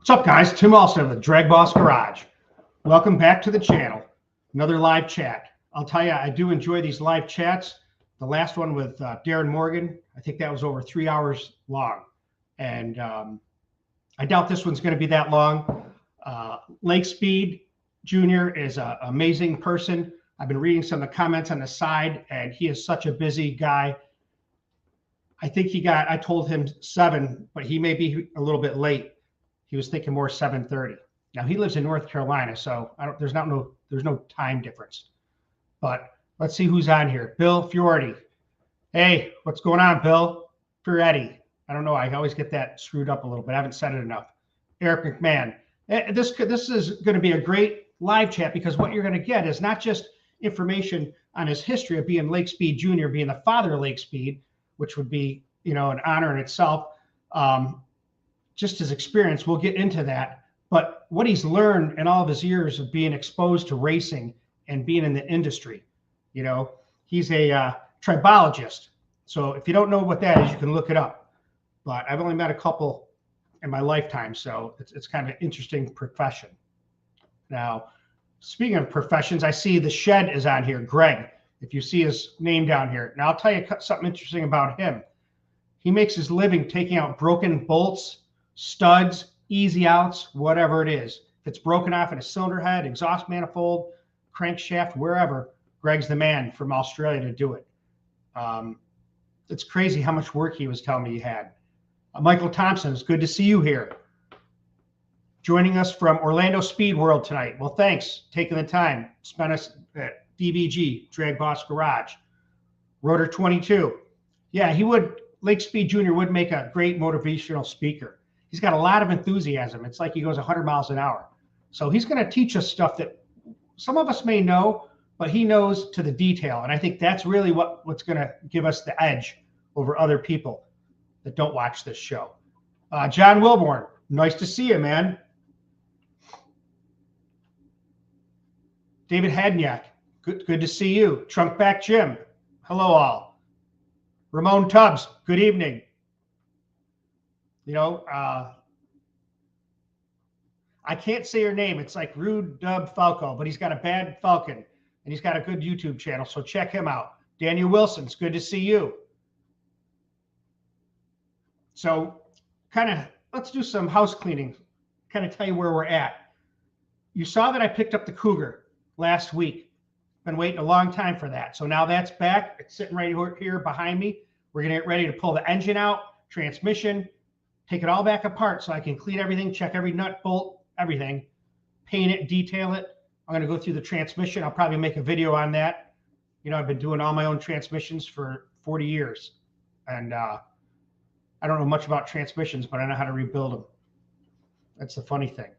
What's up, guys? Tim Alston of the DragBoss Garage. Welcome back to the channel. Another live chat. I'll tell you, I do enjoy these live chats. The last one with Darren Morgan, I think that was over 3 hours long. And I doubt this one's going to be that long. Lake Speed Jr. is an amazing person. I've been reading some of the comments on the side, and he is such a busy guy. I think I told him 7, but he may be a little bit late. He was thinking more 7:30. Now he lives in North Carolina, so there's no time difference. But let's see who's on here. Bill Fiordi. Hey, what's going on, Bill? Fioretti. I don't know. I always get that screwed up a little bit. I haven't said it enough. Eric McMahon. This is going to be a great live chat because what you're going to get is not just information on his history of being Lake Speed Jr., being the father of Lake Speed, which would be, an honor in itself. Just his experience, we'll get into that. But what he's learned in all of his years of being exposed to racing and being in the industry, he's a tribologist. So if you don't know what that is, you can look it up. But I've only met a couple in my lifetime, so it's kind of an interesting profession. Now, speaking of professions, I see the shed is on here, Greg. If you see his name down here. Now, I'll tell you something interesting about him. He makes his living taking out broken bolts, studs, easy outs, whatever it is. If it's broken off in a cylinder head, exhaust manifold, crankshaft, wherever, Greg's the man from Australia to do it. It's crazy how much work he was telling me he had. Michael Thompson, it's good to see you here. Joining us from Orlando Speed World tonight. Well, thanks. Taking the time. Spent us at DBG, DragBoss Garage. Rotor 22. Yeah, Lake Speed Jr. would make a great motivational speaker. He's got a lot of enthusiasm. It's like he goes 100 miles an hour. So he's going to teach us stuff that some of us may know, but he knows to the detail. And I think that's really what's going to give us the edge over other people that don't watch this show. John Wilborn, nice to see you, man. David Hadniak, good to see you. Trunkback Jim, hello all. Ramon Tubbs, good evening. I can't say your name. It's like Rude Dub Falco, but he's got a bad Falcon, and he's got a good YouTube channel, so check him out. Daniel Wilson, it's good to see you. So let's do some house cleaning, kind of tell you where we're at. You saw that I picked up the Cougar last week. Been waiting a long time for that. So now that's back. It's sitting right here behind me. We're going to get ready to pull the engine out, transmission, take it all back apart so I can clean everything, check every nut, bolt, everything, paint it, detail it. I'm going to go through the transmission. I'll probably make a video on that. I've been doing all my own transmissions for 40 years. And I don't know much about transmissions, but I know how to rebuild them. That's the funny thing.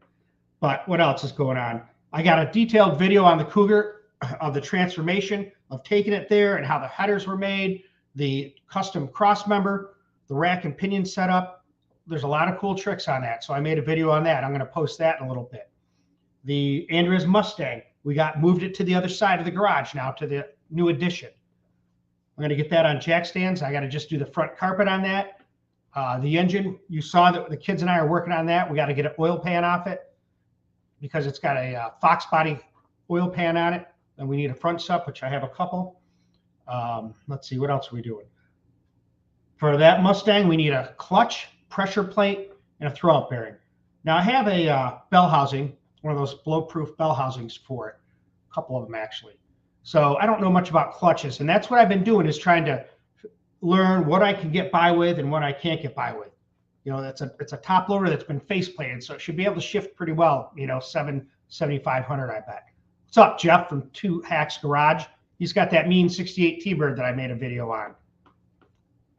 But what else is going on? I got a detailed video on the Cougar of the transformation, of taking it there and how the headers were made, the custom cross member, the rack and pinion setup. There's a lot of cool tricks on that. So I made a video on that. I'm going to post that in a little bit. The Andrea's Mustang, we moved it to the other side of the garage now to the new addition. I'm going to get that on jack stands. I got to just do the front carpet on that. The engine, you saw that the kids and I are working on that. We got to get an oil pan off it because it's got a Fox body oil pan on it. And we need a front sup, which I have a couple. Let's see, what else are we doing? For that Mustang, we need a clutch, pressure plate, and a throwout bearing. Now I have a bell housing, one of those blow-proof bell housings for it, a couple of them actually. So I don't know much about clutches, and that's what I've been doing is trying to learn what I can get by with and what I can't get by with. It's a top loader that's been face plated, so it should be able to shift pretty well. 7,500, I bet. What's up, Jeff from 2 Hacks Garage? He's got that mean 68 T-Bird that I made a video on.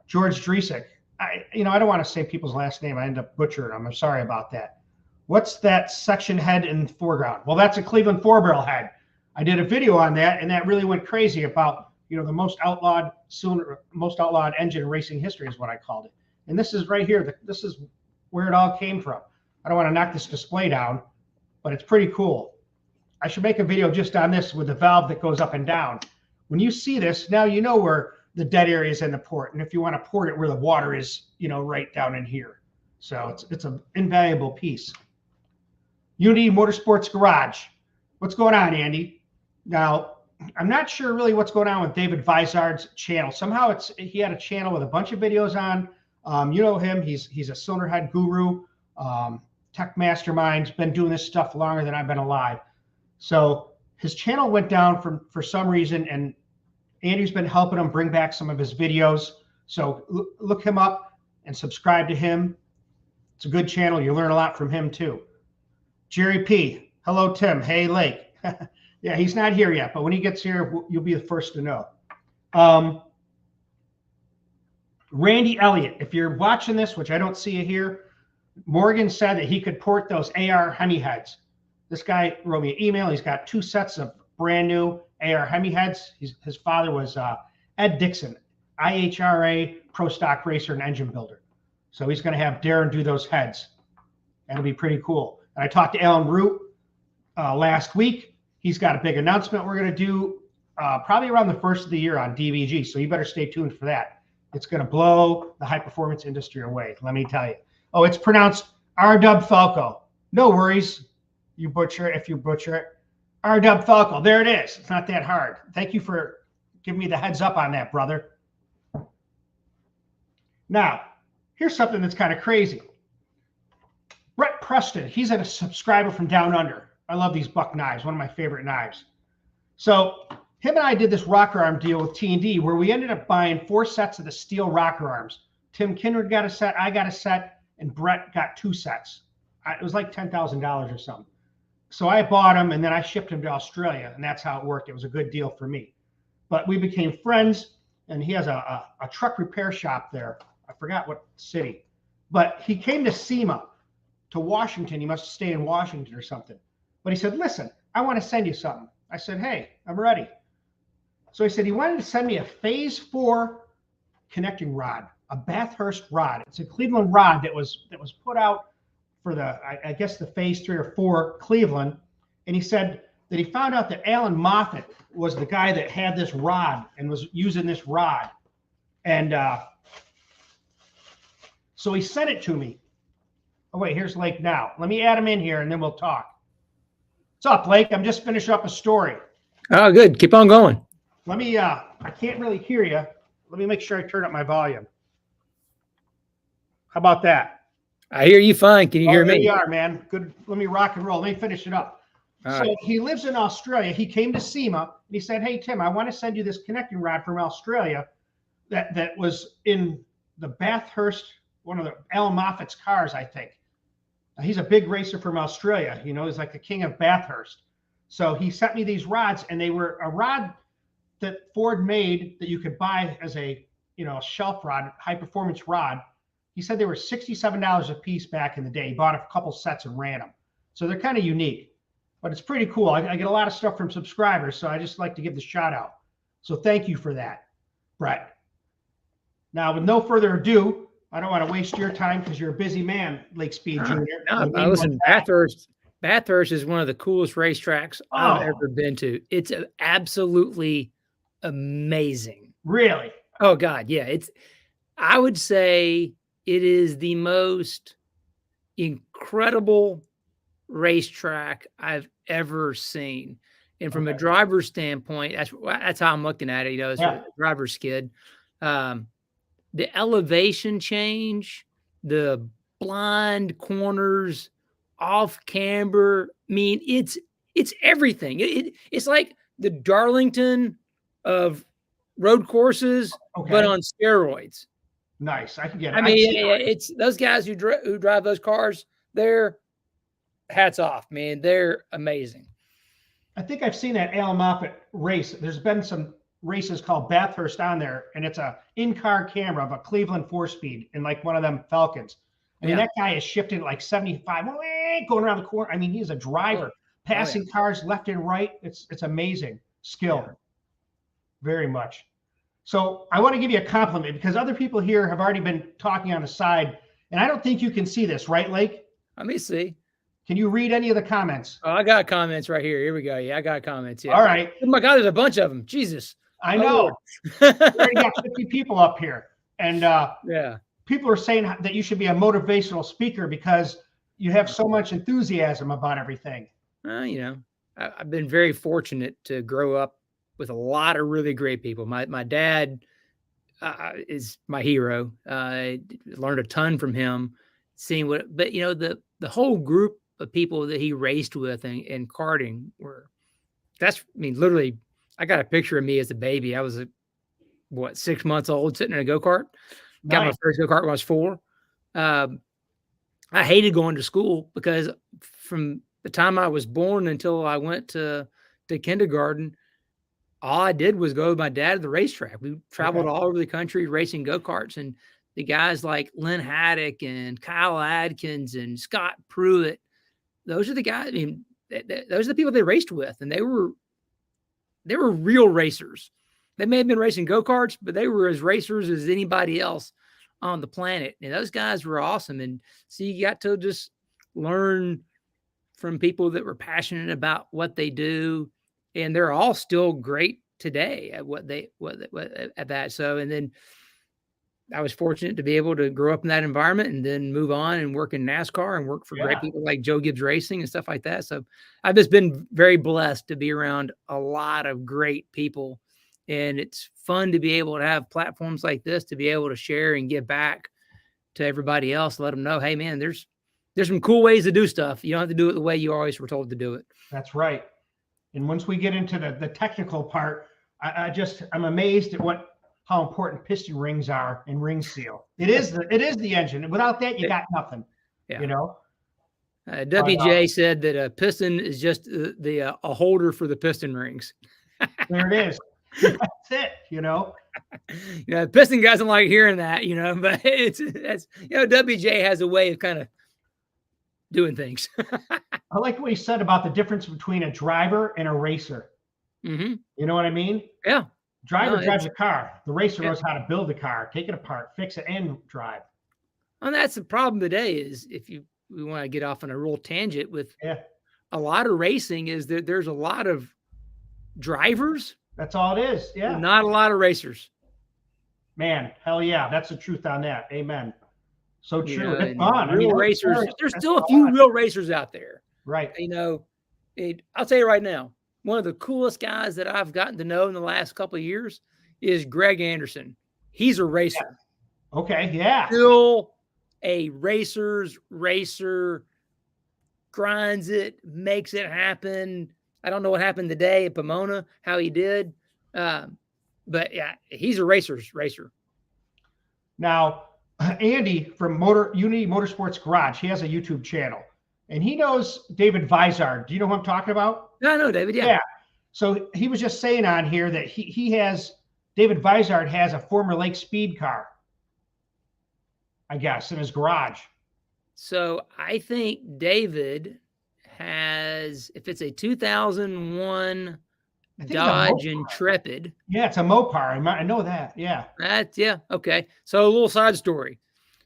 George Dresik. I don't want to say people's last name. I end up butchering them. I'm sorry about that. What's that section head in the foreground? Well, that's a Cleveland 4-barrel head. I did a video on that, and that really went crazy about, the most outlawed engine in racing history is what I called it. And this is right here. This is where it all came from. I don't want to knock this display down, but it's pretty cool. I should make a video just on this with the valve that goes up and down. When you see this, now you know where the dead area is in the port. And if you want to port it where the water is, right down in here. So it's an invaluable piece. Unity Motorsports Garage. What's going on, Andy? Now, I'm not sure really what's going on with David Vizard's channel. Somehow he had a channel with a bunch of videos on. You know him. He's a cylinder head guru, tech mastermind. Been doing this stuff longer than I've been alive. So his channel went down for some reason, and Andy's been helping him bring back some of his videos. So look him up and subscribe to him. It's a good channel. You learn a lot from him too. Jerry P. Hello, Tim. Hey, Lake. Yeah, he's not here yet, but when he gets here, you'll be the first to know. Randy Elliott, if you're watching this, which I don't see you here, Morgan said that he could port those AR Hemi heads. This guy wrote me an email. He's got 2 sets of brand new AR Hemi heads. His father was Ed Dixon, IHRA Pro Stock Racer and Engine Builder. So he's going to have Darren do those heads. That'll be pretty cool. And I talked to Alan Root last week. He's got a big announcement we're going to do probably around the first of the year on DBG. So you better stay tuned for that. It's going to blow the high performance industry away. Let me tell you. Oh, it's pronounced R-Dub Falco. No worries. You butcher it if you butcher it. R-Dub Falco. There it is. It's not that hard. Thank you for giving me the heads up on that, brother. Now, here's something that's kind of crazy. Brett Preston, he's a subscriber from Down Under. I love these buck knives, one of my favorite knives. So him and I did this rocker arm deal with T&D where we ended up buying 4 sets of the steel rocker arms. Tim Kindred got a set, I got a set, and Brett got 2 sets. It was like $10,000 or something. So I bought them, and then I shipped them to Australia, and that's how it worked. It was a good deal for me. But we became friends, and he has a truck repair shop there. I forgot what city. But he came to SEMA, to Washington. He must stay in Washington or something. But he said, listen, I want to send you something. I said, hey, I'm ready. So he said he wanted to send me a Phase 4 connecting rod, a Bathurst rod. It's a Cleveland rod that was put out for the, I guess, the Phase 3 or 4 Cleveland. And he said that he found out that Alan Moffat was the guy that had this rod and was using this rod. And so he sent it to me. Oh, wait, here's Lake now. Let me add him in here, and then we'll talk. What's up, Lake? I'm just finishing up a story. Oh, good. Keep on going. Let me, I can't really hear you. Let me make sure I turn up my volume. How about that? I hear you fine. Can you hear me? There you are, man. Good. Let me rock and roll. Let me finish it up. All right. He lives in Australia. He came to SEMA, and he said, hey, Tim, I want to send you this connecting rod from Australia that was in the Bathurst, one of the Alan Moffat's cars, I think. He's a big racer from Australia. You know, he's like the king of Bathurst. So he sent me these rods, and they were a rod that Ford made that you could buy as a, shelf rod, high performance rod. He said they were $67 a piece back in the day. He bought a couple sets and ran them. So they're kind of unique, but it's pretty cool. I get a lot of stuff from subscribers, so I just like to give the shout out. So thank you for that, Brett. Now, with no further ado, I don't want to waste your time because you're a busy man, Lake Speed Jr. No, listen, Bathurst is one of the coolest racetracks I've ever been to. It's absolutely amazing. Really? Oh, God, yeah. I would say it is the most incredible racetrack I've ever seen. And from a driver's standpoint, that's how I'm looking at it. It's a driver's skid. The elevation change, the blind corners, off camber. I mean, it's everything. It's like the Darlington of road courses, but on steroids. Nice. I can get it. I mean, it's those guys who drive those cars. They're hats off, man. They're amazing. I think I've seen that Alan Moffat race. There's been some races called Bathurst on there, and it's a in-car camera of a Cleveland 4-speed in like one of them Falcons. I mean, that guy is shifting like 75, going around the corner. I mean, he's a driver, passing cars left and right. It's amazing skill. Yeah. Very much. So I want to give you a compliment because other people here have already been talking on the side, and I don't think you can see this, right, Lake? Let me see. Can you read any of the comments? Oh, I got comments right here. Here we go. Yeah, I got comments. Yeah. All right. Oh my God, there's a bunch of them. Jesus. I know. We already got 50 people up here. And people are saying that you should be a motivational speaker because you have so much enthusiasm about everything. You know, I've been very fortunate to grow up with a lot of really great people. My dad is my hero. Learned a ton from him, seeing but you know, the whole group of people that he raced with in karting I mean, literally, I got a picture of me as a baby. I was 6 months old, sitting in a go-kart. Got my first go-kart when I was 4. I hated going to school because from the time I was born until I went to kindergarten, all I did was go with my dad to the racetrack. We traveled all over the country racing go-karts, and the guys like Lynn Haddock and Kyle Adkins and Scott Pruitt, those are the guys. I mean, those are the people they raced with, and they were real racers. They may have been racing go-karts, but they were as racers as anybody else on the planet. And those guys were awesome. And so you got to just learn from people that were passionate about what they do. And they're all still great today at what at that. So, and then I was fortunate to be able to grow up in that environment and then move on and work in NASCAR and work for great people like Joe Gibbs Racing and stuff like that. So I've just been very blessed to be around a lot of great people. And it's fun to be able to have platforms like this, to be able to share and give back to everybody else, let them know, hey man, there's some cool ways to do stuff. You don't have to do it the way you always were told to do it. That's right. And once we get into the technical part, I'm amazed at how important piston rings are in ring seal. It is the engine. Without that, you got nothing. Yeah. You know. WJ said that a piston is just a holder for the piston rings. There it is. That's it. You know. You know, piston guys don't like hearing that. You know, but WJ has a way of kind of doing things. I like what he said about the difference between a driver and a racer. Mm-hmm. You know what I mean? Yeah. Driver drives a car. The racer knows how to build a car, take it apart, fix it, and drive. And that's the problem today is we want to get off on a real tangent with a lot of racing is that there's a lot of drivers. That's all it is. Yeah. Not a lot of racers. Man, hell yeah. That's the truth on that. Amen. So true. You know, it's fun. Real racers. There's still a few real racers out there. Right. You know, I'll tell you right now, one of the coolest guys that I've gotten to know in the last couple of years is Greg Anderson. He's a racer. Yeah. Okay. Yeah. Still a racer, grinds it, makes it happen. I don't know what happened today at Pomona, how he did. But yeah, he's a racer. Now, Andy from Unity Motorsports Garage, he has a YouTube channel. And he knows David Vizard. Do you know who I'm talking about? No, I know David. Yeah. Yeah. So he was just saying on here that David Vizard has a former Lake Speed car, I guess, in his garage. So I think David has, if it's a 2001 Dodge Intrepid. Yeah, it's a Mopar. I know that. Yeah. Okay. So a little side story.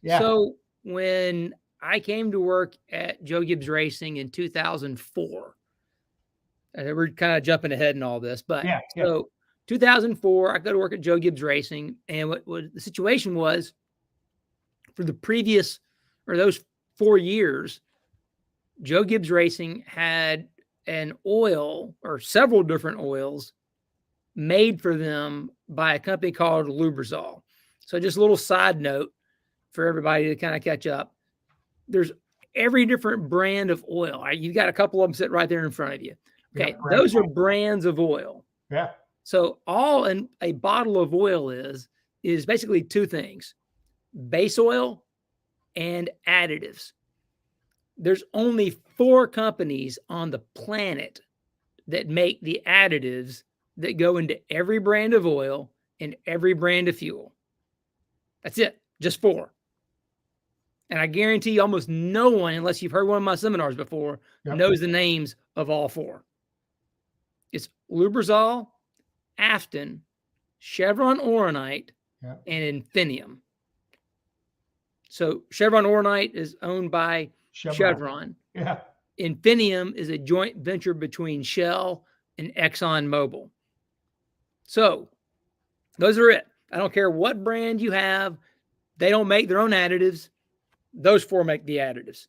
Yeah. So when I came to work at Joe Gibbs Racing in 2004. We're kind of jumping ahead in all this, but so 2004, I go to work at Joe Gibbs Racing, and what the situation was for those 4 years, Joe Gibbs Racing had an oil or several different oils made for them by a company called Lubrizol. So just a little side note for everybody to kind of catch up. There's every different brand of oil. You've got a couple of them sitting right there in front of you. Okay. Yeah, those are brands of oil. Yeah. So all in a bottle of oil is basically 2 things: base oil and additives. There's only 4 companies on the planet that make the additives that go into every brand of oil and every brand of fuel. That's it. Just 4. And I guarantee you almost no one, unless you've heard one of my seminars before, knows the names of all 4. It's Lubrizol, Afton, Chevron Oronite, and Infinium. So Chevron Oronite is owned by Chevron. Yeah. Infinium is a joint venture between Shell and ExxonMobil. So those are it. I don't care what brand you have. They don't make their own additives. Those 4 make the additives.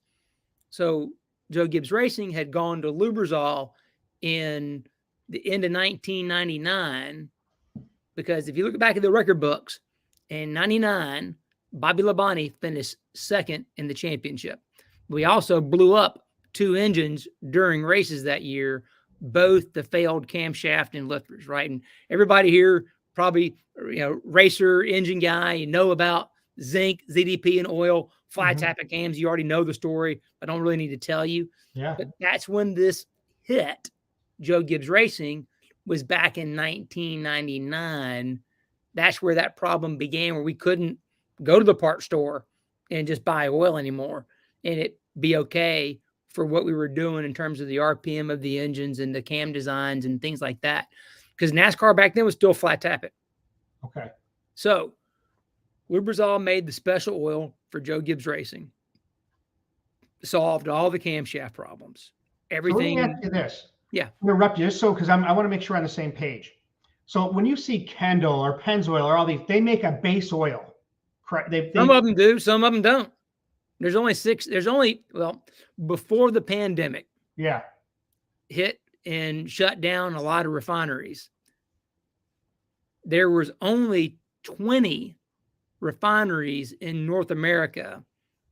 So Joe Gibbs Racing had gone to Lubrizol in the end of 1999, because if you look back at the record books, in 99, Bobby Labonte finished second in the championship. We also blew up 2 engines during races that year, both the failed camshaft and lifters, right? And everybody here probably, racer engine guy, about zinc, ZDP, and oil, fly tapping cams. You already know the story. I don't really need to tell you. Yeah. But that's when this hit Joe Gibbs Racing, was back in 1999. That's where that problem began, where we couldn't go to the parts store and just buy oil anymore and it be okay for what we were doing in terms of the RPM of the engines and the cam designs and things like that. Because NASCAR back then was still flat tapping. Okay. So Lubrizol made the special oil for Joe Gibbs Racing, solved all the camshaft problems. Everything. So let me ask you this. Yeah. Interrupt you just so, because I want to make sure we're on the same page. So when you see Kendall or Pennzoil or all these, they make a base oil, correct? Some of them do, some of them don't. There's only 6. Before the pandemic hit and shut down a lot of refineries, there was only 20 refineries in North America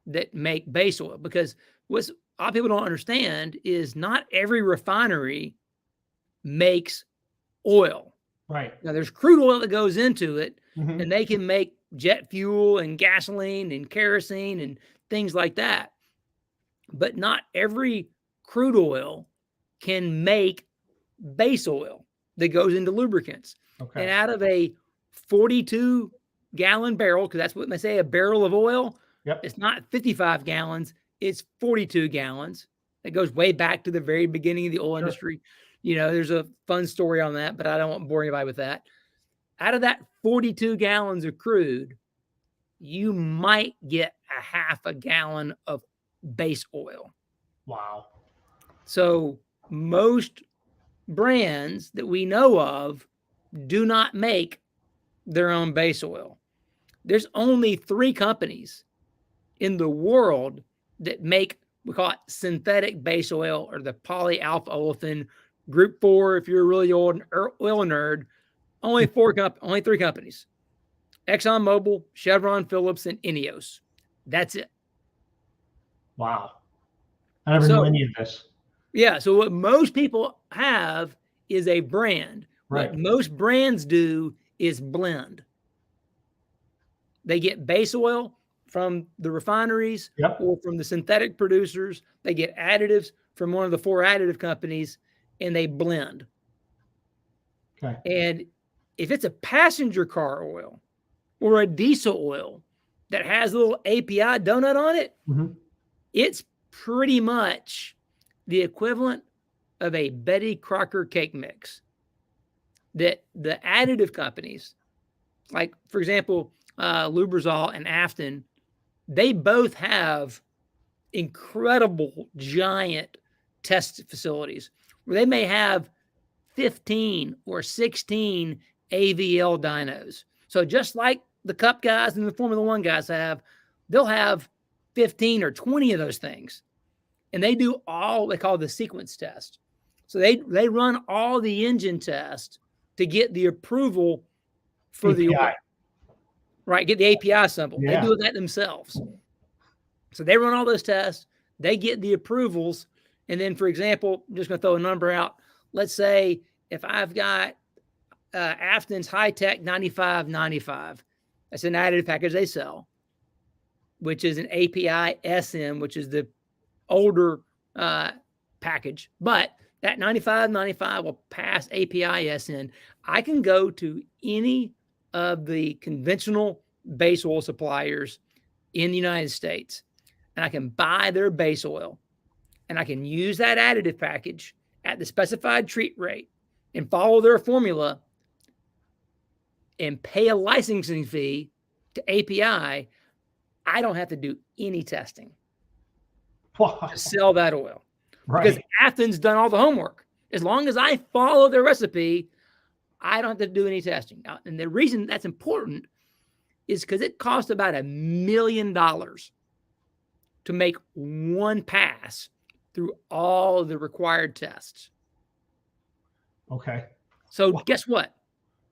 that make base oil, because what a lot of people don't understand is not every refinery makes oil. Right. Now there's crude oil that goes into it, Mm-hmm. and they can make jet fuel and gasoline and kerosene and things like that. But not every crude oil can make base oil that goes into lubricants. Okay. And out of a 42-gallon barrel, because that's what they say, a barrel of oil, it's not 55 gallons, it's 42 gallons. It goes way back to the very beginning of the oil industry. There's a fun story on that, but I don't want to bore anybody with that. Out of that 42 gallons of crude, you might get a half a gallon of base oil. Wow. So most brands that we know of do not make their own base oil. There's only 3 companies in the world that make, we call it synthetic base oil, or the polyalpha olefin group 4. If you're a really old oil nerd, only 3 companies: ExxonMobil, Chevron, Phillips, and INEOS. That's it. Wow. I never knew any of this. Yeah. So what most people have is a brand. Right. What most brands do is blend. They get base oil from the refineries or from the synthetic producers. They get additives from one of the 4 additive companies, and they blend. Okay. And if it's a passenger car oil or a diesel oil that has a little API donut on it, it's pretty much the equivalent of a Betty Crocker cake mix. That the additive companies, like, for example, Lubrizol and Afton, they both have incredible giant test facilities where they may have 15 or 16 AVL dynos. So just like the Cup guys and the Formula One guys have, they'll have 15 or 20 of those things. And they do all they call the sequence test. So they run all the engine tests to get the approval for the oil. Right, get the API symbol. They do that themselves. So they run all those tests, they get the approvals, and then, for example, I'm just going to throw a number out. Let's say if I've got Afton's High-Tech 9595, that's an additive package they sell, which is an API SM, which is the older package. But that 9595 will pass API SN. I can go to any of the conventional base oil suppliers in the United States, and I can buy their base oil, and I can use that additive package at the specified treat rate and follow their formula and pay a licensing fee to API. I don't have to do any testing to sell that oil. Right. Because Athens done all the homework. As long as I follow their recipe, I don't have to do any testing. Now, and the reason that's important is because it costs about $1 million to make one pass through all the required tests. Okay. So guess what?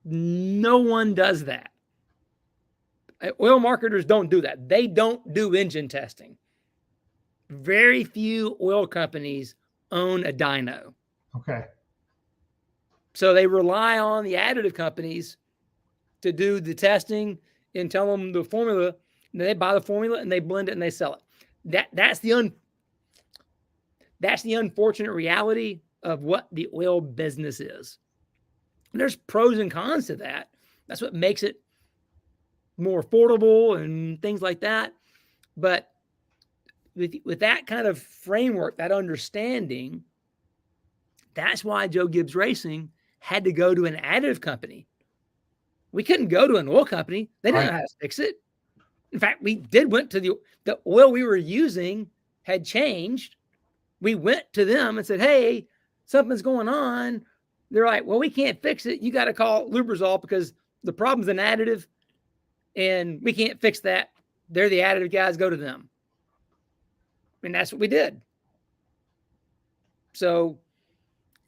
No one does that. Oil marketers don't do that. They don't do engine testing. Very few oil companies own a dyno. Okay. So they rely on the additive companies to do the testing and tell them the formula. And they buy the formula and they blend it and they sell it. That's the unfortunate reality of what the oil business is. And there's pros and cons to that. That's what makes it more affordable and things like that. But with that kind of framework, that understanding, that's why Joe Gibbs Racing had to go to an additive company. We couldn't go to an oil company. They didn't know how to fix it. In fact, we went to the oil we were using had changed. We went to them and said, hey, something's going on. They're like, well, we can't fix it. You got to call Lubrizol because the problem's an additive and we can't fix that. They're the additive guys. Go to them. And that's what we did. So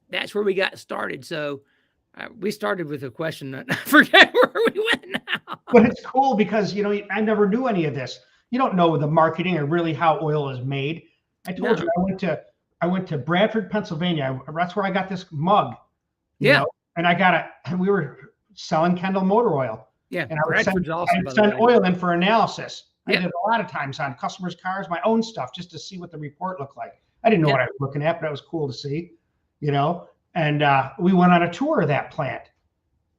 that's where we got started. So we started with a question. I forget where we went now. But it's cool because, I never knew any of this. You don't know the marketing or really how oil is made. I told you I went to Bradford, Pennsylvania. That's where I got this mug. You know? And we were selling Kendall motor oil. Yeah. And I would send oil in for analysis. I did a lot of times on customers' cars, my own stuff, just to see what the report looked like. I didn't know what I was looking at, but it was cool to see, And we went on a tour of that plant,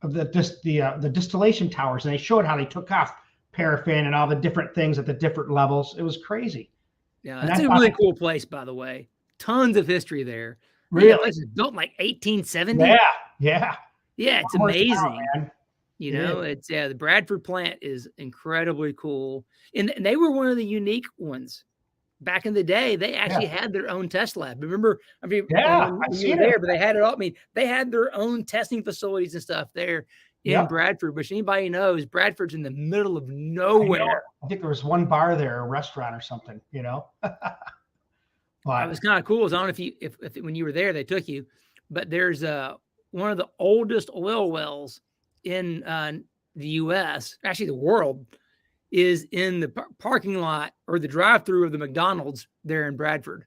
of the distillation towers, and they showed how they took off paraffin and all the different things at the different levels. It was crazy. Yeah, that's a really cool place, by the way. Tons of history there. Really? That place was built in like 1870. Yeah. Yeah, it's amazing. It's the Bradford plant is incredibly cool. And they were one of the unique ones. Back in the day, they actually had their own test lab. Remember? I mean, I've seen there, but they had it all. I mean, they had their own testing facilities and stuff there in Bradford. Which anybody knows, Bradford's in the middle of nowhere. I think there was one bar there, a restaurant or something. But it was kind of cool. I don't know if when you were there, they took you, but there's one of the oldest oil wells in the U.S., actually the world, is in the parking lot or the drive-through of the McDonald's there in Bradford.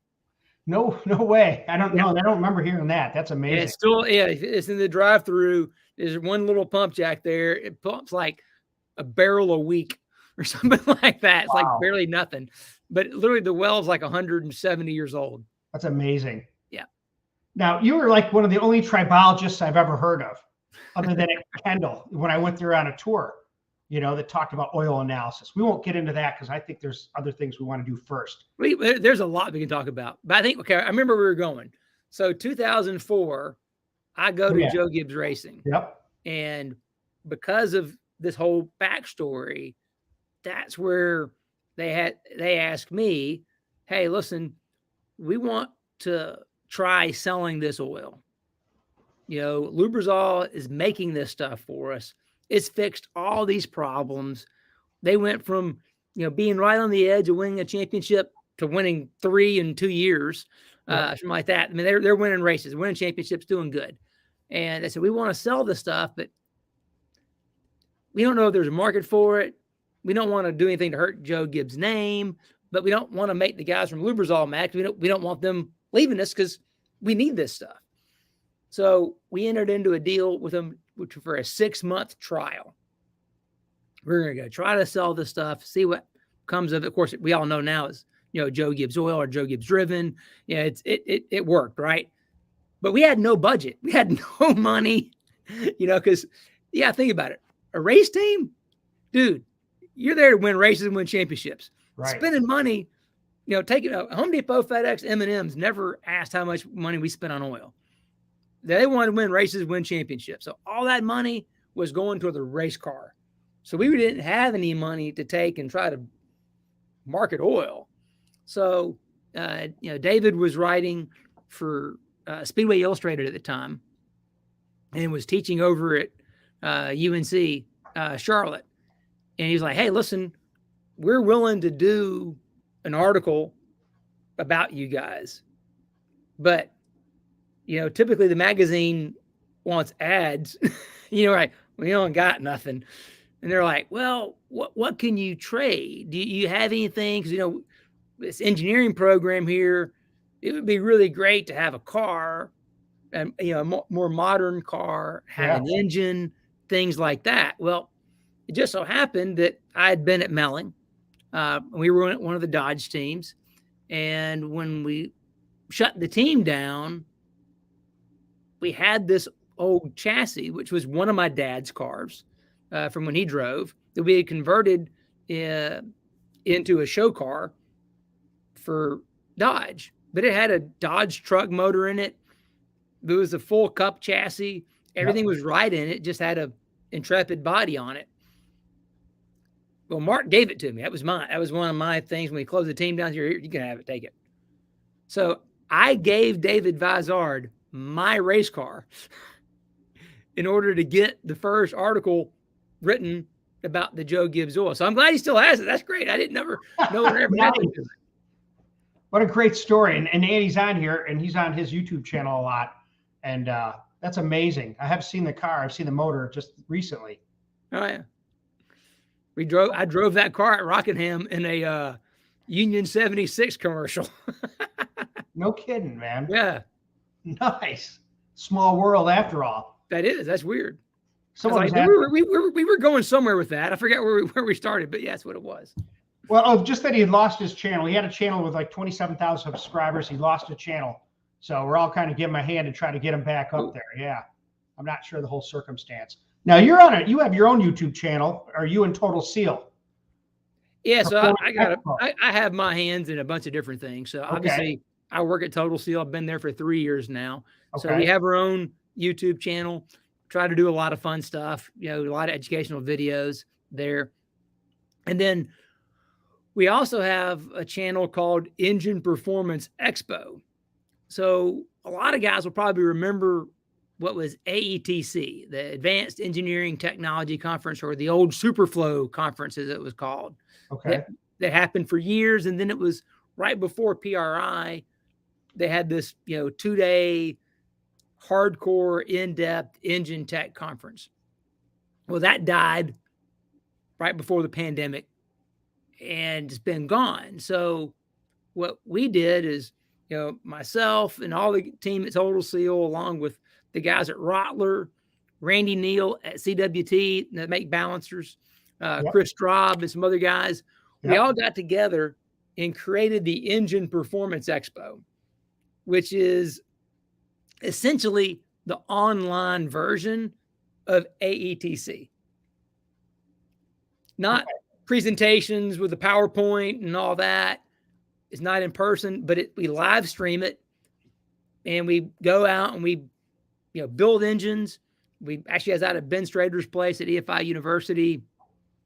No way. I don't know. I don't remember hearing that. That's amazing. It's still, it's in the drive-through. There's one little pump jack there. It pumps like a barrel a week or something like that. It's like barely nothing. But literally the well's like 170 years old. That's amazing. Yeah. Now, you were like one of the only tribologists I've ever heard of, other than at Kendall, when I went there on a tour, that talked about oil analysis. We won't get into that because I think there's other things we want to do first. There's a lot we can talk about. But I think, I remember we were going. So 2004, I go to Joe Gibbs Racing. Yep. And because of this whole backstory, that's where they asked me, hey, listen, we want to try selling this oil. Lubrizol is making this stuff for us. It's fixed all these problems. They went from, being right on the edge of winning a championship to winning 3 in 2 years, something like that. I mean, they're winning races, winning championships, doing good. And they said, we want to sell this stuff, but we don't know if there's a market for it. We don't want to do anything to hurt Joe Gibbs' name, but we don't want to make the guys from Lubrizol mad. We don't want them leaving us because we need this stuff. So we entered into a deal with them for a 6-month trial. We're going to go try to sell this stuff, see what comes of it. Of course, we all know now is, Joe Gibbs Oil or Joe Gibbs Driven. It worked, right? But we had no budget. We had no money, because, think about it. A race team, dude, you're there to win races and win championships. Right. Spending money, taking Home Depot, FedEx, M&M's never asked how much money we spent on oil. They wanted to win races, win championships. So all that money was going toward the race car. So we didn't have any money to take and try to market oil. So, David was writing for Speedway Illustrated at the time and was teaching over at UNC Charlotte. And he was like, hey, listen, we're willing to do an article about you guys, but typically the magazine wants ads. Right? We don't got nothing, and they're like, "Well, what can you trade? Do you have anything? Because this engineering program here, it would be really great to have a car, and a more modern car, have an engine, things like that." Well, it just so happened that I had been at Melling. We were one of the Dodge teams, and when we shut the team down, we had this old chassis, which was one of my dad's cars from when he drove, that we had converted into a show car for Dodge. But it had a Dodge truck motor in it. It was a full cup chassis. Everything was right in it. Just had a Intrepid body on it. Well, Mark gave it to me. That was mine. That was one of my things when we closed the team down here. You can have it. Take it. So I gave David Vizard my race car in order to get the first article written about the Joe Gibbs oil. So I'm glad he still has it. That's great. I didn't never know what ever happened to it. What a great story. And Andy's on here, and he's on his YouTube channel a lot. And that's amazing. I have seen the car. I've seen the motor just recently. Oh, yeah. I drove that car at Rockingham in a Union 76 commercial. No kidding, man. Yeah. Nice. Small world after all. That is. That's weird. We were going somewhere with that. I forget where we started, but yeah, that's what it was. Well, just that he had lost his channel. He had a channel with like 27,000 subscribers. He lost a channel. So we're all kind of giving him a hand to try to get him back up there. Yeah. I'm not sure the whole circumstance. Now you have your own YouTube channel. Are you in Total Seal? Yeah. So I have my hands in a bunch of different things. So obviously I work at Total Seal. I've been there for 3 years now. Okay. So we have our own YouTube channel, try to do a lot of fun stuff, a lot of educational videos there. And then we also have a channel called Engine Performance Expo. So a lot of guys will probably remember what was AETC, the Advanced Engineering Technology Conference, or the old Superflow Conference, as it was called. Okay. That happened for years. And then it was right before PRI. They had this, 2-day hardcore, in-depth engine tech conference. Well, that died right before the pandemic, and it's been gone. So what we did is, myself and all the team at Total Seal, along with the guys at Rottler, Randy Neal at CWT that make balancers, Chris Straub and some other guys, we all got together and created the Engine Performance Expo, which is essentially the online version of AETC. Not presentations with the PowerPoint and all that. It's not in person, but we live stream it, and we go out and we build engines. We actually was out at Ben Strader's place at EFI University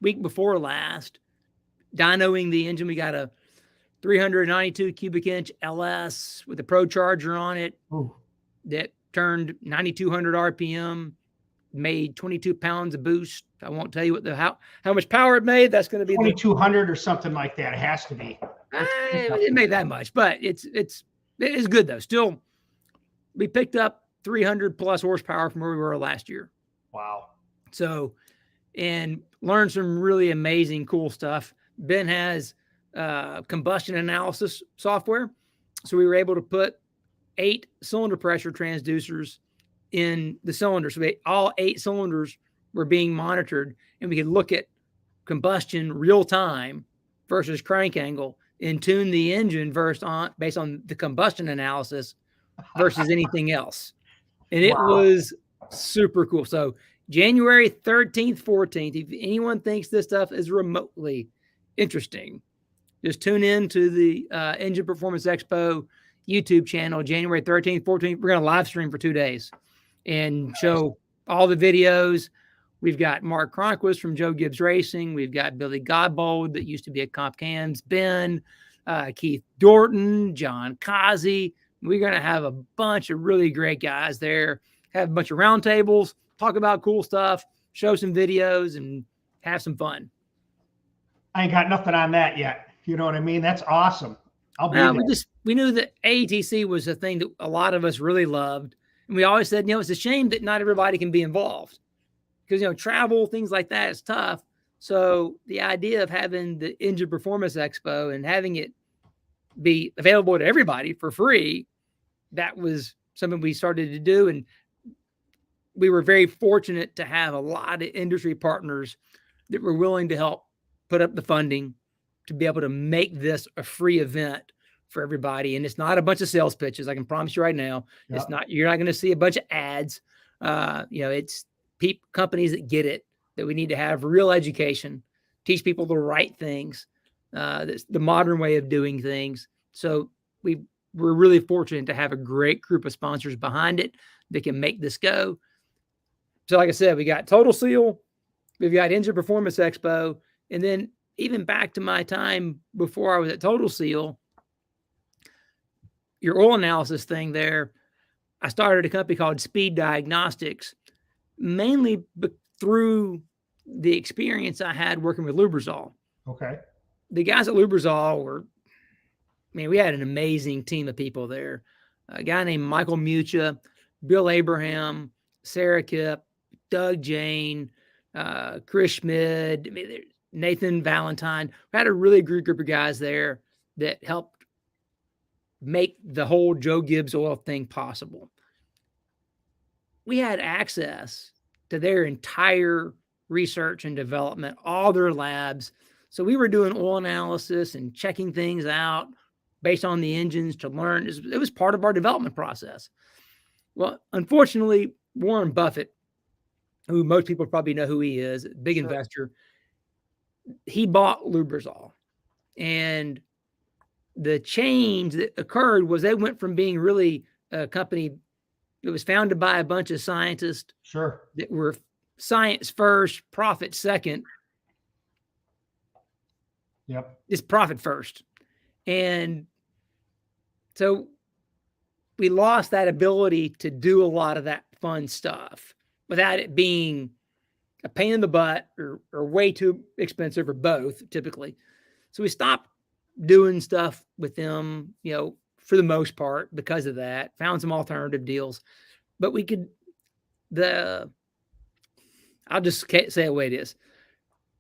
week before last, dynoing the engine. We got a 392 cubic inch LS with a Pro Charger on it. Ooh. That turned 9,200 RPM, made 22 pounds of boost. I won't tell you how much power it made. That's going to be 2,200 or something like that. It has to be. It made that much, but it is good though. Still, we picked up 300 plus horsepower from where we were last year. Wow. So, and learned some really amazing, cool stuff. Ben has combustion analysis software. So we were able to put 8 cylinder pressure transducers in the cylinder. So all 8 cylinders were being monitored, and we could look at combustion real time versus crank angle and tune the engine based on the combustion analysis versus anything else. And it was super cool. So January 13th, 14th, if anyone thinks this stuff is remotely interesting, just tune in to the Engine Performance Expo YouTube channel, January 13th, 14th. We're going to live stream for 2 days and show all the videos. We've got Mark Cronquist from Joe Gibbs Racing. We've got Billy Godbold that used to be at Comp Cams, Ben, Keith Dorton, John Kazi. We're going to have a bunch of really great guys there, have a bunch of roundtables, talk about cool stuff, show some videos, and have some fun. I ain't got nothing on that yet. You know what I mean? That's awesome. I'll be Well, there. we knew that AETC was a thing that a lot of us really loved. And we always said, it's a shame that not everybody can be involved because, travel, things like that is tough. So the idea of having the Engine Performance Expo and having it be available to everybody for free, that was something we started to do. And we were very fortunate to have a lot of industry partners that were willing to help put up the funding to be able to make this a free event for everybody. And it's not a bunch of sales pitches. I can promise you right now, it's not, you're not going to see a bunch of ads. It's companies that get it, that we need to have real education, teach people the right things. That's the modern way of doing things. So we're really fortunate to have a great group of sponsors behind it that can make this go. So like I said, we got Total Seal, we've got Engine Performance Expo, and then even back to my time before I was at Total Seal, your oil analysis thing there, I started a company called Speed Diagnostics, mainly through the experience I had working with Lubrizol. Okay. The guys at Lubrizol we had an amazing team of people there. A guy named Michael Mucha, Bill Abraham, Sarah Kipp, Doug Jane, Chris Schmid, Nathan Valentine. We had a really great group of guys there that helped make the whole Joe Gibbs oil thing possible. We had access to their entire research and development, all their labs. So we were doing oil analysis and checking things out based on the engines to learn. It was part of our development process. Well, unfortunately, Warren Buffett, who most people probably know who he is, big investor, he bought Lubrizol. And the change that occurred was they went from being really a company that was founded by a bunch of scientists that were science first, profit second. Yep. It's profit first. And so we lost that ability to do a lot of that fun stuff without it being a pain in the butt or way too expensive or both typically. So we stopped doing stuff with them, for the most part because of that, found some alternative deals, but we could, I'll just say the way it is.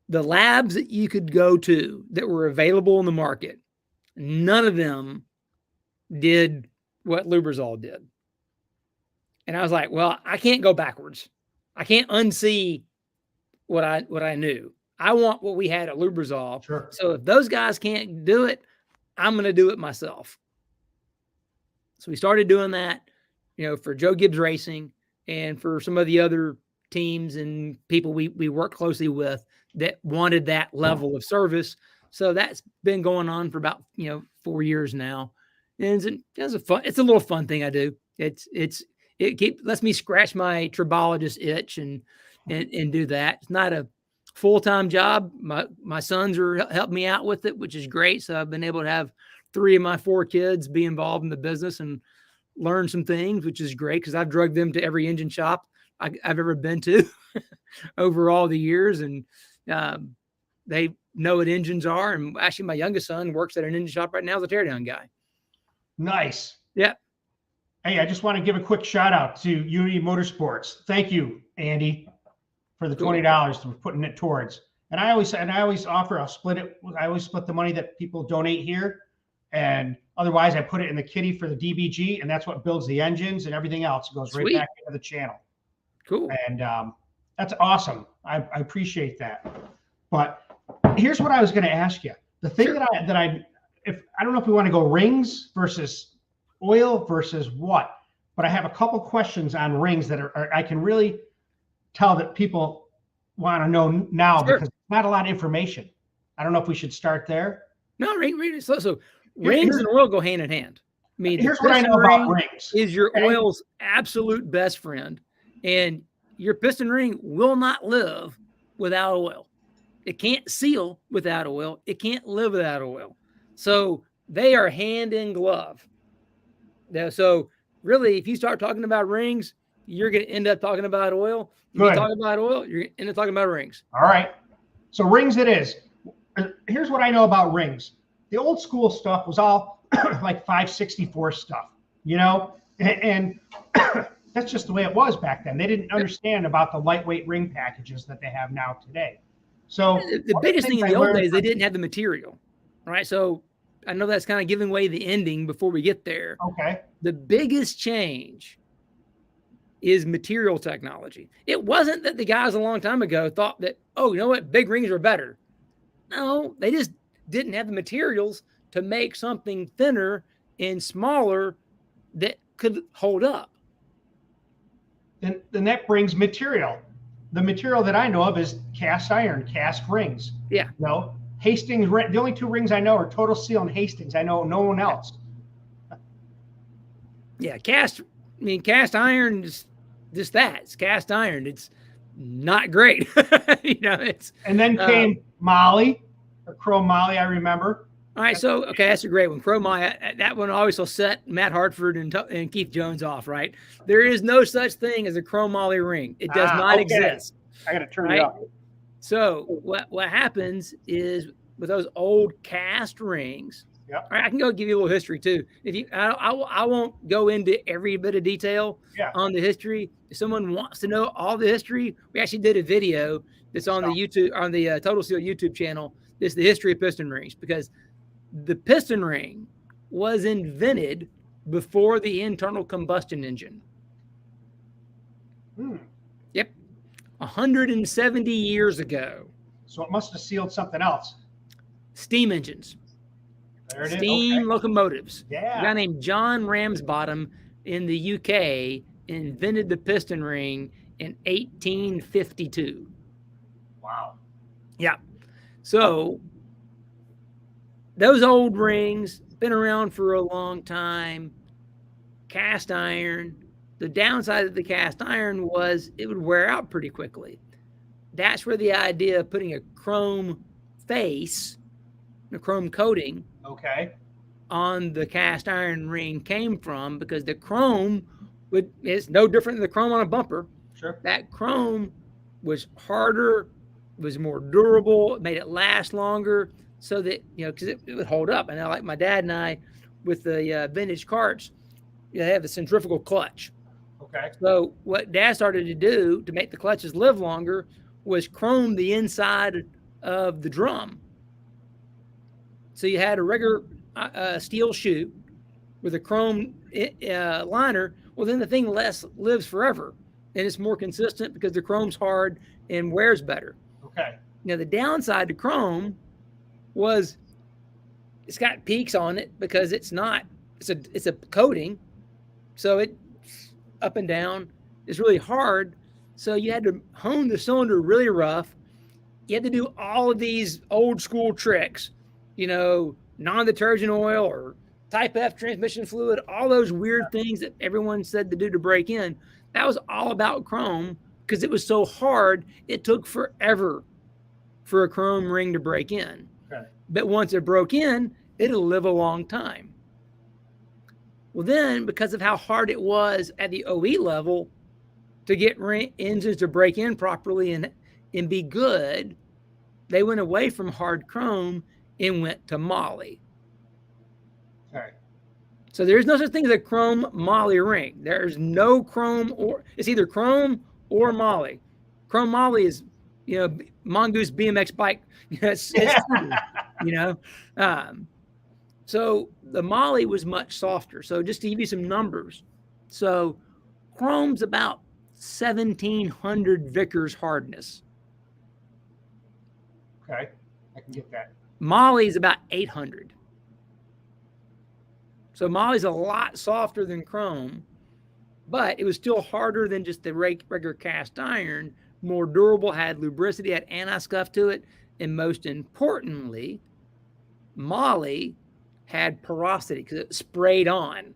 The labs that you could go to that were available in the market, none of them did what Lubrizol did. And I was like, well, I can't go backwards. I can't unsee what I knew. I want what we had at Lubrizol. Sure. So if those guys can't do it, I'm going to do it myself. So we started doing that, for Joe Gibbs Racing and for some of the other teams and people we work closely with that wanted that level of service. So that's been going on for about, 4 years now. And it's a little fun thing I do. It lets me scratch my Tribologist itch and do that. It's not a full-time job. My sons are helping me out with it, which is great. So I've been able to have 3 of my 4 kids be involved in the business and learn some things, which is great because I've drugged them to every engine shop I've ever been to over all the years. And they know what engines are. And actually my youngest son works at an engine shop right now as a teardown guy. Nice. Yeah. Hey, I just want to give a quick shout out to Unity Motorsports. Thank you, Andy, for the $20 for putting it towards. And I always offer, I always split the money that people donate here. And otherwise I put it in the kitty for the DBG, and that's what builds the engines and everything else. It goes right back into the channel. Cool. And that's awesome. I appreciate that. But here's what I was going to ask you. The thing that I don't know if we want to go rings versus oil versus what, but I have a couple questions on rings that I can really tell that people want to know now because it's not a lot of information. I don't know if we should start there. No, so rings and oil go hand in hand. I mean, here's what I know about rings. Is your oil's absolute best friend, and your piston ring will not live without oil. It can't seal without oil. It can't live without oil. So they are hand in glove. So really, if you start talking about rings, you're going to end up talking about oil. If you talk about oil, you're going to end up talking about rings. All right. So rings it is. Here's what I know about rings. the old school stuff was all like 564 stuff, you know, and that's just the way it was back then. They didn't understand about the lightweight ring packages that they have now today. So the biggest thing in the old days, they didn't have the material, right? So I know that's kind of giving away the ending before we get there. Okay. The biggest change is material technology. It wasn't that the guys a long time ago thought that, oh, you know what, big rings are better. No, they just didn't have the materials to make something thinner and smaller that could hold up. And that brings material. The material that I know of is cast iron, cast rings. Yeah. You know, Hastings, the only two rings I know are Total Seal and Hastings. I know no one else. Yeah, cast iron is just that. It's cast iron. It's not great. You know, it's. And then came Molly, or Chrome Molly, I remember. All right, so okay, that's a great one. Chrome Molly, that one always will set Matt Hartford and Keith Jones off, right? There is no such thing as a Chrome Molly ring. It does not exist. I got to turn it up. So what happens is with those old cast rings. Yep. All right, I can go give you a little history too. If you, I won't go into every bit of detail on the history. If someone wants to know all the history, we actually did a video that's on the YouTube, on the Total Seal YouTube channel. This is the history of piston rings, because the piston ring was invented before the internal combustion engine. Yep. 170 years ago. So it must have sealed something else. Steam engines. There it is. Steam locomotives. Yeah. A guy named John Ramsbottom in the UK invented the piston ring in 1852. Wow. Yeah. So those old rings been around for a long time. Cast iron. The downside of the cast iron was it would wear out pretty quickly. That's where the idea of putting a chrome face, a chrome coating, on the cast iron ring came from, because the chrome is no different than the chrome on a bumper. Sure. That chrome was harder, was more durable, it made it last longer, so that, you know, because it would hold up. And I, like my dad and I, with the vintage carts, they have the centrifugal clutch. Okay. So what Dad started to do to make the clutches live longer was chrome the inside of the drum. So you had a regular steel chute with a chrome liner. Well, then the thing lives forever, and it's more consistent because the chrome's hard and wears better. Okay. Now the downside to chrome was it's got peaks on it because it's a coating, so it up and down. It's really hard. So you had to hone the cylinder really rough. You had to do all of these old school tricks, you know, non-detergent oil or type F transmission fluid, all those weird things that everyone said to do to break in. That was all about chrome because it was so hard. It took forever for a chrome ring to break in. Okay. But once it broke in, it'll live a long time. Well, then, because of how hard it was at the OE level to get engines to break in properly and be good, they went away from hard chrome and went to moly. Okay. So there's no such thing as a chrome moly ring. There's no chrome, or it's either chrome or moly. Chrome moly is, you know, Mongoose BMX bike. It's you know. So the moly was much softer. So just to give you some numbers, so chrome's about 1,700 Vickers hardness. Okay, I can get that. Moly's about 800. So moly's a lot softer than chrome, but it was still harder than just the regular cast iron, more durable, had lubricity, had anti-scuff to it, and most importantly, moly had porosity because it sprayed on.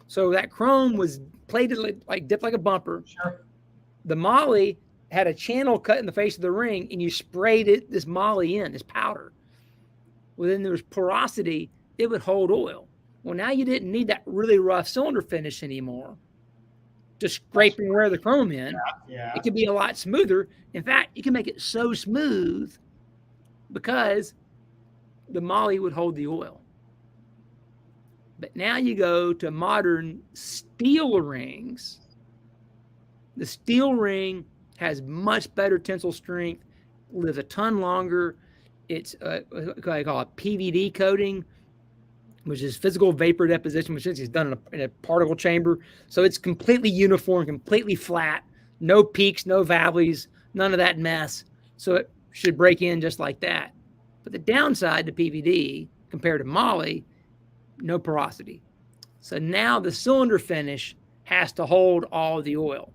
So that chrome was plated like dipped like a bumper. Sure. The moly had a channel cut in the face of the ring, and you sprayed this moly in, this powder. Well, then there was porosity, it would hold oil. Well, now you didn't need that really rough cylinder finish anymore. Just scrape and wear the chrome in. Yeah. It could be a lot smoother. In fact, you can make it so smooth because the moly would hold the oil. But now you go to modern steel rings. The steel ring has much better tensile strength, lives a ton longer. It's what I call a PVD coating, which is physical vapor deposition, which is done in a particle chamber. So it's completely uniform, completely flat, no peaks, no valleys, none of that mess. So it should break in just like that. But the downside to PVD compared to moly, no porosity. So now the cylinder finish has to hold all the oil,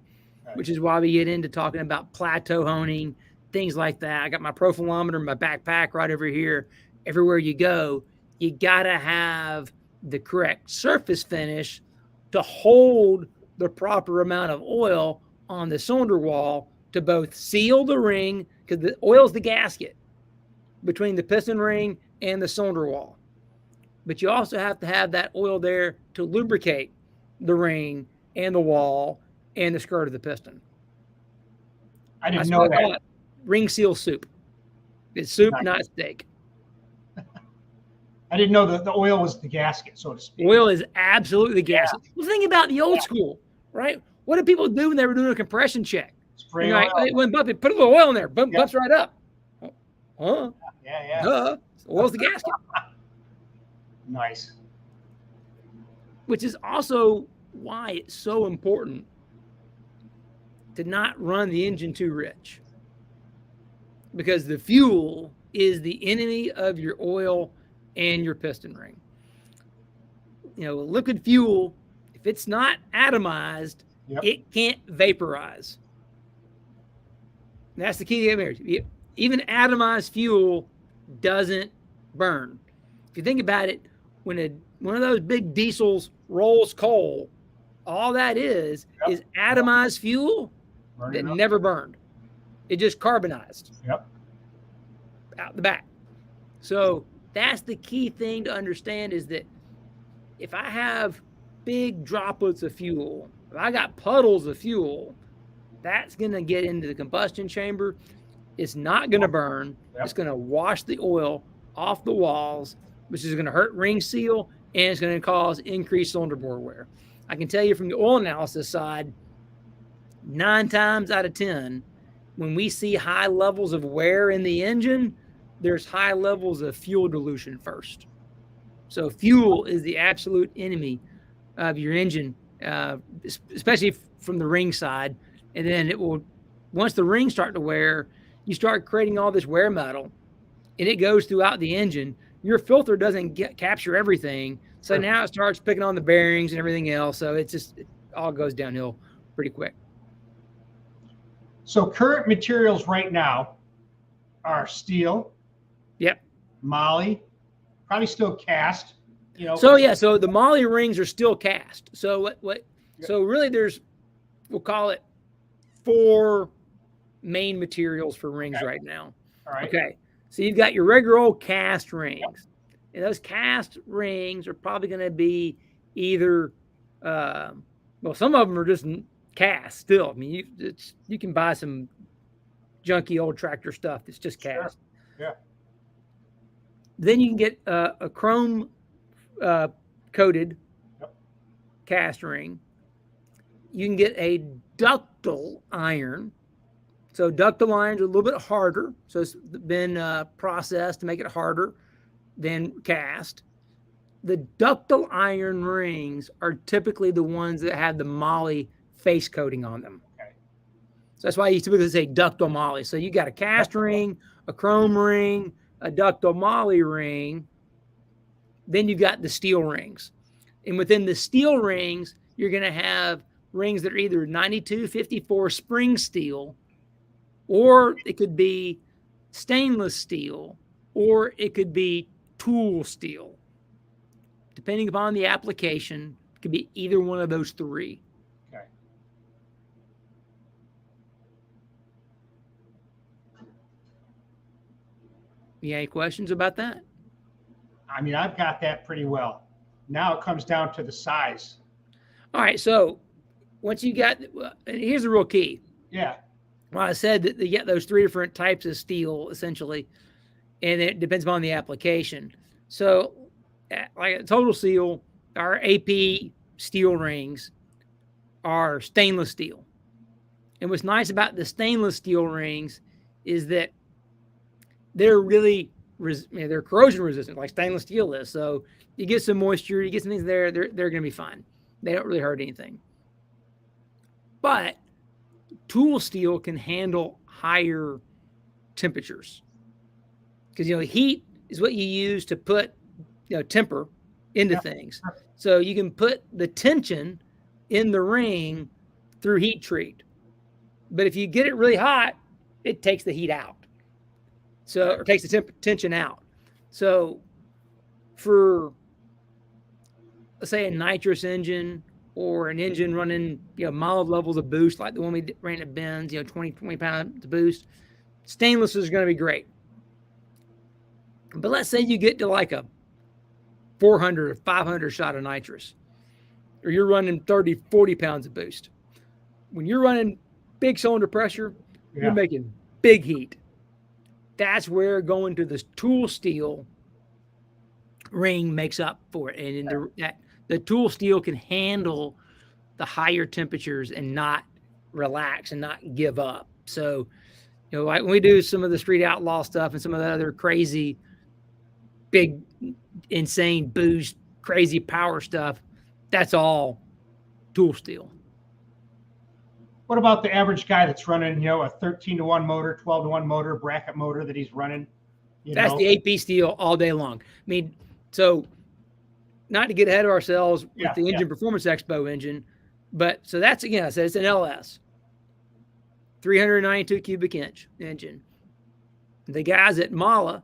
which is why we get into talking about plateau honing, things like that. I got my profilometer in my backpack right over here. Everywhere you go, you got to have the correct surface finish to hold the proper amount of oil on the cylinder wall to both seal the ring, because the oil's the gasket between the piston ring and the cylinder wall. But you also have to have that oil there to lubricate the ring and the wall and the skirt of the piston. I didn't know that. Ring seal soup. It's soup, not steak. I didn't know that the oil was the gasket, so to speak. Oil is absolutely the gasket. Well, think about the old school, right? What did people do when they were doing a compression check? Spray oil. Like, when Buffy put a little oil in there, bumps right up. Huh? Yeah. Duh. Oil's the gasket. Nice. Which is also why it's so important to not run the engine too rich, because the fuel is the enemy of your oil and your piston ring. You know, liquid fuel, if it's not atomized, it can't vaporize. And that's the key to get. Even atomized fuel doesn't burn. If you think about it, when one of those big diesels rolls coal, all that is atomized fuel that never burned. It just carbonized out the back. So that's the key thing to understand, is that if I have big droplets of fuel, if I got puddles of fuel, that's going to get into the combustion chamber. It's not going to burn. It's going to wash the oil off the walls, which is going to hurt ring seal, and it's going to cause increased cylinder bore wear. I can tell you from the oil analysis side, 9 times out of 10, when we see high levels of wear in the engine, there's high levels of fuel dilution first. So fuel is the absolute enemy of your engine, especially from the ring side. And then it will, once the rings start to wear, you start creating all this wear metal, and it goes throughout the engine. Your filter doesn't capture everything. So now it starts picking on the bearings and everything else. So it all goes downhill pretty quick. So current materials right now are steel. Yep. Moly, probably still cast. You know. So the moly rings are still cast. So so really we'll call it 4 main materials for rings right now. All right. Okay. So you've got your regular old cast rings. And those cast rings are probably going to be either, some of them are just cast still. I mean, you can buy some junky old tractor stuff that's just cast. Sure. Yeah. Then you can get a chrome coated cast ring. You can get a ductile iron. So ductile irons are a little bit harder. So it's been processed to make it harder than cast. The ductile iron rings are typically the ones that have the moly face coating on them. Okay. So that's why you typically say ductile moly. So you got a cast ring, a chrome ring, a ductile moly ring. Then you've got the steel rings. And within the steel rings, you're going to have rings that are either 9254 spring steel, or it could be stainless steel, or it could be tool steel. Depending upon the application, it could be either one of those 3. Okay. You got any questions about that? I mean, I've got that pretty well. Now it comes down to the size. All right. So once you got, here's the real key. Yeah. Well, I said that you get those 3 different types of steel, essentially. and it depends upon the application. So, like a Total Seal, our AP steel rings are stainless steel. And what's nice about the stainless steel rings is that they're really they're corrosion resistant, like stainless steel is. So you get some moisture, you get some things there, they're going to be fine. They don't really hurt anything. But tool steel can handle higher temperatures because heat is what you use to put temper into things. So you can put the tension in the ring through heat treat. But if you get it really hot, it takes the heat out. So, or takes the tension out. So for, let's say, a nitrous engine or an engine running, mild levels of boost, like the one we ran at Ben's, 20 pounds of boost, stainless is going to be great. But let's say you get to like a 400 or 500 shot of nitrous, or you're running 30, 40 pounds of boost. When you're running big cylinder pressure, you're making big heat. That's where going to this tool steel ring makes up for it. And the tool steel can handle the higher temperatures and not relax and not give up. So, like when we do some of the Street Outlaw stuff and some of the other crazy, big, insane boost, crazy power stuff, that's all tool steel. What about the average guy that's running, a 13-to-1 motor, 12-to-1 motor, bracket motor that he's running? That's the AP steel all day long. I mean, so not to get ahead of ourselves with the Engine Performance Expo engine, but so that's, again, I said it's an LS, 392 cubic inch engine. The guys at Mala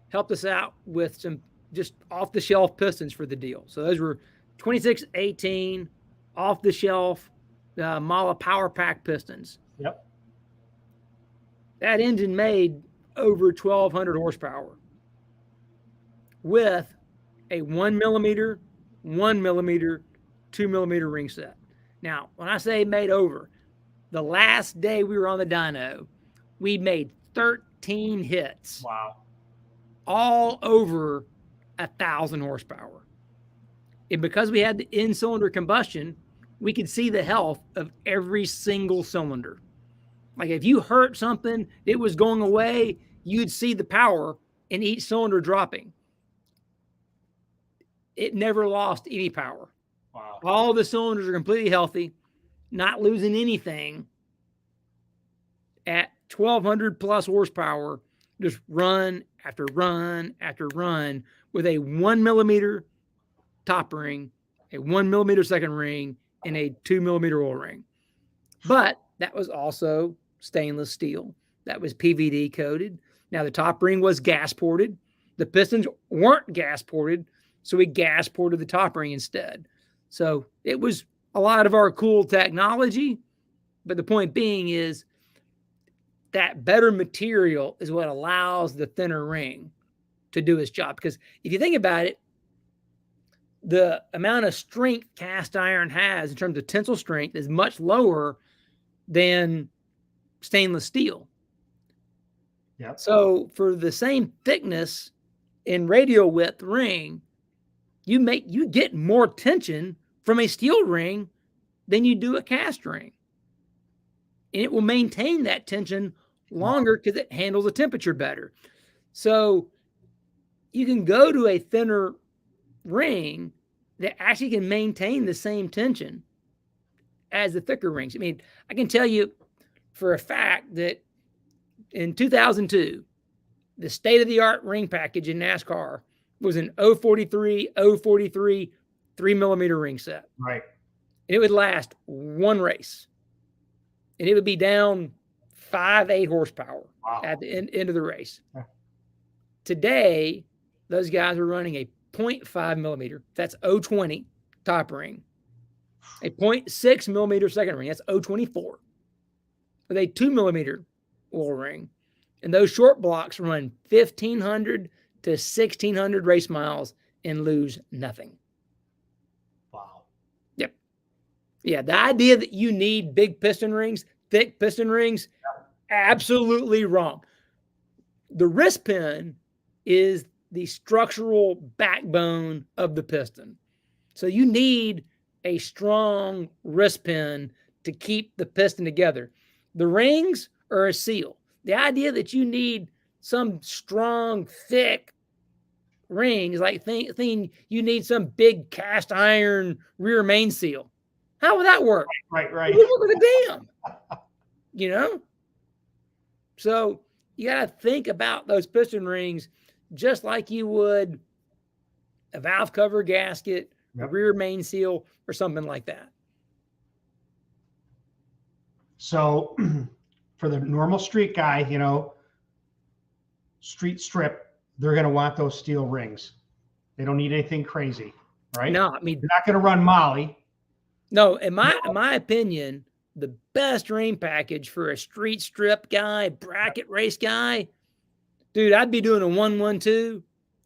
helped us out with some just off-the-shelf pistons for the deal. So those were 2618 off-the-shelf Mala Power Pack pistons. Yep. That engine made over 1,200 horsepower with a 1 millimeter, 1 millimeter, 2 millimeter ring set. Now, when I say made over, the last day we were on the dyno, we made 13 hits. Wow. All over 1,000 horsepower. And because we had the in-cylinder combustion, we could see the health of every single cylinder. Like if you hurt something, it was going away, you'd see the power in each cylinder dropping. It never lost any power. Wow. All the cylinders are completely healthy, not losing anything at 1,200 plus horsepower, just run after run after run with a 1 millimeter top ring, a 1 millimeter second ring, and a 2 millimeter oil ring. But that was also stainless steel. That was PVD coated. Now the top ring was gas ported. The pistons weren't gas ported, so we gas ported the top ring instead. So it was a lot of our cool technology, but the point being is that better material is what allows the thinner ring to do its job. Because if you think about it, the amount of strength cast iron has in terms of tensile strength is much lower than stainless steel. Yep. So for the same thickness in radial width ring, you get more tension from a steel ring than you do a cast ring. And it will maintain that tension longer because it handles the temperature better. So you can go to a thinner ring that actually can maintain the same tension as the thicker rings. I mean, I can tell you for a fact that in 2002, the state-of-the-art ring package in NASCAR was an 043, 043, 3 millimeter ring set. Right. And it would last one race. And it would be down 5-8 horsepower at the end of the race. Yeah. Today, those guys are running a 0.5 millimeter, that's 020 top ring, a 0.6 millimeter second ring, that's 024, with a 2 millimeter oil ring. And those short blocks run 1,500 to 1,600 race miles and lose nothing. Wow. Yep. Yeah, the idea that you need big piston rings, thick piston rings, absolutely wrong. The wrist pin is the structural backbone of the piston. So you need a strong wrist pin to keep the piston together. The rings are a seal. The idea that you need some strong, thick rings, like thinking you need some big cast iron rear main seal. How would that work? Right. It would work with a damn. You know? So you got to think about those piston rings just like you would a valve cover gasket, a rear main seal, or something like that. So for the normal street guy, you know, street strip, they're going to want those steel rings. They don't need anything crazy, right? No, I mean, they're not going to run Molly. No, in my opinion, the best ring package for a street strip guy, bracket race guy, dude, I'd be doing a 112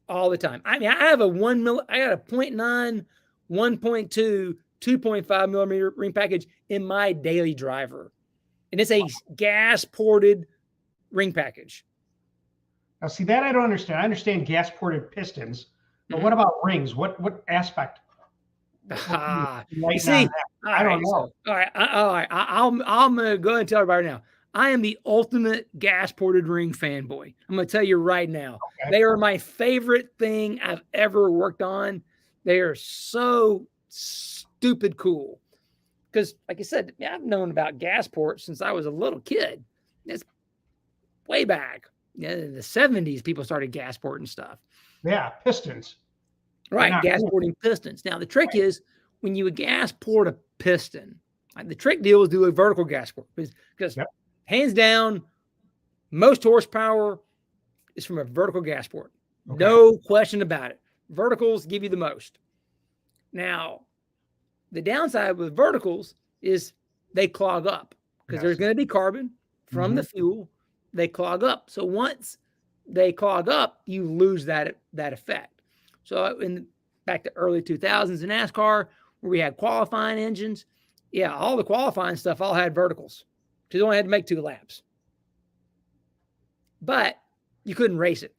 all the time. I mean, I have a 0.9, 1.2, 2.5 millimeter ring package in my daily driver. And it's a gas ported ring package. Now, see, that I don't understand. I understand gas ported pistons, but what about rings? What aspect? You see, I don't know. All right. I'm going to go ahead and tell everybody now. I am the ultimate gas ported ring fanboy. I'm going to tell you right now. Okay. They are my favorite thing I've ever worked on. They are so stupid cool. Because, like I said, I've known about gas ports since I was a little kid. It's way back. In the 70s, people started gas porting stuff. Yeah, pistons. Right, gas porting pistons. Now, the trick is when you gas port a piston, the trick deal is do a vertical gas port. Because hands down, most horsepower is from a vertical gas port. Okay. No question about it. Verticals give you the most. Now, the downside with verticals is they clog up because there's going to be carbon from the fuel. They clog up. So once they clog up, you lose that effect. So back to early 2000s in NASCAR, where we had qualifying engines, all the qualifying stuff all had verticals because you only had to make 2 laps. But you couldn't race it.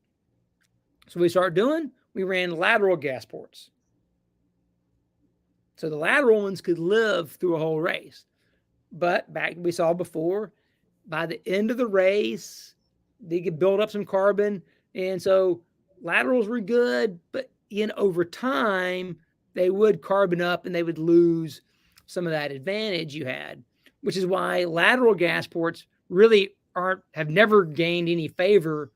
So we ran lateral gas ports. So the lateral ones could live through a whole race. But back we saw before, by the end of the race, they could build up some carbon. And so laterals were good, but over time, they would carbon up and they would lose some of that advantage you had, which is why lateral gas ports really have never gained any favor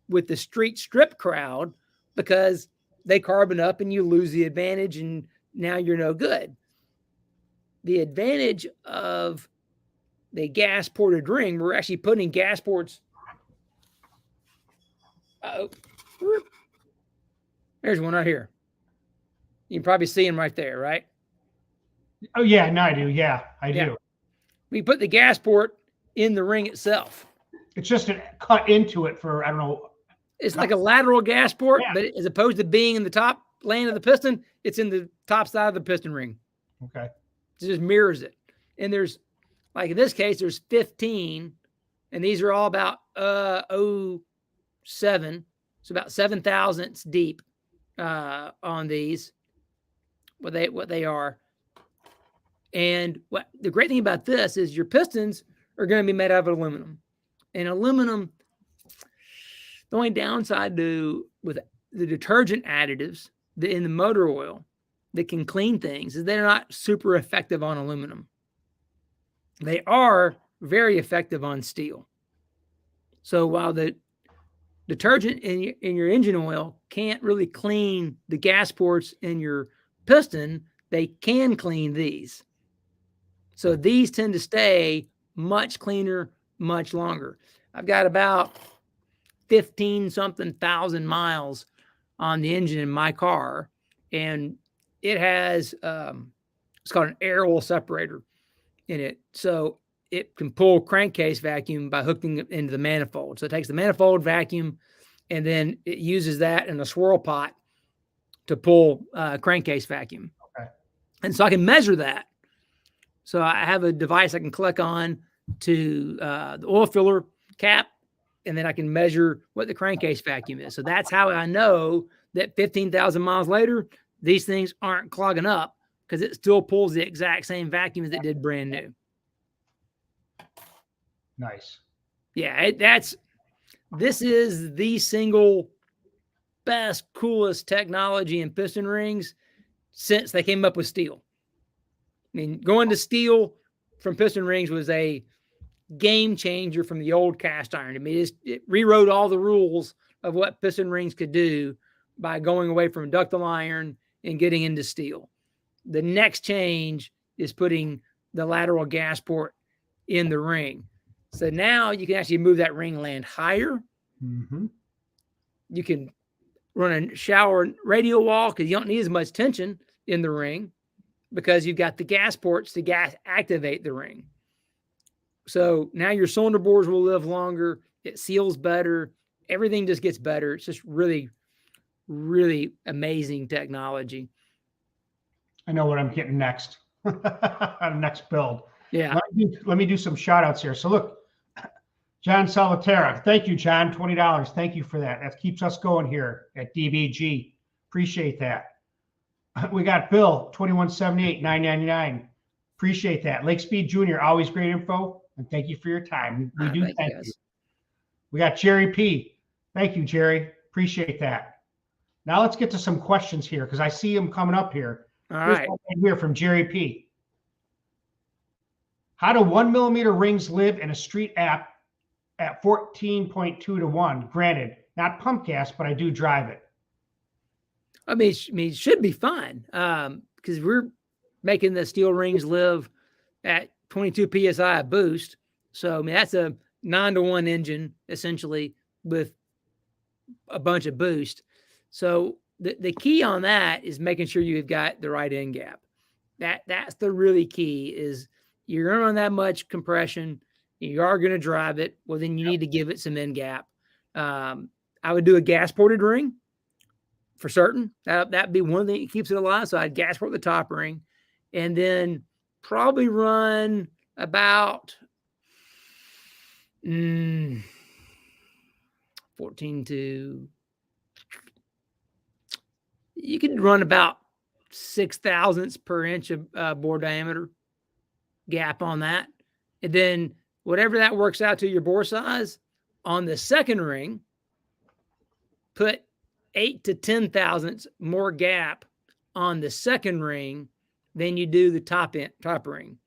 with the street strip crowd because they carbon up and you lose the advantage and now you're no good. The advantage of the gas ported ring, we're actually putting gas ports. There's one right here. You can probably see him right there, right? Oh, yeah, no, I do. Yeah, I do. We put the gas port in the ring itself. It's just cut into it for, I don't know. It's like a lateral gas port, but as opposed to being in the top lane of the piston, it's in the top side of the piston ring. Okay. It just mirrors it. And there's, like in this case, there's 15, and these are all about 0.07. So about 7 thousandths deep on these, what they are. And what the great thing about this is your pistons are going to be made out of aluminum. And aluminum, the only downside with the detergent additives in the motor oil that can clean things is they're not super effective on aluminum. They are very effective on steel. So while the detergent in your engine oil can't really clean the gas ports in your piston, they can clean these. So these tend to stay much cleaner, much longer. I've got about 15-something thousand miles on the engine in my car, and it has it's called an air oil separator in it. So it can pull crankcase vacuum by hooking it into the manifold. So it takes the manifold vacuum, and then it uses that in a swirl pot to pull crankcase vacuum. Okay. And so I can measure that. So I have a device I can click on to the oil filler cap, and then I can measure what the crankcase vacuum is. So that's how I know that 15,000 miles later, these things aren't clogging up, because it still pulls the exact same vacuum as it did brand new. Nice. Yeah, this is the single best, coolest technology in piston rings since they came up with steel. I mean, going to steel from piston rings was a game changer from the old cast iron. I mean, it rewrote all the rules of what piston rings could do by going away from ductile iron and getting into steel. The next change is putting the lateral gas port in the ring. So now you can actually move that ring land higher. Mm-hmm. You can run a shower radial wall because you don't need as much tension in the ring, because you've got the gas ports to gas activate the ring. So now your cylinder bores will live longer. It seals better. Everything just gets better. It's just really, really amazing technology. I know what I'm getting next. Next build. Yeah. Let me do some shout outs here. So look, John Salvatera. Thank you, John. $20. Thank you for that. That keeps us going here at DBG. Appreciate that. We got Bill, 2178, $9.99. Appreciate that. Lake Speed Jr., always great info. And thank you for your time. We do thank you. We got Jerry P. Thank you, Jerry. Appreciate that. Now let's get to some questions here, because I see them coming up here. All Here's right. one right here from Jerry P. How do 1mm rings live in a street app at 14.2 to 1? Granted, not pump gas, but I do drive it. I mean, it should be fine, because we're making the steel rings live at 22 PSI boost. So, I mean, that's a 9-to-1 engine, essentially, with a bunch of boost. So the key on that is making sure you've got the right end gap. That's the really key. Is you're going to run that much compression, you are going to drive it, well, then you need to give it some end gap. I would do a gas ported ring for certain. That'd be one thing that keeps it alive. So I'd gas port the top ring, and then probably run about 14 to, you could run about 6 thousandths per inch of bore diameter gap on that. And then whatever that works out to your bore size on the second ring, put 8 to 10 thousandths more gap on the second ring than you do the top ring.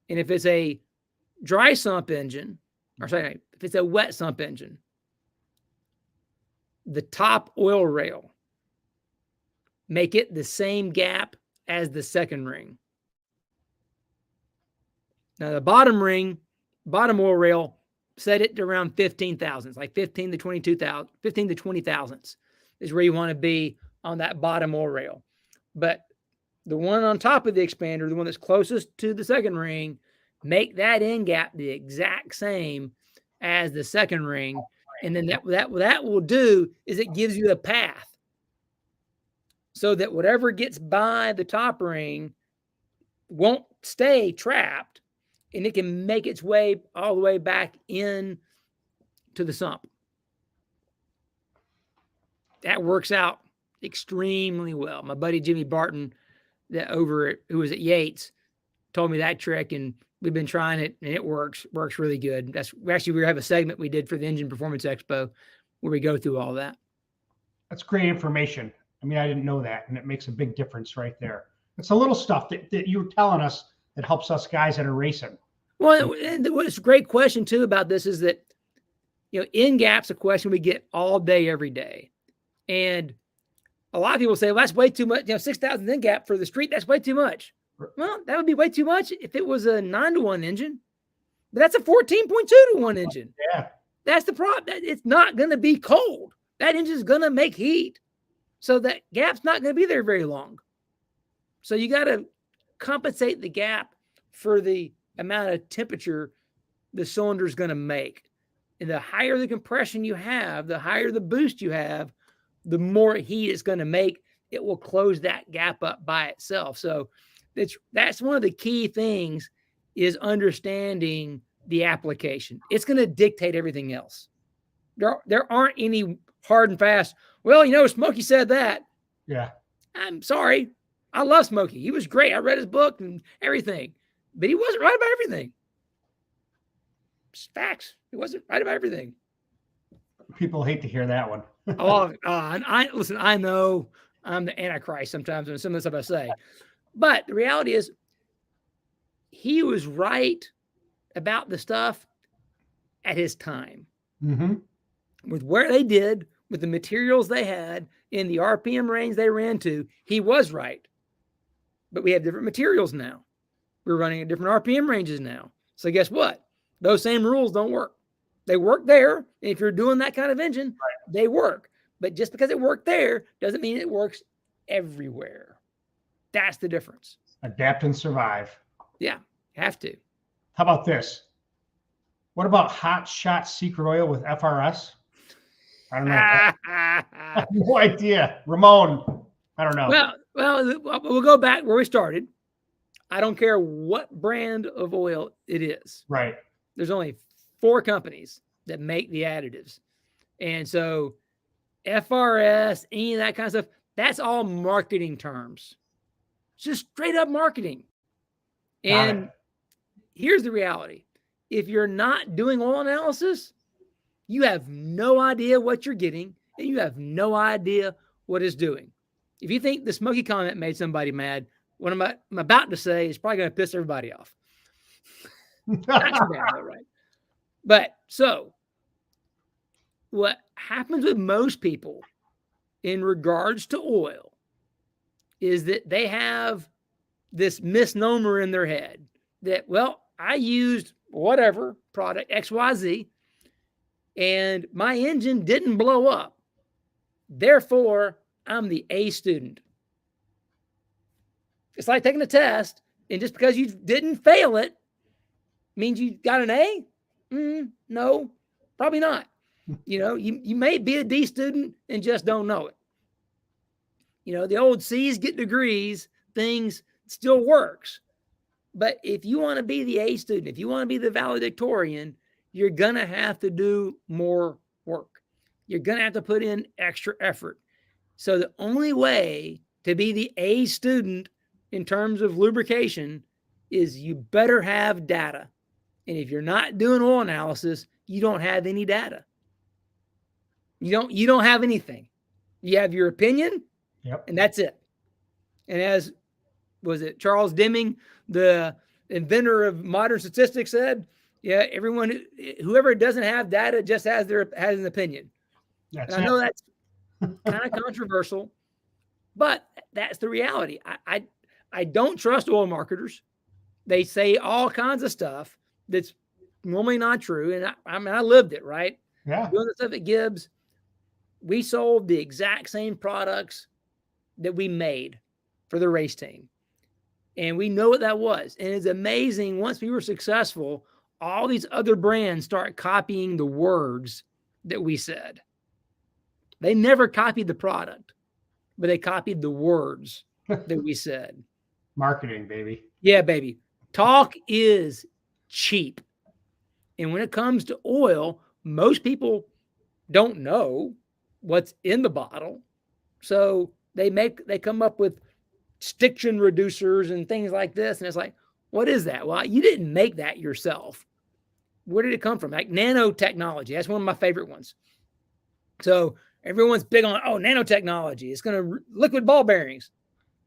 And if it's a dry sump engine, or sorry, if it's a wet sump engine, the top oil rail, make it the same gap as the second ring. Now the bottom ring, bottom oil rail, set it to around 15 thousandths, like 15 to 20 thousandths is where you want to be on that bottom oil rail. But the one on top of the expander, the one that's closest to the second ring, make that end gap the exact same as the second ring. And then that will do is it gives you a path so that whatever gets by the top ring won't stay trapped, and it can make its way all the way back in to the sump. That works out extremely well. My buddy Jimmy Barton, who was at Yates, told me that trick, and we've been trying it, and it works really good. We have a segment we did for the Engine Performance Expo where we go through all that. That's great information. I mean, I didn't know that, and it makes a big difference right there. It's a little stuff that you were telling us that helps us guys that are racing. Well, and what's a great question too about this is that, end gap's a question we get all day, every day. And a lot of people say, well, that's way too much. 6,000 end gap for the street, that's way too much. Well, that would be way too much if it was a 9-to-1 engine, but that's a 14.2-to-1 engine. Yeah. That's the problem. It's not going to be cold. That engine is going to make heat. So that gap's not going to be there very long. So you got to compensate the gap for the amount of temperature the cylinder is going to make. And the higher the compression you have, the higher the boost you have, the more heat it's going to make. It will close that gap up by itself. So that's one of the key things, is understanding the application. It's going to dictate everything else. There aren't any hard and fast. Well, Smokey said that. Yeah. I'm sorry. I love Smokey. He was great. I read his book and everything, but he wasn't right about everything. It's facts. He wasn't right about everything. People hate to hear that one. Listen, I know I'm the Antichrist sometimes in some of the stuff I say, but the reality is he was right about the stuff at his time. Mm-hmm. With where they did, with the materials they had, in the RPM range they ran to, he was right. But we have different materials now. We're running at different RPM ranges now. So guess what? Those same rules don't work. They work there. And if you're doing that kind of engine, right, they work. But just because it worked there doesn't mean it works everywhere. That's the difference. Adapt and survive. Yeah, have to. How about this? What about Hot Shot Secret Oil with FRS? I don't know. I have no idea. Ramon, I don't know. Well, we'll go back where we started. I don't care what brand of oil it is. Right. There's only 4 companies that make the additives. And so FRS, any of that kind of stuff, that's all marketing terms. It's just straight up marketing. And here's the reality. If you're not doing oil analysis, you have no idea what you're getting, and you have no idea what it's doing. If you think the Smokey comment made somebody mad, what I'm about to say is probably going to piss everybody off. Not too bad, though, right? But so what happens with most people in regards to oil is that they have this misnomer in their head that, well, I used whatever product XYZ and my engine didn't blow up. Therefore, I'm the A student. It's like taking a test, and just because you didn't fail it means you got an A? No, probably not. You may be a D student and just don't know it. The old C's get degrees, things still works. But if you want to be the A student, if you want to be the valedictorian, you're going to have to do more work. You're going to have to put in extra effort. So the only way to be the A student in terms of lubrication is you better have data. And if you're not doing oil analysis, you don't have any data. You don't have anything. You have your opinion, and that's it. And as was it Charles Deming, the inventor of modern statistics, said, yeah, whoever doesn't have data just has an opinion. And I know that's kind of controversial, but that's the reality. I don't trust oil marketers. They say all kinds of stuff that's normally not true. And I lived it, right? Yeah. Doing the stuff at Gibbs, we sold the exact same products that we made for the race team. And we know what that was. And it's amazing. Once we were successful, all these other brands start copying the words that we said. They never copied the product, but they copied the words that we said. Marketing, baby. Yeah, baby. Talk is cheap. And when it comes to oil, most people don't know what's in the bottle. So they come up with stiction reducers and things like this. And it's like, what is that? Well, you didn't make that yourself. Where did it come from? Like nanotechnology. That's one of my favorite ones. So everyone's big on, nanotechnology. It's going to liquid ball bearings.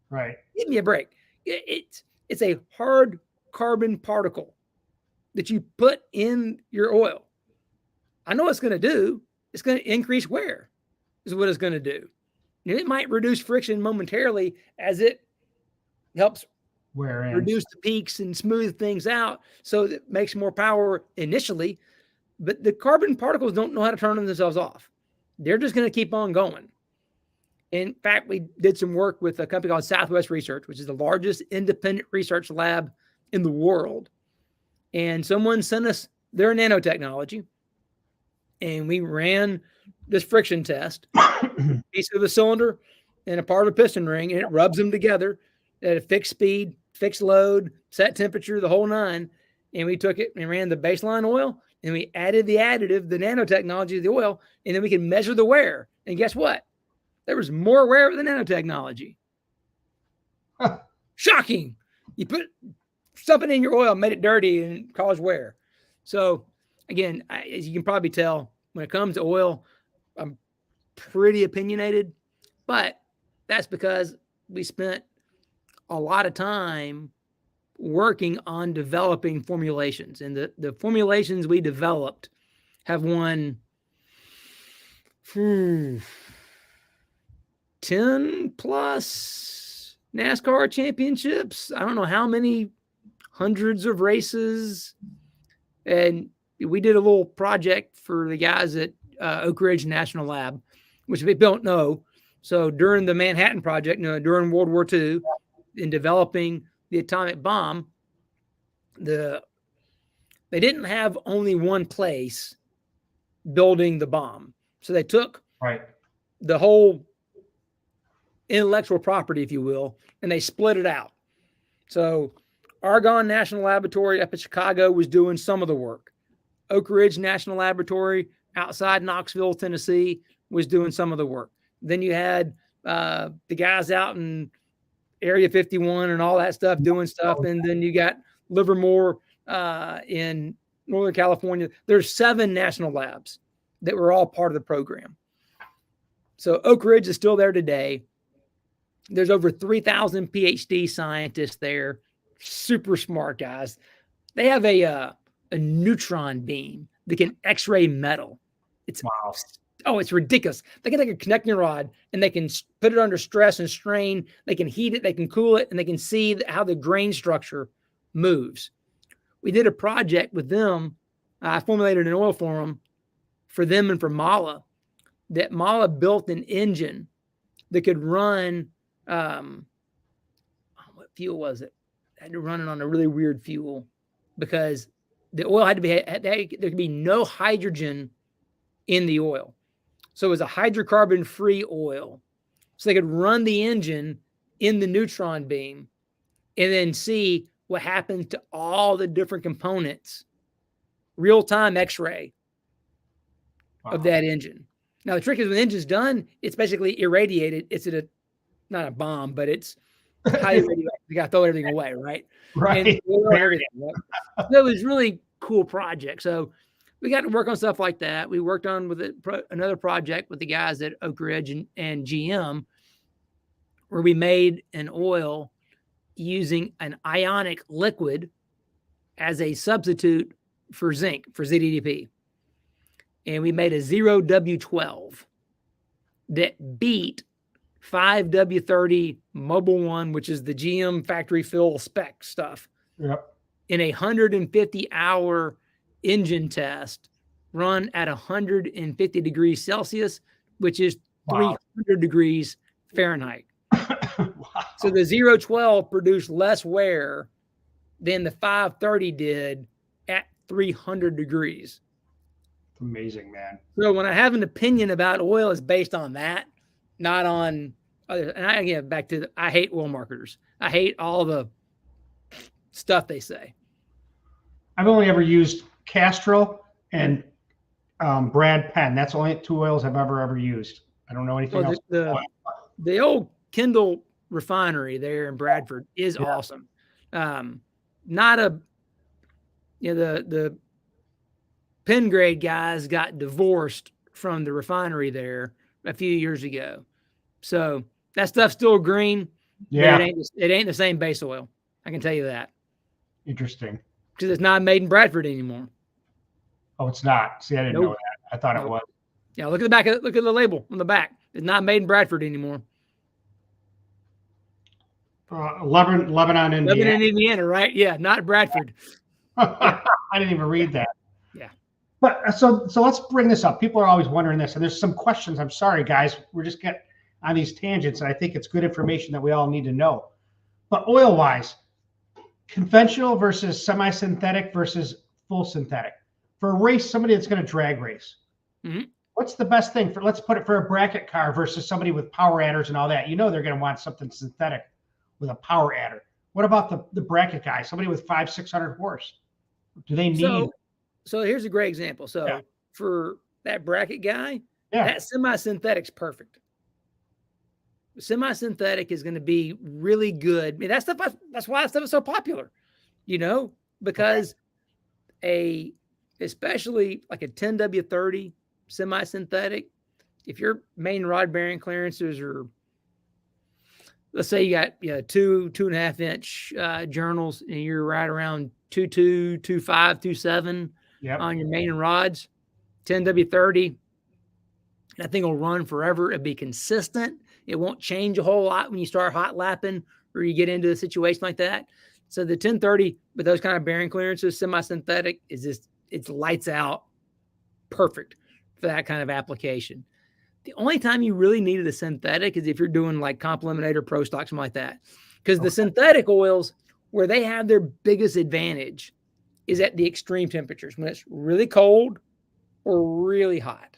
Right. Give me a break. It's a hard carbon particle that you put in your oil. I know what it's going to do. It's going to increase wear is what it's going to do. And it might reduce friction momentarily as it helps reduce the peaks and smooth things out, so that makes more power initially. But the carbon particles don't know how to turn themselves off. They're just going to keep on going. In fact, we did some work with a company called Southwest Research, which is the largest independent research lab in the world. And someone sent us their nanotechnology, and we ran this friction test, piece of the cylinder and a part of a piston ring, and it rubs them together at a fixed speed, fixed load, set temperature, the whole nine. And we took it and ran the baseline oil, and we added the additive, the nanotechnology of the oil, and then we can measure the wear. And guess what? There was more wear with the nanotechnology. Huh. Shocking. You put something in your oil, made it dirty, and caused wear. So again, as you can probably tell, when it comes to oil, I'm pretty opinionated, but that's because we spent a lot of time working on developing formulations, and the formulations we developed have won 10 plus NASCAR championships. I don't know how many hundreds of races. And we did a little project for the guys at Oak Ridge National Lab, which we don't know. So during the Manhattan Project, during World War II, in developing the atomic bomb, they didn't have only one place building the bomb. So they took the whole intellectual property, if you will, and they split it out. So Argonne National Laboratory up in Chicago was doing some of the work. Oak Ridge National Laboratory outside Knoxville, Tennessee, was doing some of the work. Then you had the guys out in Area 51 and all that stuff doing stuff. And then you got Livermore in Northern California. There's 7 national labs that were all part of the program. So Oak Ridge is still there today. There's over 3,000 PhD scientists there. Super smart guys. They have a neutron beam that can X-ray metal. It's it's ridiculous. They can take a connecting rod and they can put it under stress and strain. They can heat it, they can cool it, and they can see how the grain structure moves. We did a project with them. I formulated an oil for them and for Mala. That Mala built an engine that could run. What fuel was it? I had to run it on a really weird fuel because the oil had to be, there could be no hydrogen in the oil. So it was a hydrocarbon-free oil. So they could run the engine in the neutron beam and then see what happens to all the different components, real-time X-ray of that engine. Now, the trick is when the engine's done, it's basically irradiated. It's not a bomb, but it's highly radioactive. You got to throw everything away, right? Right. And everything. Right? So it was really cool project. So we got to work on stuff like that. We worked on with another project with the guys at Oak Ridge and GM, where we made an oil using an ionic liquid as a substitute for zinc, for ZDDP. And we made a 0W12 that beat 5W30 Mobile One, which is the GM factory fill spec stuff. Yep. In a 150-hour engine test run at 150 degrees Celsius, which is 300 degrees Fahrenheit. So the 012 produced less wear than the 530 did at 300 degrees. Amazing, man. So when I have an opinion about oil, it's based on that, not on other. And I get back to I hate oil marketers. I hate all the stuff they say. I've only ever used Castrol and Brad Penn. That's only 2 oils I've ever used. I don't know anything else. The old Kendall refinery there in Bradford is awesome. Not a, the Penn grade guys got divorced from the refinery there a few years ago. So that stuff's still green. Yeah. It ain't the same base oil. I can tell you that. Interesting. Because it's not made in Bradford anymore. Oh, it's not. See, I didn't know that. I thought it was. Yeah, look at the back. Look at the label on the back. It's not made in Bradford anymore. Lebanon, Indiana. Lebanon, Indiana, right? Yeah, not Bradford. I didn't even read that. Yeah. But so let's bring this up. People are always wondering this, and there's some questions. I'm sorry, guys. We're just getting on these tangents, and I think it's good information that we all need to know. But oil-wise, conventional versus semi-synthetic versus full synthetic. For a race, somebody that's going to drag race, what's the best thing for? Let's put it for a bracket car versus somebody with power adders and all that. You know they're going to want something synthetic with a power adder. What about the bracket guy? Somebody with 500-600 horse. Do they need? So here's a great example. So for that bracket guy, that semi-synthetic's perfect. Semi-synthetic is going to be really good. I mean, that's why that stuff is so popular, because especially like a 10W30 semi-synthetic, if your main rod bearing clearances are, let's say you got 2.5 inch journals and you're right around 2.2, 2.5, 2.7 on your main rods, 10W30, that thing will run forever. It'll be consistent. It won't change a whole lot when you start hot lapping or you get into a situation like that. So the 1030 with those kind of bearing clearances, semi-synthetic, is just, it's lights out, perfect for that kind of application. The only time you really needed a synthetic is if you're doing like Comp Eliminator, Pro Stock, something like that. Because the synthetic oils, where they have their biggest advantage is at the extreme temperatures, when it's really cold or really hot.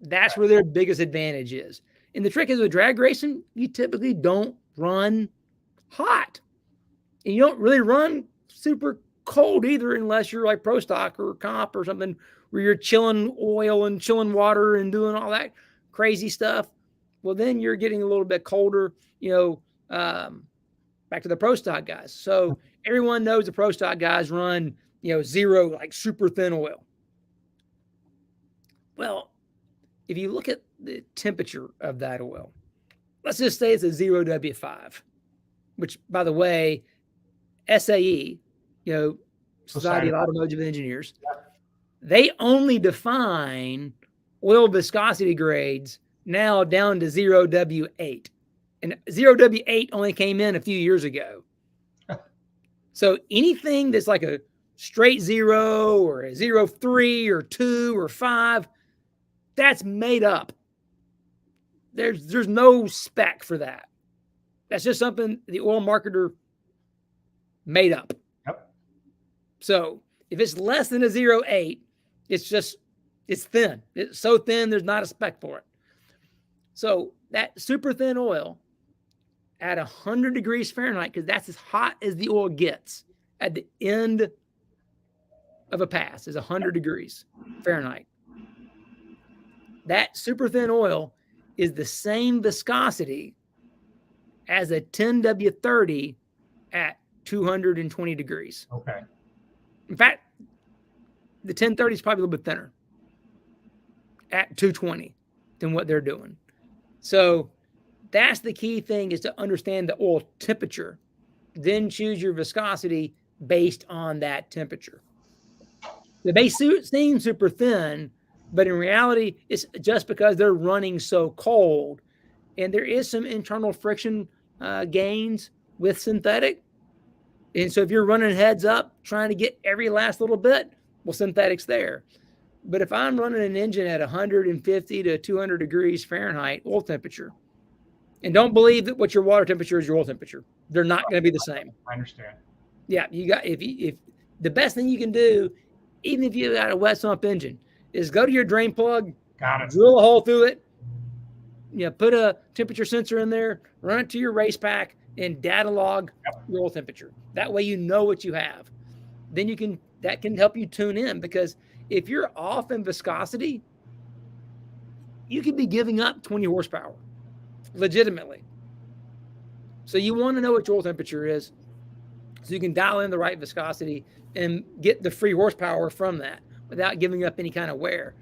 That's where their biggest advantage is. And the trick is with drag racing, you typically don't run hot. And you don't really run super cold either, unless you're like Pro Stock or Comp or something where you're chilling oil and chilling water and doing all that crazy stuff. Well, then you're getting a little bit colder, back to the Pro Stock guys. So everyone knows the Pro Stock guys run, zero, like super thin oil. Well, if you look at the temperature of that oil, let's just say it's a 0W5, which, by the way, SAE, Society of Automotive Engineers, they only define oil viscosity grades now down to 0W8. And 0W8 only came in a few years ago. So anything that's like a straight 0 or a 0.3 or 2 or 5, that's made up. There's no spec for that. That's just something the oil marketer made up. Yep. So if it's less than a 0.8, it's thin. It's so thin, there's not a spec for it. So that super thin oil at 100 degrees Fahrenheit, because that's as hot as the oil gets at the end of a pass, is 100 degrees Fahrenheit. That super thin oil is the same viscosity as a 10W30 at 220 degrees. Okay. In fact, the 1030 is probably a little bit thinner at 220 than what they're doing. So that's the key thing, is to understand the oil temperature, then choose your viscosity based on that temperature. They may seem super thin, but in reality, it's just because they're running so cold. And there is some internal friction gains with synthetic. And so if you're running heads up, trying to get every last little bit, well, synthetic's there. But if I'm running an engine at 150 to 200 degrees Fahrenheit oil temperature, and don't believe that what your water temperature is your oil temperature, they're not going to be the same. I understand. Yeah, if the best thing you can do, even if you got a wet sump engine, is go to your drain plug, drill a hole through it, put a temperature sensor in there, run it to your race pack, and data log your oil temperature. That way you know what you have. Then that can help you tune in, because if you're off in viscosity, you could be giving up 20 horsepower legitimately. So you want to know what your oil temperature is so you can dial in the right viscosity and get the free horsepower from that without giving up any kind of wear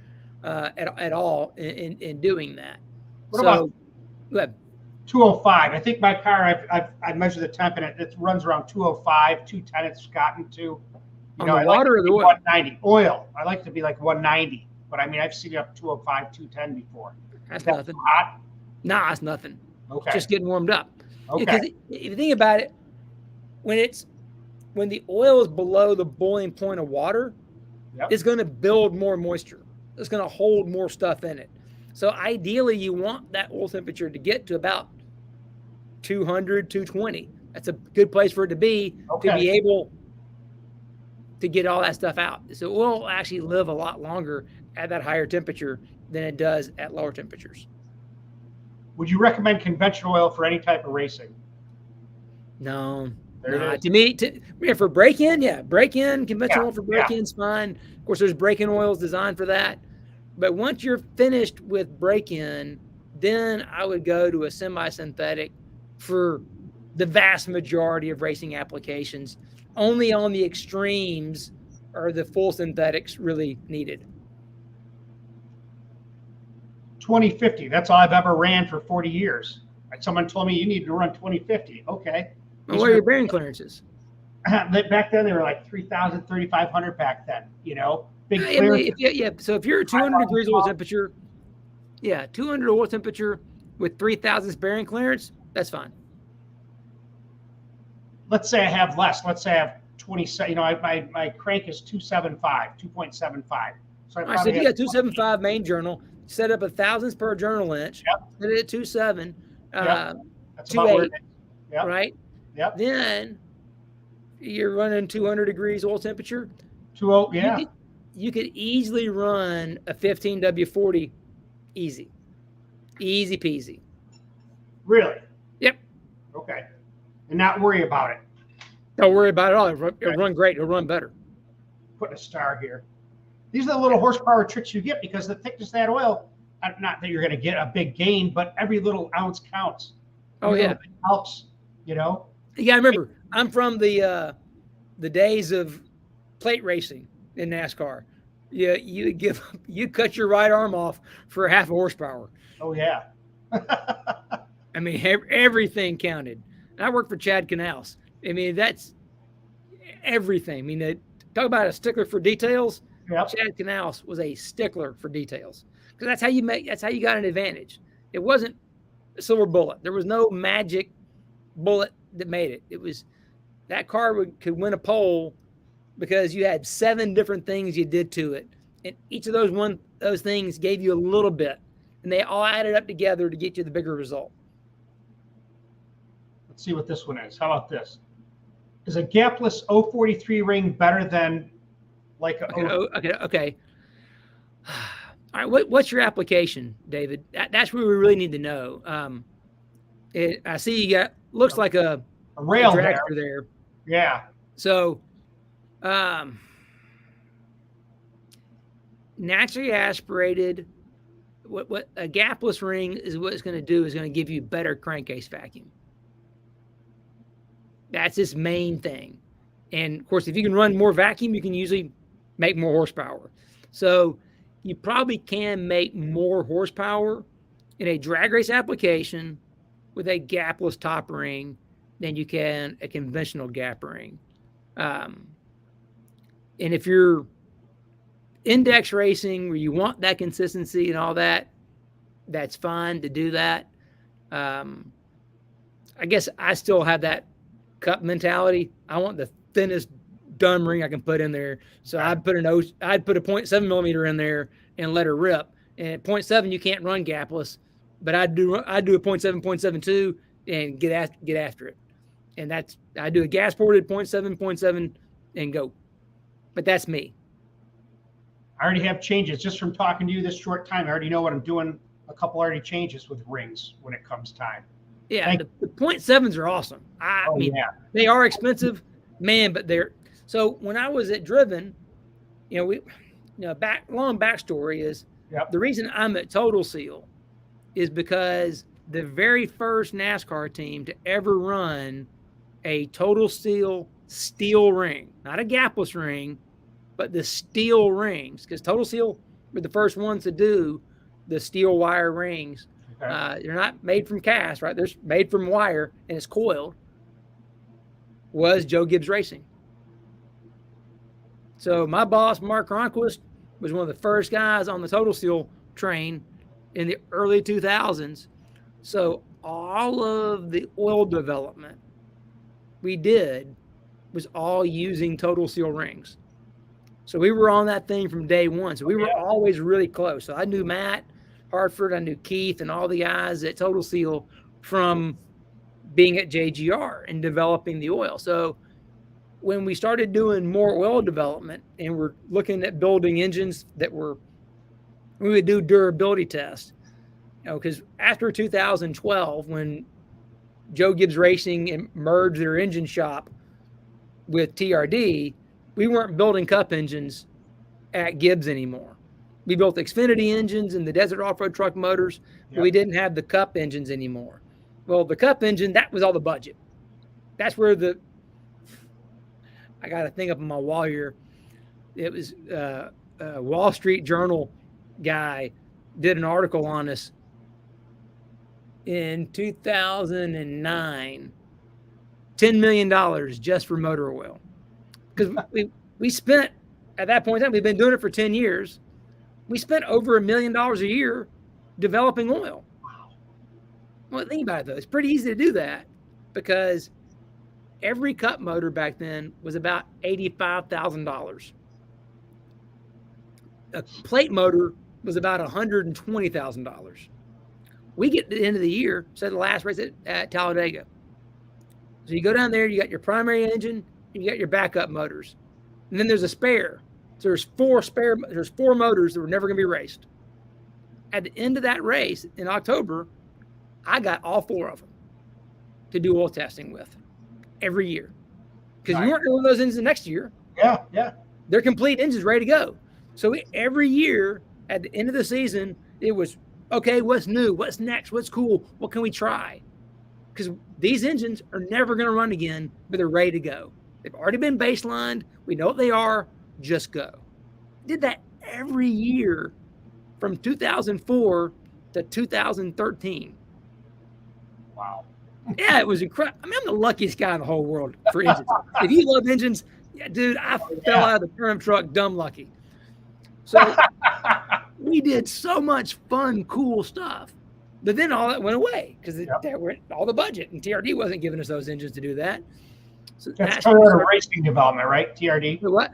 at all in doing that. What about 205? I think my car, I've measured the temp, and it runs around 205, 210 it's gotten to. On the water or the oil? 190. Oil. I like to be like 190, but I mean, I've seen it up 205, 210 before. That's nothing. Hot? Nah, that's nothing. Okay. It's just getting warmed up. Okay. Because if you think about it, when the oil is below the boiling point of water, it's going to build more moisture. It's going to hold more stuff in it. So ideally, you want that oil temperature to get to about 200, 220. That's a good place for it to be able to get all that stuff out. So oil will actually live a lot longer at that higher temperature than it does at lower temperatures. Would you recommend conventional oil for any type of racing? No. To me, for break-in, break-in, conventional for break-in's fine. Of course, there's break-in oils designed for that. But once you're finished with break-in, then I would go to a semi-synthetic for the vast majority of racing applications. Only on the extremes are the full synthetics really needed. 2050. That's all I've ever ran for 40 years. Someone told me you need to run 2050. Okay. Well, what are your bearing clearances? Back then, they were like 3,000, 3,500 back then, big clearance. So if you're 200 degrees oil temperature, 200 oil temperature with 3,000 bearing clearance, that's fine. Let's say I have less. Let's say I have 20, my crank is 2.75. So if you got 275 main journal, set up 1,000 per journal inch, set it at 2.7, that's about where it is. Right? Yep. Then you're running 200 degrees oil temperature. You could easily run a 15W40 easy peasy. Really? Yep. Okay. And not worry about it. Don't worry about it at all. It'll run great. It'll run better. Putting a star here. These are the little horsepower tricks you get because the thickness of that oil, not that you're going to get a big gain, but every little ounce counts. It helps, Yeah, I remember. I'm from the days of plate racing in NASCAR. Yeah, you cut your right arm off for half a horsepower. Oh yeah. I mean, everything counted. And I worked for Chad Canals. I mean, that's everything. I mean, talk about a stickler for details. Yep. Chad Canals was a stickler for details because that's how you got an advantage. It wasn't a silver bullet. There was no magic bullet that made it. It was that car could win a pole because you had 7 different things you did to it, and each of those things gave you a little bit, and they all added up together to get you the bigger result. Let's see what this one is. How about this? Is a gapless 043 ring better than like a Okay. All right, what's your application, David? That's what we really need to know. I see you got looks like a rail dragster there. Yeah. So, naturally aspirated. What a gapless ring is, what it's going to do is going to give you better crankcase vacuum. That's its main thing. And of course, if you can run more vacuum, you can usually make more horsepower. So you probably can make more horsepower in a drag race application with a gapless top ring than you can a conventional gap ring. And if you're index racing where you want that consistency and all that, that's fine to do that. I guess I still have that cup mentality. I want the thinnest dumb ring I can put in there. So I'd put a 0.7 millimeter in there and let her rip. And at 0.7, you can't run gapless, but I'd do a 0.7, 0.72 and get after it. And I do a gas ported 0.7, and go. But that's me. I already have changes just from talking to you this short time. I already know what I'm doing. A couple already changes with rings when it comes time. Yeah, the 0.7s are awesome. I mean, they are expensive, man, but they're so. When I was at Driven, long backstory is the reason I'm at Total Seal is because the very first NASCAR team to ever run a Total Seal steel ring, not a gapless ring, but the steel rings, because Total Seal were the first ones to do the steel wire rings. Okay. They're not made from cast, right? They're made from wire and it's coiled. Was Joe Gibbs Racing. So my boss, Mark Cronquist, was one of the first guys on the Total Seal train in the early 2000s. So all of the oil development we did was all using Total Seal rings. So we were on that thing from day one. So we were always really close. So I knew Matt Hartford, I knew Keith and all the guys at Total Seal from being at JGR and developing the oil. So when we started doing more oil development and we're looking at building engines we would do durability tests, because after 2012, when Joe Gibbs Racing and merged their engine shop with TRD, we weren't building Cup engines at Gibbs anymore. We built Xfinity engines and the desert off-road truck motors, but we didn't have the Cup engines anymore. Well, the Cup engine, that was all the budget. That's where I got a thing up on my wall here. It was a Wall Street Journal guy did an article on us in 2009, $10 million just for motor oil. Because we spent, at that point in time, we've been doing it for 10 years. We spent over $1 million a year developing oil. Wow. Well, think about it, though. It's pretty easy to do that because every Cup motor back then was about $85,000. A plate motor was about $120,000. We get to the end of the year, so the last race at Talladega. So you go down there, you got your primary engine, you got your backup motors, and then there's a spare. So there's four motors that were never going to be raced. At the end of that race in October, I got all four of them to do oil testing with every year. Because you weren't going to those engines the next year. Yeah, yeah. They're complete engines ready to go. So every year at the end of the season, it was, okay, what's new? What's next? What's cool? What can we try? Because these engines are never going to run again, but they're ready to go. They've already been baselined. We know what they are. Just go. Did that every year from 2004 to 2013. Wow. Yeah, it was incredible. I mean, I'm the luckiest guy in the whole world for engines. If you love engines, yeah, dude, I fell out of the Perm truck dumb lucky. So we did so much fun, cool stuff. But then all that went away because there were all the budget, and TRD wasn't giving us those engines to do that. So that's Toyota Racing Development, right? TRD? What?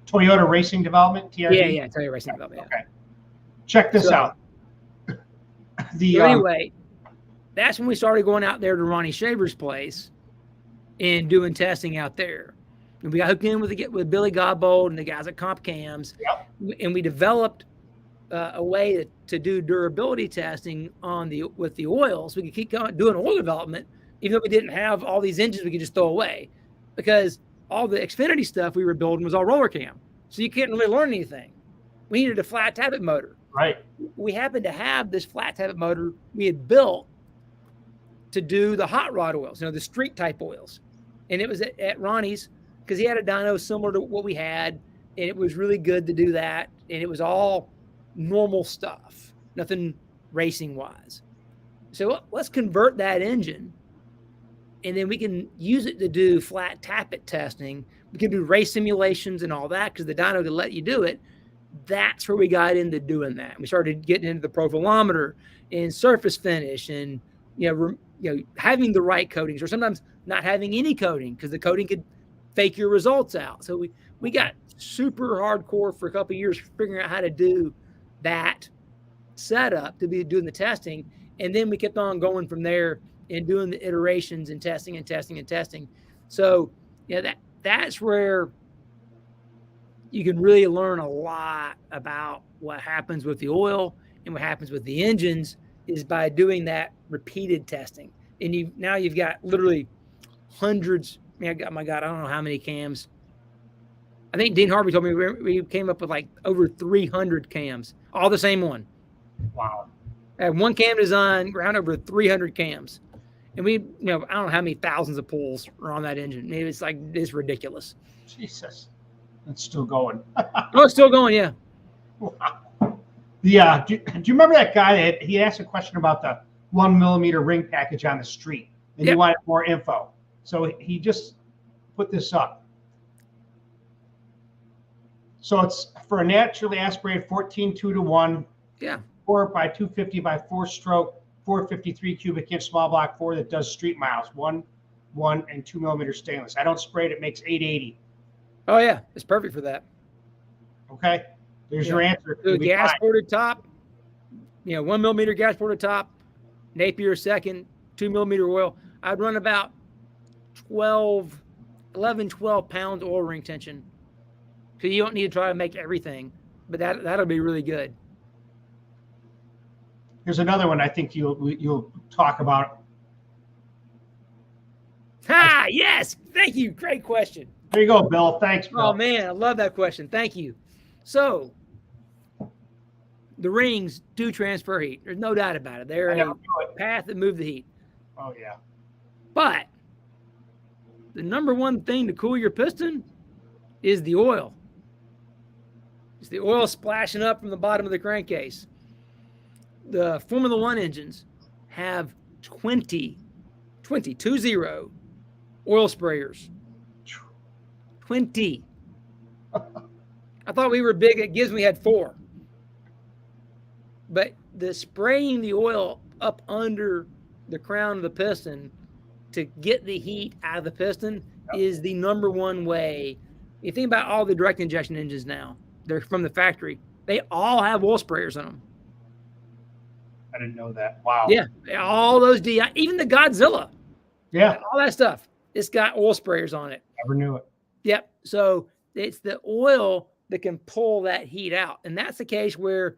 Toyota Racing Development, TRD? Yeah, Toyota Racing Development. Okay. Check this out. Anyway, that's when we started going out there to Ronnie Shaver's place and doing testing out there. And we got hooked in with Billy Godbold and the guys at Comp Cams. Yep. And we developed a way to do durability testing with the oils. We could keep doing oil development, even though we didn't have all these engines we could just throw away. Because all the Xfinity stuff we were building was all roller cam. So you couldn't really learn anything. We needed a flat tappet motor. Right. We happened to have this flat tappet motor we had built to do the hot rod oils, the street type oils. And it was at Ronnie's because he had a dyno similar to what we had. And it was really good to do that. And it was all normal stuff, nothing racing wise. So let's convert that engine. And then we can use it to do flat tappet testing. We can do race simulations and all that because the dyno can let you do it. That's where we got into doing that. We started getting into the profilometer and surface finish and having the right coatings, or sometimes not having any coating because the coating could fake your results out. So we got super hardcore for a couple of years figuring out how to do that setup to be doing the testing. And then we kept on going from there and doing the iterations and testing and testing and testing. So that's where you can really learn a lot about what happens with the oil and what happens with the engines is by doing that repeated testing. And you've got literally hundreds. I don't know how many cams. I think Dean Harvey told me we came up with like over 300 cams, all the same one. Wow. I had one cam design, around over 300 cams. And I don't know how many thousands of pulls are on that engine. Maybe it's ridiculous. Jesus. It's still going. Oh, it's still going, yeah. Wow. Yeah. Do you remember that guy that he asked a question about the 1 millimeter ring package on the street and he wanted more info? So he just put this up. So it's for a naturally aspirated 14:2-1. Yeah. 4x250 by 4-stroke, 453 cubic inch small block 4 that does street miles, 1 and 2 millimeter stainless. I don't spray it; it makes 880. Oh yeah, it's perfect for that. Okay, there's your answer. The gas ported top, 1 millimeter gas ported top, Napier second, 2 millimeter oil. I'd run about 12 pounds oil ring tension. Because you don't need to try to make everything, but that'll be really good. Here's another one I think you'll talk about. Ha! Yes. Thank you. Great question. There you go, Bill. Thanks, Bill. Oh man, I love that question. Thank you. So the rings do transfer heat. There's no doubt about it. They're a path that move the heat. Oh yeah. But the number one thing to cool your piston is the oil. It's the oil splashing up from the bottom of the crankcase. The Formula One engines have 20 oil sprayers. 20. I thought we were big at Gibbs. We had 4. But the spraying the oil up under the crown of the piston to get the heat out of the piston is the number one way. You think about all the direct injection engines now. They're from the factory. They all have oil sprayers in them. I didn't know that. Wow. Yeah. All those DI, even the Godzilla. Yeah. All that stuff. It's got oil sprayers on it. Never knew it. Yep. So it's the oil that can pull that heat out. And that's the case where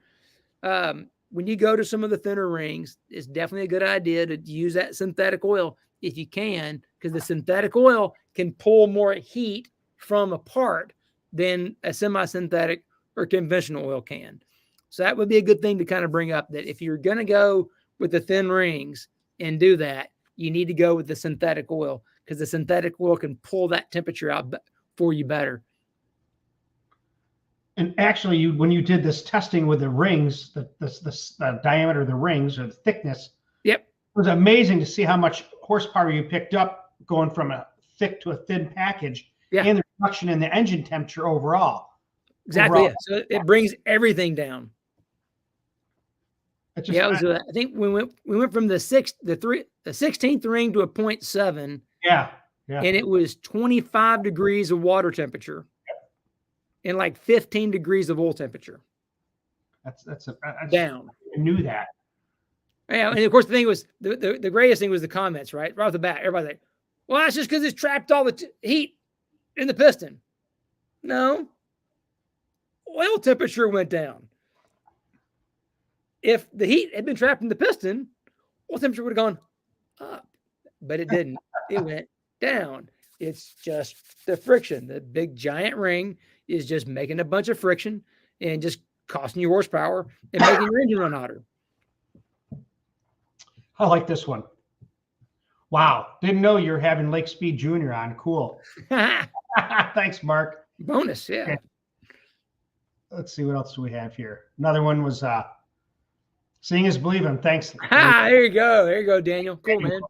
when you go to some of the thinner rings, it's definitely a good idea to use that synthetic oil if you can, because the synthetic oil can pull more heat from a part than a semi-synthetic or conventional oil can. So that would be a good thing to kind of bring up, that if you're going to go with the thin rings and do that, you need to go with the synthetic oil, because the synthetic oil can pull that temperature out for you better. And actually, when you did this testing with the rings, the diameter of the rings or the thickness, yep, it was amazing to see how much horsepower you picked up going from a thick to a thin package, and the reduction in the engine temperature overall. Exactly. Yeah. So it brings everything down. I think we went from the 16th ring to a 0.7. Yeah. And it was 25 degrees of water temperature and like 15 degrees of oil temperature. That's down. I knew that. Yeah, and of course the thing was the greatest thing was the comments, right? Right off the bat, everybody's like, "Well, that's just because it's trapped all the heat in the piston." No, oil temperature went down. If the heat had been trapped in the piston, oil temperature would have gone up, but it didn't. It went down. It's just the friction. The big giant ring is just making a bunch of friction and just costing you horsepower and making your engine run hotter. I like this one. Wow. Didn't know you're having Lake Speed Junior on. Cool. Thanks, Mark. Bonus, yeah. Okay. Let's see, what else do we have here? Another one was seeing is believing. Thanks. There you go. There you go, Daniel. Cool, man.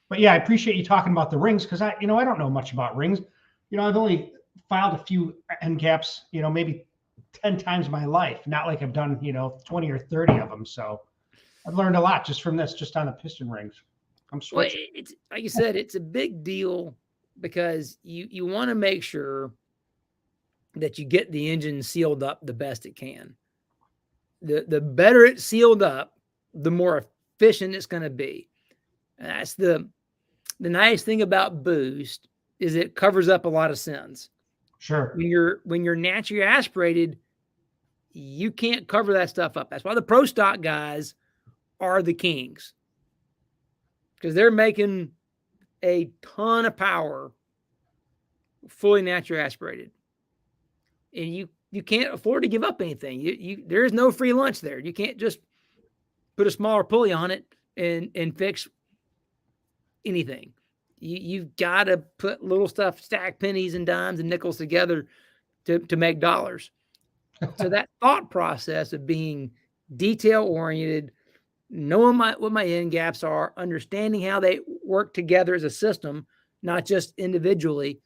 But yeah, I appreciate you talking about the rings, because I don't know much about rings. I've only filed a few end caps, maybe 10 times in my life. Not like I've done, 20 or 30 of them. So I've learned a lot just from this, just on the piston rings. I'm switching. Well, it's like you said, it's a big deal because you want to make sure that you get the engine sealed up the best it can. The better it's sealed up, the more efficient it's going to be. And that's the nice thing about Boost, is it covers up a lot of sins. Sure. When you're naturally aspirated, you can't cover that stuff up. That's why the pro stock guys are the kings, because they're making a ton of power fully naturally aspirated, and you can't afford to give up anything. There is no free lunch there. You can't just put a smaller pulley on it and fix anything. You've got to put little stuff, stack pennies and dimes and nickels together to make dollars. So that thought process of being detail oriented, knowing what my end gaps are, understanding how they work together as a system, not just individually,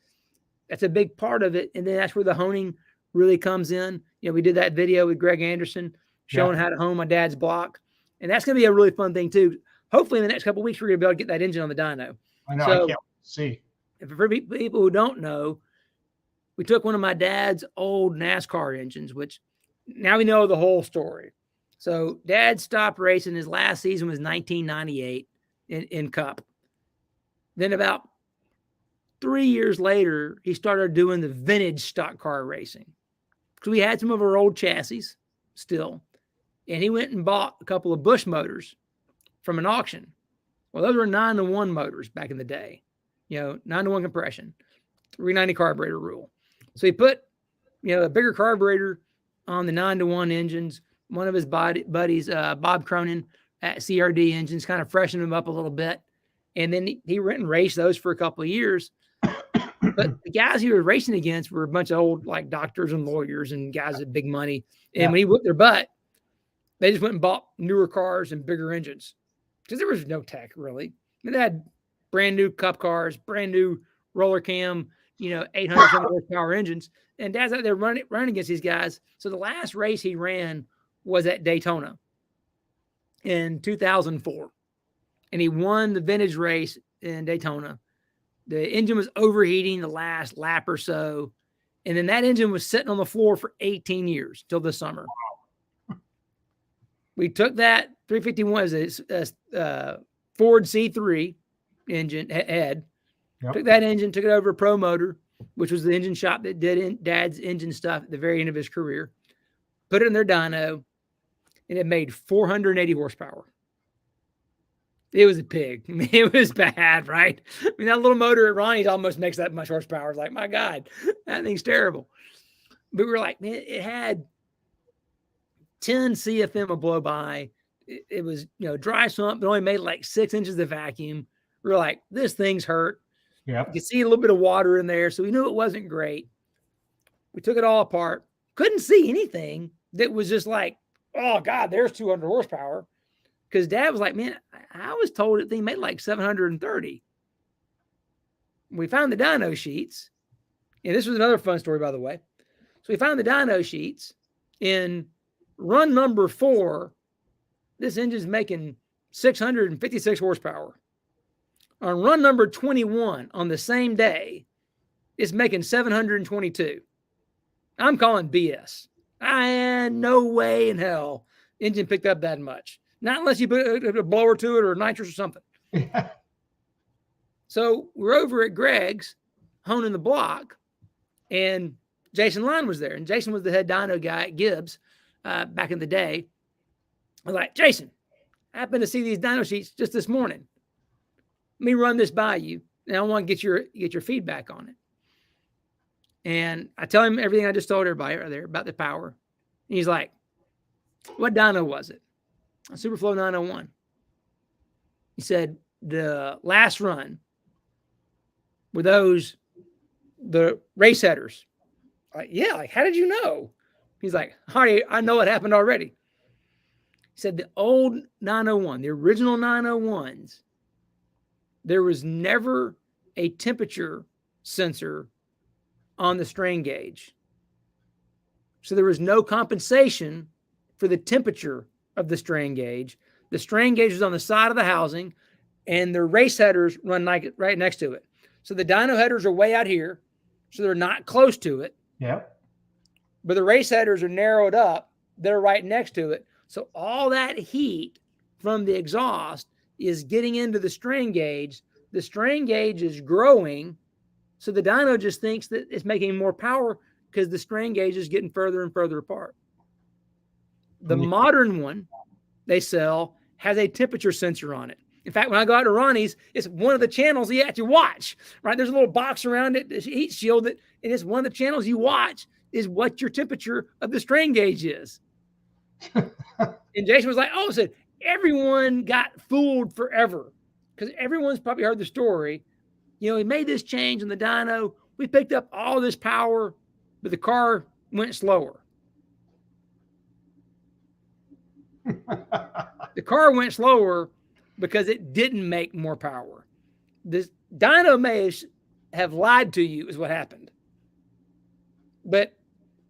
that's a big part of it. And then that's where the honing really comes in. We did that video with Greg Anderson showing how to hone my dad's block. And that's going to be a really fun thing too. Hopefully in the next couple of weeks, we're going to be able to get that engine on the dyno. I know. So, I can't see. For people who don't know, we took one of my dad's old NASCAR engines, which now we know the whole story. So Dad stopped racing. His last season was 1998 in Cup. Then about 3 years later, he started doing the vintage stock car racing. So we had some of our old chassis still. And he went and bought a couple of Bush motors from an auction. Well, those were 9-to-1 motors back in the day, 9-to-1 compression, 390 carburetor rule. So he put, a bigger carburetor on the 9-to-1 engines. One of his buddies, Bob Cronin at CRD Engines, kind of freshened them up a little bit. And then he went and raced those for a couple of years. But the guys he was racing against were a bunch of old like doctors and lawyers and guys with big money. And when he whipped their butt, they just went and bought newer cars and bigger engines because there was no tech really. They had brand new cup cars, brand new roller cam, 800 horsepower engines. And Dad's out there running against these guys. So the last race he ran was at Daytona in 2004. And he won the vintage race in Daytona. The engine was overheating the last lap or so. And then that engine was sitting on the floor for 18 years till this summer. We took that 351 as a Ford C3 engine head. Yep. Took that engine, took it over to Pro Motor, which was the engine shop that did Dad's engine stuff at the very end of his career. Put it in their dyno, and it made 480 horsepower. It was a pig. I mean, it was bad, right? I mean, that little motor at Ronnie's almost makes that much horsepower. It's like, my God, that thing's terrible. But we were like, man, it had 10 CFM of blow by. It was, dry sump, but only made like 6 inches of vacuum. We were like, this thing's hurt. Yeah, you could see a little bit of water in there. So we knew it wasn't great. We took it all apart. Couldn't see anything that was just like, oh God, there's 200 horsepower. Because Dad was like, man, I was told that thing made like 730. We found the dyno sheets. And this was another fun story, by the way. So we found the dyno sheets. In run number 4, this engine's making 656 horsepower. On run number 21 on the same day, it's making 722. I'm calling BS. No way in hell engine picked up that much. Not unless you put a blower to it or nitrous or something. Yeah. So we're over at Greg's honing the block, and Jason Line was there. And Jason was the head dyno guy at Gibbs back in the day. I was like, Jason, I happened to see these dyno sheets just this morning. Let me run this by you, and I want to get your feedback on it. And I tell him everything I just told everybody right there about the power. And he's like, what dyno was it? A Superflow 901. He said the last run were those the race headers. Like, yeah, like how did you know? He's like, I know what happened already. He said the old 901, the original 901s, there was never a temperature sensor on the strain gauge. So there was no compensation for the temperature of the strain gauge. The strain gauge is on the side of the housing, and the race headers run like right next to it. So the dyno headers are way out here, so they're not close to it. Yep. But the race headers are narrowed up. They're right next to it. So all that heat from the exhaust is getting into the strain gauge. The strain gauge is growing, so the dyno just thinks that it's making more power because the strain gauge is getting further and further apart. The modern one they sell has a temperature sensor on it. In fact, when I go out to Ronnie's, it's one of the channels you have to watch, right? There's a little box around it, a heat shield, and it's one of the channels you watch is what your temperature of the strain gauge is. And Jason was like, oh, said everyone got fooled forever because everyone's probably heard the story. He made this change in the dyno. We picked up all this power, but the car went slower. The car went slower because it didn't make more power. This dyno may have lied to you is what happened. But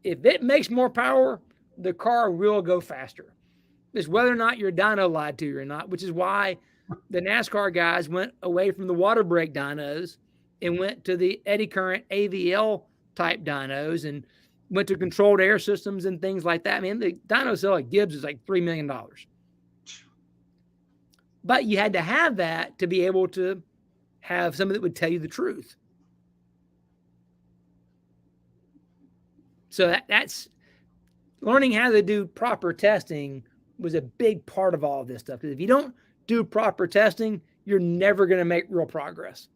if it makes more power, the car will go faster. It's whether or not your dyno lied to you or not, which is why the NASCAR guys went away from the water brake dynos and went to the eddy current AVL type dynos and went to controlled air systems and things like that. I mean, the dyno sale at Gibbs is like $3 million. But you had to have that to be able to have somebody that would tell you the truth. So that's learning how to do proper testing was a big part of all of this stuff. Because if you don't do proper testing, you're never going to make real progress.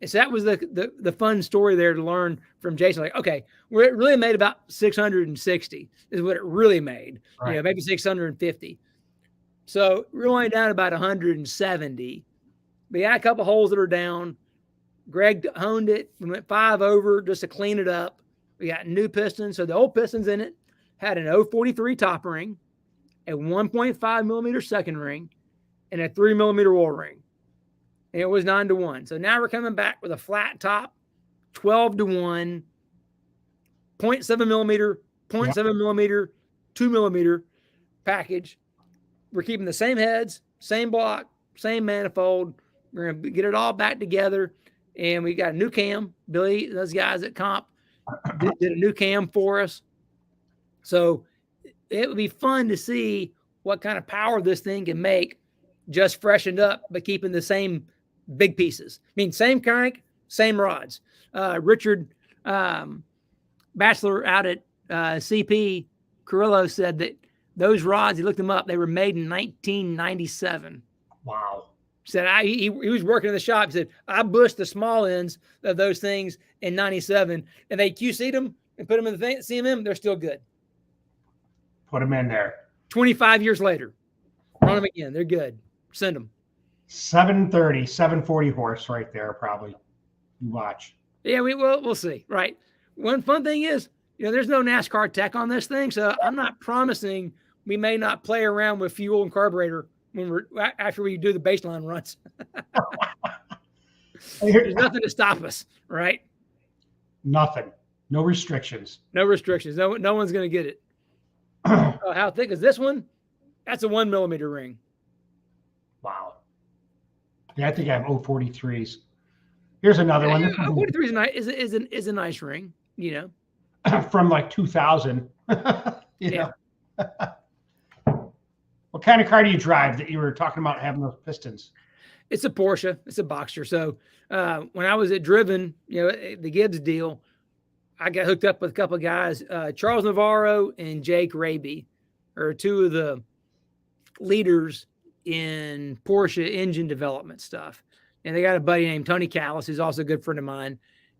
And so that was the fun story there to learn from Jason. Like, okay, well, it really made about 660 is what it really made. Right. You know, maybe 650. So we're only down about 170. We had a couple holes that are down. Greg honed it. We went 5 over just to clean it up. We got new pistons. So the old pistons in it had an 043 top ring, a 1.5 millimeter second ring, and a 3 millimeter oil ring. And it was 9-1. So now we're coming back with a flat top, 12-1, 0.7 millimeter, 0.7 millimeter, 2 millimeter package. We're keeping the same heads, same block, same manifold. We're going to get it all back together. And we got a new cam. Billy, those guys at Comp did a new cam for us. So it would be fun to see what kind of power this thing can make just freshened up, but keeping the same big pieces. I mean, same crank, same rods. Richard Batchelor out at CP Carrillo said that those rods, he looked them up, they were made in 1997. Wow. Said he was working in the shop. He said, I bushed the small ends of those things in 97, and they QC'd them and put them in the CMM. They're still good. Put them in there. 25 years later, run them again. They're good. Send them. 730, 740 horse right there, probably. You watch. Yeah, we'll see. Right. One fun thing is, there's no NASCAR tech on this thing, so I'm not promising we may not play around with fuel and carburetor after we do the baseline runs. There's nothing to stop us, right? Nothing. No restrictions. No restrictions. No one's going to get it. How thick is this one? That's a 1 millimeter ring. Wow. Yeah, I think I have 043s. Here's another one. 043 is a nice ring, From like 2000. Yeah. What kind of car do you drive that you were talking about having those pistons? It's a Porsche. It's a Boxster. So when I was at Driven, the Gibbs deal, I got hooked up with a couple of guys. Charles Navarro and Jake Raby are two of the leaders in Porsche engine development stuff. And they got a buddy named Tony Callis, who's also a good friend of mine.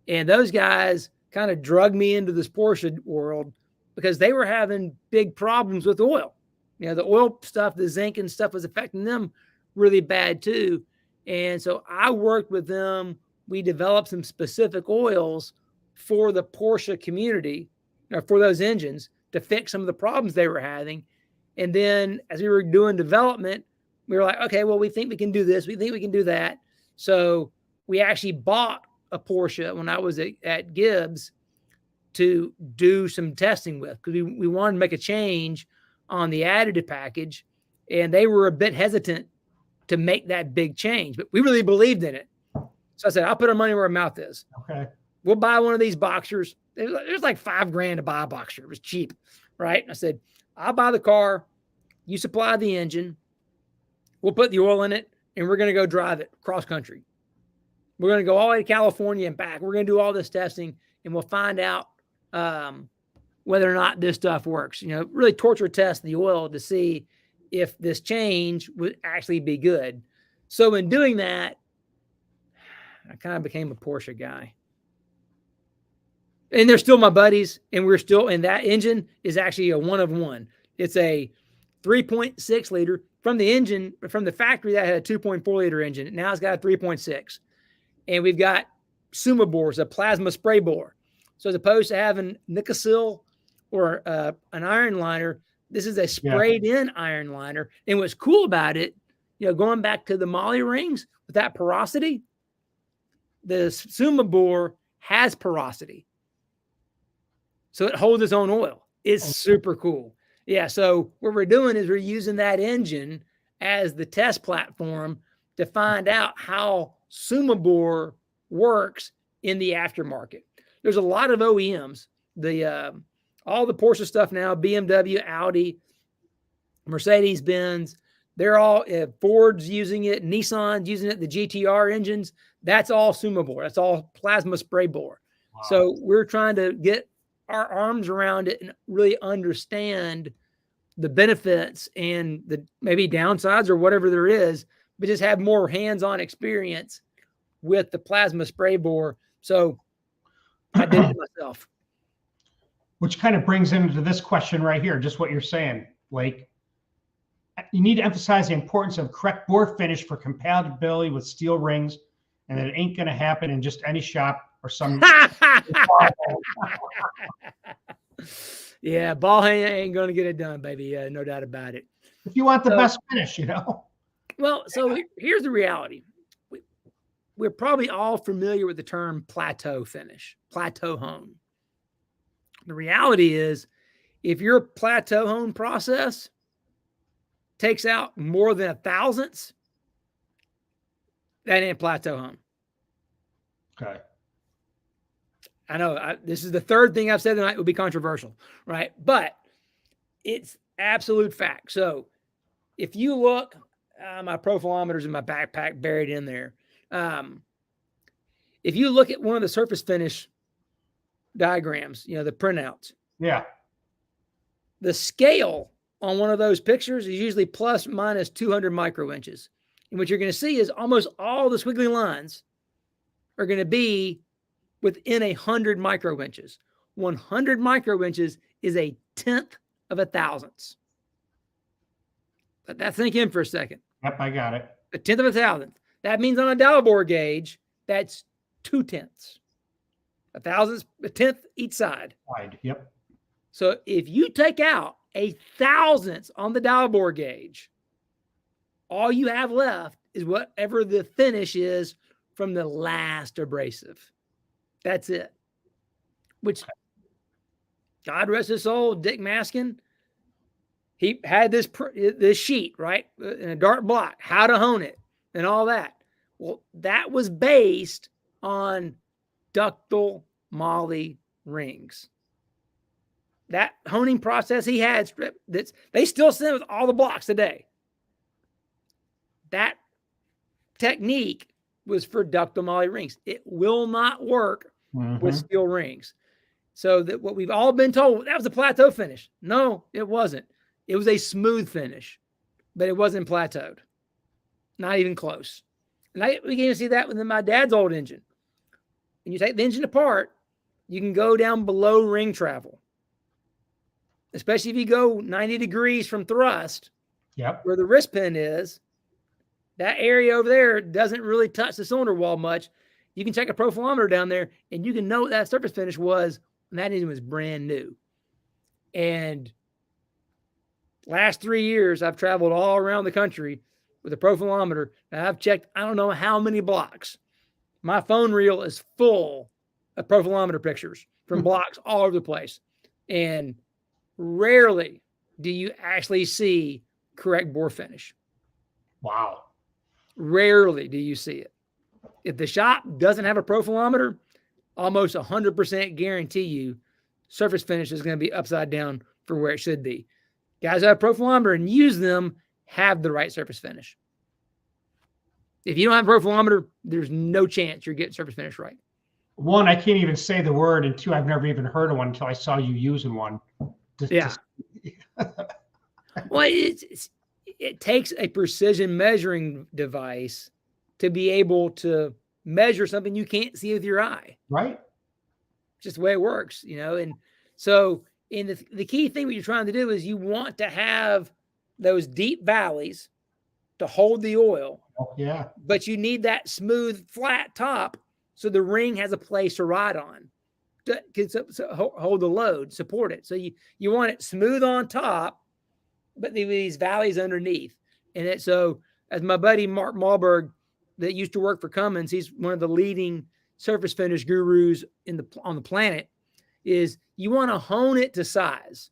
And those guys kind of drug me into this Porsche world because they were having big problems with oil. The oil stuff, the zinc and stuff was affecting them really bad too. And so I worked with them. We developed some specific oils for the Porsche community, or for those engines, to fix some of the problems they were having. And then as we were doing development, we were like, okay, well, we think we can do this. We think we can do that. So we actually bought a Porsche when I was at Gibbs to do some testing with, because we wanted to make a change on the additive package, and they were a bit hesitant to make that big change, but we really believed in it. So I said, I'll put our money where our mouth is. Okay. We'll buy one of these Boxsters. There's like $5,000 to buy a Boxster. It was cheap, right? And I said, I'll buy the car. You supply the engine. We'll put the oil in it, and we're going to go drive it cross country. We're going to go all the way to California and back. We're going to do all this testing, and we'll find out whether or not this stuff works. Really torture test the oil to see if this change would actually be good. So in doing that, I kind of became a Porsche guy. And they're still my buddies, and we're still, and that engine is actually a 1 of 1. It's a 3.6 liter from the factory that had a 2.4 liter engine. Now it's got a 3.6. And we've got Suma bores, a plasma spray bore. So as opposed to having Nicosil or an iron liner, this is a sprayed in iron liner. And what's cool about it, going back to the Molly rings with that porosity, the Suma bore has porosity. So it holds its own oil. It's super cool. Yeah. So what we're doing is we're using that engine as the test platform to find out how Suma bore works in the aftermarket. There's a lot of OEMs, all the Porsche stuff now, BMW, Audi, Mercedes-Benz, they're all, Ford's using it, Nissan's using it, the GTR engines, that's all Suma bore. That's all plasma spray bore. Wow. So we're trying to get our arms around it and really understand the benefits and the maybe downsides or whatever there is but just have more hands-on experience with the plasma spray bore. So I did it myself. Which kind of brings into this question right here, just what you're saying, Blake. You need to emphasize the importance of correct bore finish for compatibility with steel rings, and that it ain't going to happen in just any shop or some. Yeah, ball ain't going to get it done, baby. No doubt about it. If you want the best finish, you know. Well, so here's the reality. We're probably all familiar with the term plateau finish, plateau hone. The reality is, if your plateau hone process takes out more than 1,000ths, that ain't plateau hone. Okay. I know this is the third thing I've said tonight will be controversial, right? But it's absolute fact. So if you look, my profilometer's in my backpack buried in there. If you look at one of the surface finish diagrams, you know, the printouts. Yeah. The scale on one of those pictures is usually plus minus 200 microinches. And what you're going to see is almost all the squiggly lines are going to be within 100 microinches. 100 microinches is 1/10 of 1,000ths. Let that sink in for a second. Yep, I got it. 1/10 of 1,000th. That means on a dial bore gauge, that's 2/10. 1/10 each side. Wide. Yep. So if you take out 1,000ths on the dial bore gauge, all you have left is whatever the finish is from the last abrasive. That's it. Which, God rest his soul, Dick Maskin, he had this sheet, right, in a dark block, how to hone it and all that. Well, that was based on ductile moly rings. That honing process he had, they still send with all the blocks today. That technique was for ductile moly rings. It will not work with steel rings. So that what we've all been told, that was a plateau finish. No, it wasn't. It was a smooth finish, but it wasn't plateaued. Not even close. And we can even see that within my dad's old engine. When you take the engine apart, you can go down below ring travel. Especially if you go 90 degrees from thrust, where the wrist pin is, that area over there doesn't really touch the cylinder wall much. You can check a profilometer down there, and you can know what that surface finish was when that engine was brand new. And last 3 years, I've traveled all around the country with a profilometer, and I've checked I don't know how many blocks. My phone reel is full of profilometer pictures from blocks all over the place. And rarely do you actually see correct bore finish. Wow. Rarely do you see it. If the shop doesn't have a profilometer, almost 100% guarantee you surface finish is going to be upside down for where it should be. Guys who have a profilometer and use them have the right surface finish. If you don't have a profilometer, there's no chance you're getting surface finish right. One, I can't even say the word, and two, I've never even heard of one until I saw you using one. Well, it takes a precision measuring device to be able to measure something you can't see with your eye. Right. It's just the way it works, you know? And so the key thing what you're trying to do is you want to have those deep valleys to hold the oil. Oh, yeah. But you need that smooth, flat top so the ring has a place to ride on. To hold the load, support it. So you want it smooth on top, but these valleys underneath. And so as my buddy Mark Malberg that used to work for Cummins, he's one of the leading surface finish gurus on the planet, is you want to hone it to size.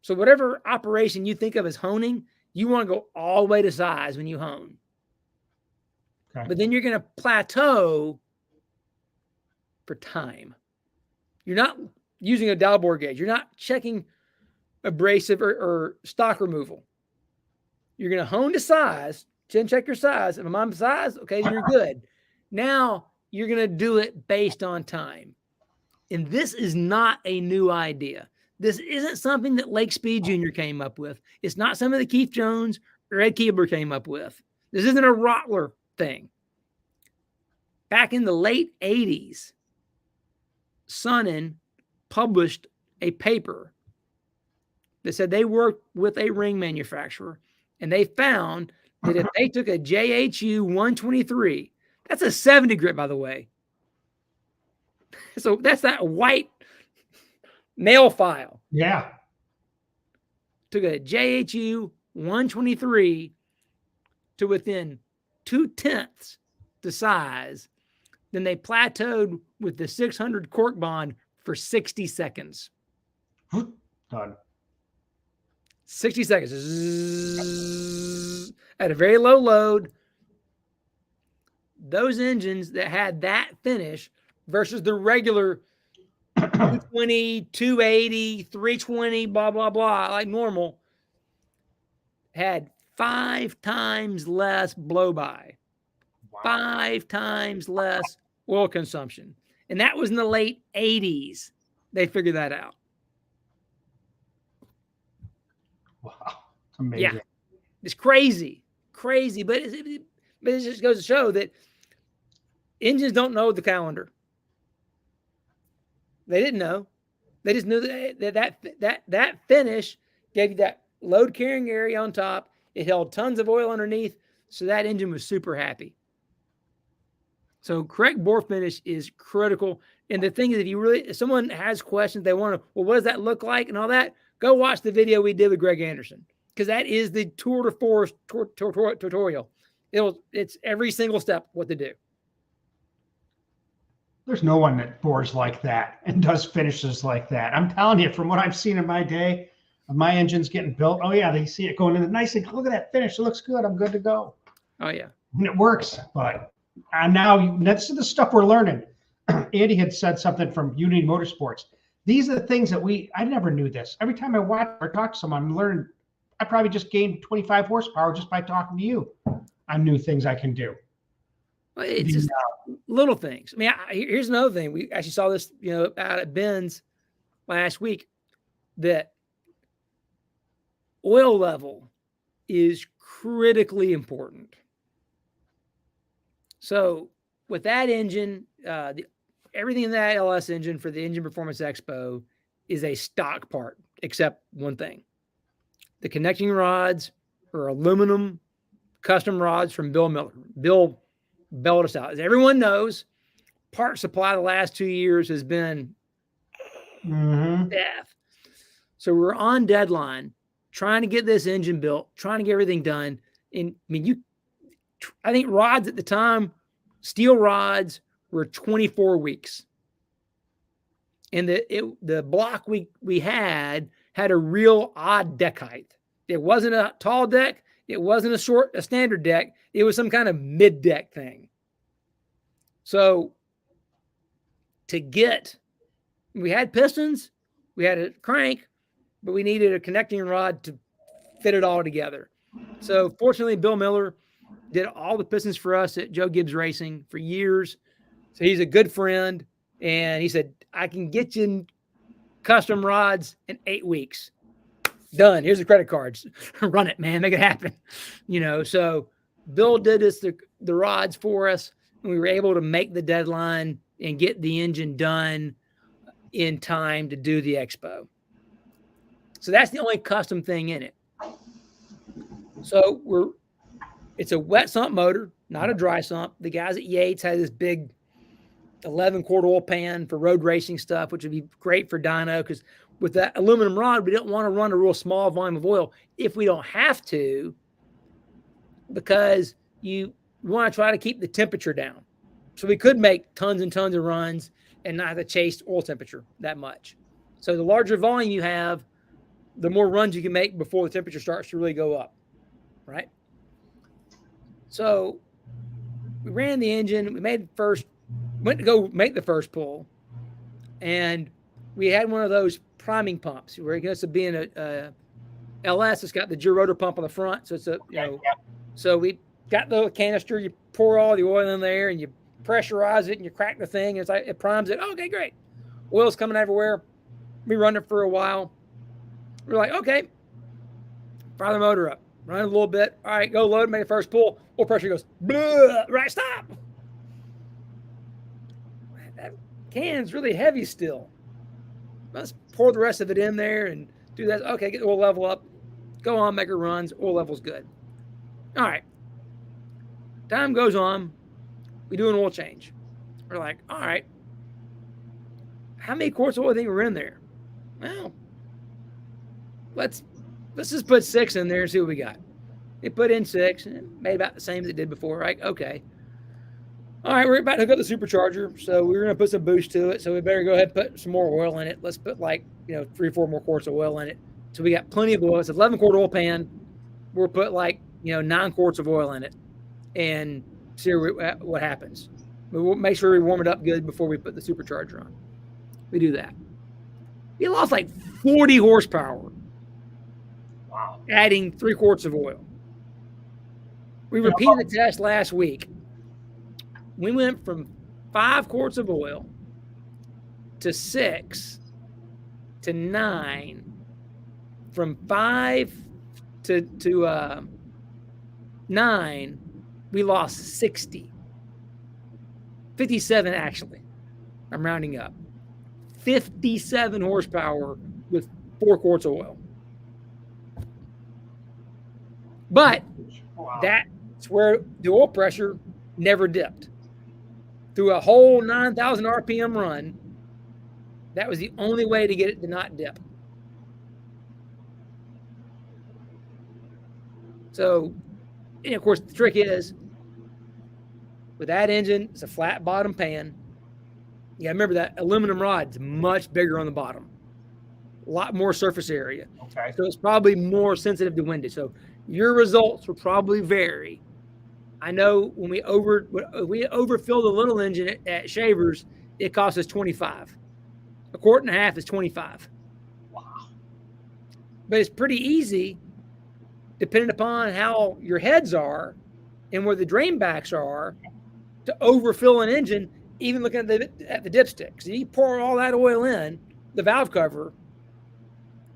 So whatever operation you think of as honing, you want to go all the way to size when you hone. Okay. But then you're going to plateau for time. You're not using a dial bore gauge. You're not checking abrasive or stock removal. You're going to hone to size, check your size. If I'm on size, okay, then you're good. Now you're going to do it based on time. And this is not a new idea. This isn't something that Lake Speed Jr. came up with. It's not something that Keith Jones or Ed Keebler came up with. This isn't a Rottler thing. Back in the late 80s, Sonnen published a paper that said they worked with a ring manufacturer, and they found that if they took a JHU 123, that's a 70 grit, by the way. So that's that white nail file. Yeah. Took a JHU 123 to within 0.2 the size. Then they plateaued with the 600 cork bond for 60 seconds. Done. 60 seconds. Zzz, at a very low load. Those engines that had that finish versus the regular 220, 280, 320, blah, blah, blah, like normal, had 5 times less blow by, 5 times less oil consumption. And that was in the late 80s. They figured that out. Wow. It's amazing. Yeah. It's crazy. Crazy. But it just goes to show that engines don't know the calendar. They didn't know. They just knew that finish gave you that load carrying area on top. It held tons of oil underneath. So that engine was super happy. So correct bore finish is critical. And the thing is, if someone has questions, they want to, well, what does that look like and all that? Go watch the video we did with Greg Anderson, because that is the tour de force tutorial. It's every single step what to do. There's no one that bores like that and does finishes like that. I'm telling you, from what I've seen in my day of my engines getting built, oh yeah, they see it going in nicely. Look at that finish. It looks good. I'm good to go. Oh yeah. And it works. But now that's the stuff we're learning. Andy had said something from Unity Motorsports. These are the things that I never knew this. Every time I watch or talk to someone, I'm learning. I probably just gained 25 horsepower just by talking to you on new things I can do. Well, it's just little things. I mean, here's another thing. We actually saw this, out at Ben's last week, that oil level is critically important. So with that engine, everything in that LS engine for the Engine Performance Expo is a stock part, except one thing. The connecting rods are aluminum custom rods from Bill Miller. Bill bailed us out. As everyone knows, part supply the last 2 years has been death. So we're on deadline, trying to get this engine built, trying to get everything done. And I think rods at the time, steel rods, were 24 weeks. And the block we had a real odd deck height. It wasn't a tall deck. It wasn't a standard deck. It was some kind of mid-deck thing. So we had pistons, we had a crank, but we needed a connecting rod to fit it all together. So fortunately, Bill Miller did all the pistons for us at Joe Gibbs Racing for years. So he's a good friend. And he said, I can get you custom rods in 8 weeks. Done. Here's the credit cards. Run it, man. Make it happen. So Bill did us the rods for us, and we were able to make the deadline and get the engine done in time to do the Expo. So that's the only custom thing in it. So it's a wet sump motor, not a dry sump. The guys at Yates had this big 11-quart oil pan for road racing stuff, which would be great for dyno, because with that aluminum rod, we don't want to run a real small volume of oil if we don't have to, because you want to try to keep the temperature down. So we could make tons and tons of runs and not have to chase oil temperature that much. So the larger volume you have, the more runs you can make before the temperature starts to really go up, right? So we ran the engine. We went to go make the first pull, and we had one of those priming pumps where it goes to being a LS. It's got the gerotor pump on the front, so it's So we got the canister. You pour all the oil in there, and you pressurize it, and you crack the thing. And it's like it primes it. Okay, great. Oil's coming everywhere. We run it for a while. We're like, okay, fire the motor up, run it a little bit. All right, go load, make the first pull. oil pressure goes, blah, right, stop. That can's really heavy still. Let's pour the rest of it in there and do that. Okay, get the oil level up. Go on, make it runs. Oil level's good. All right. Time goes on. We do an oil change. We're like, all right, how many quarts of oil do you think were in there? Well, let's just put 6 in there and see what we got. It put in 6 and made about the same as it did before, right? Okay. All right, we're about to hook up the supercharger, so we're going to put some boost to it. So we better go ahead and put some more oil in it. Let's put 3 or 4 more quarts of oil in it. So we got plenty of oil. It's an 11-quart oil pan. We'll put 9 quarts of oil in it and see what happens. We'll make sure we warm it up good before we put the supercharger on. We do that. We lost 40 horsepower. Wow. Adding 3 quarts of oil. We repeated the test last week. We went from 5 quarts of oil to 6 to 9. From 5 to 9, we lost 60. 57 actually. I'm rounding up. 57 horsepower with 4 quarts of oil. But that's where the oil pressure never dipped. Through a whole 9,000 RPM run, that was the only way to get it to not dip. So, and of course, the trick is, with that engine, it's a flat bottom pan. Yeah, remember that aluminum rod's much bigger on the bottom. A lot more surface area. Okay. So it's probably more sensitive to windage. So your results will probably vary. I know when we overfill the little engine at Shavers, it costs us $25. A quart and a half is $25. Wow. But it's pretty easy, depending upon how your heads are and where the drain backs are, to overfill an engine, even looking at the dipstick. So you pour all that oil in, the valve cover,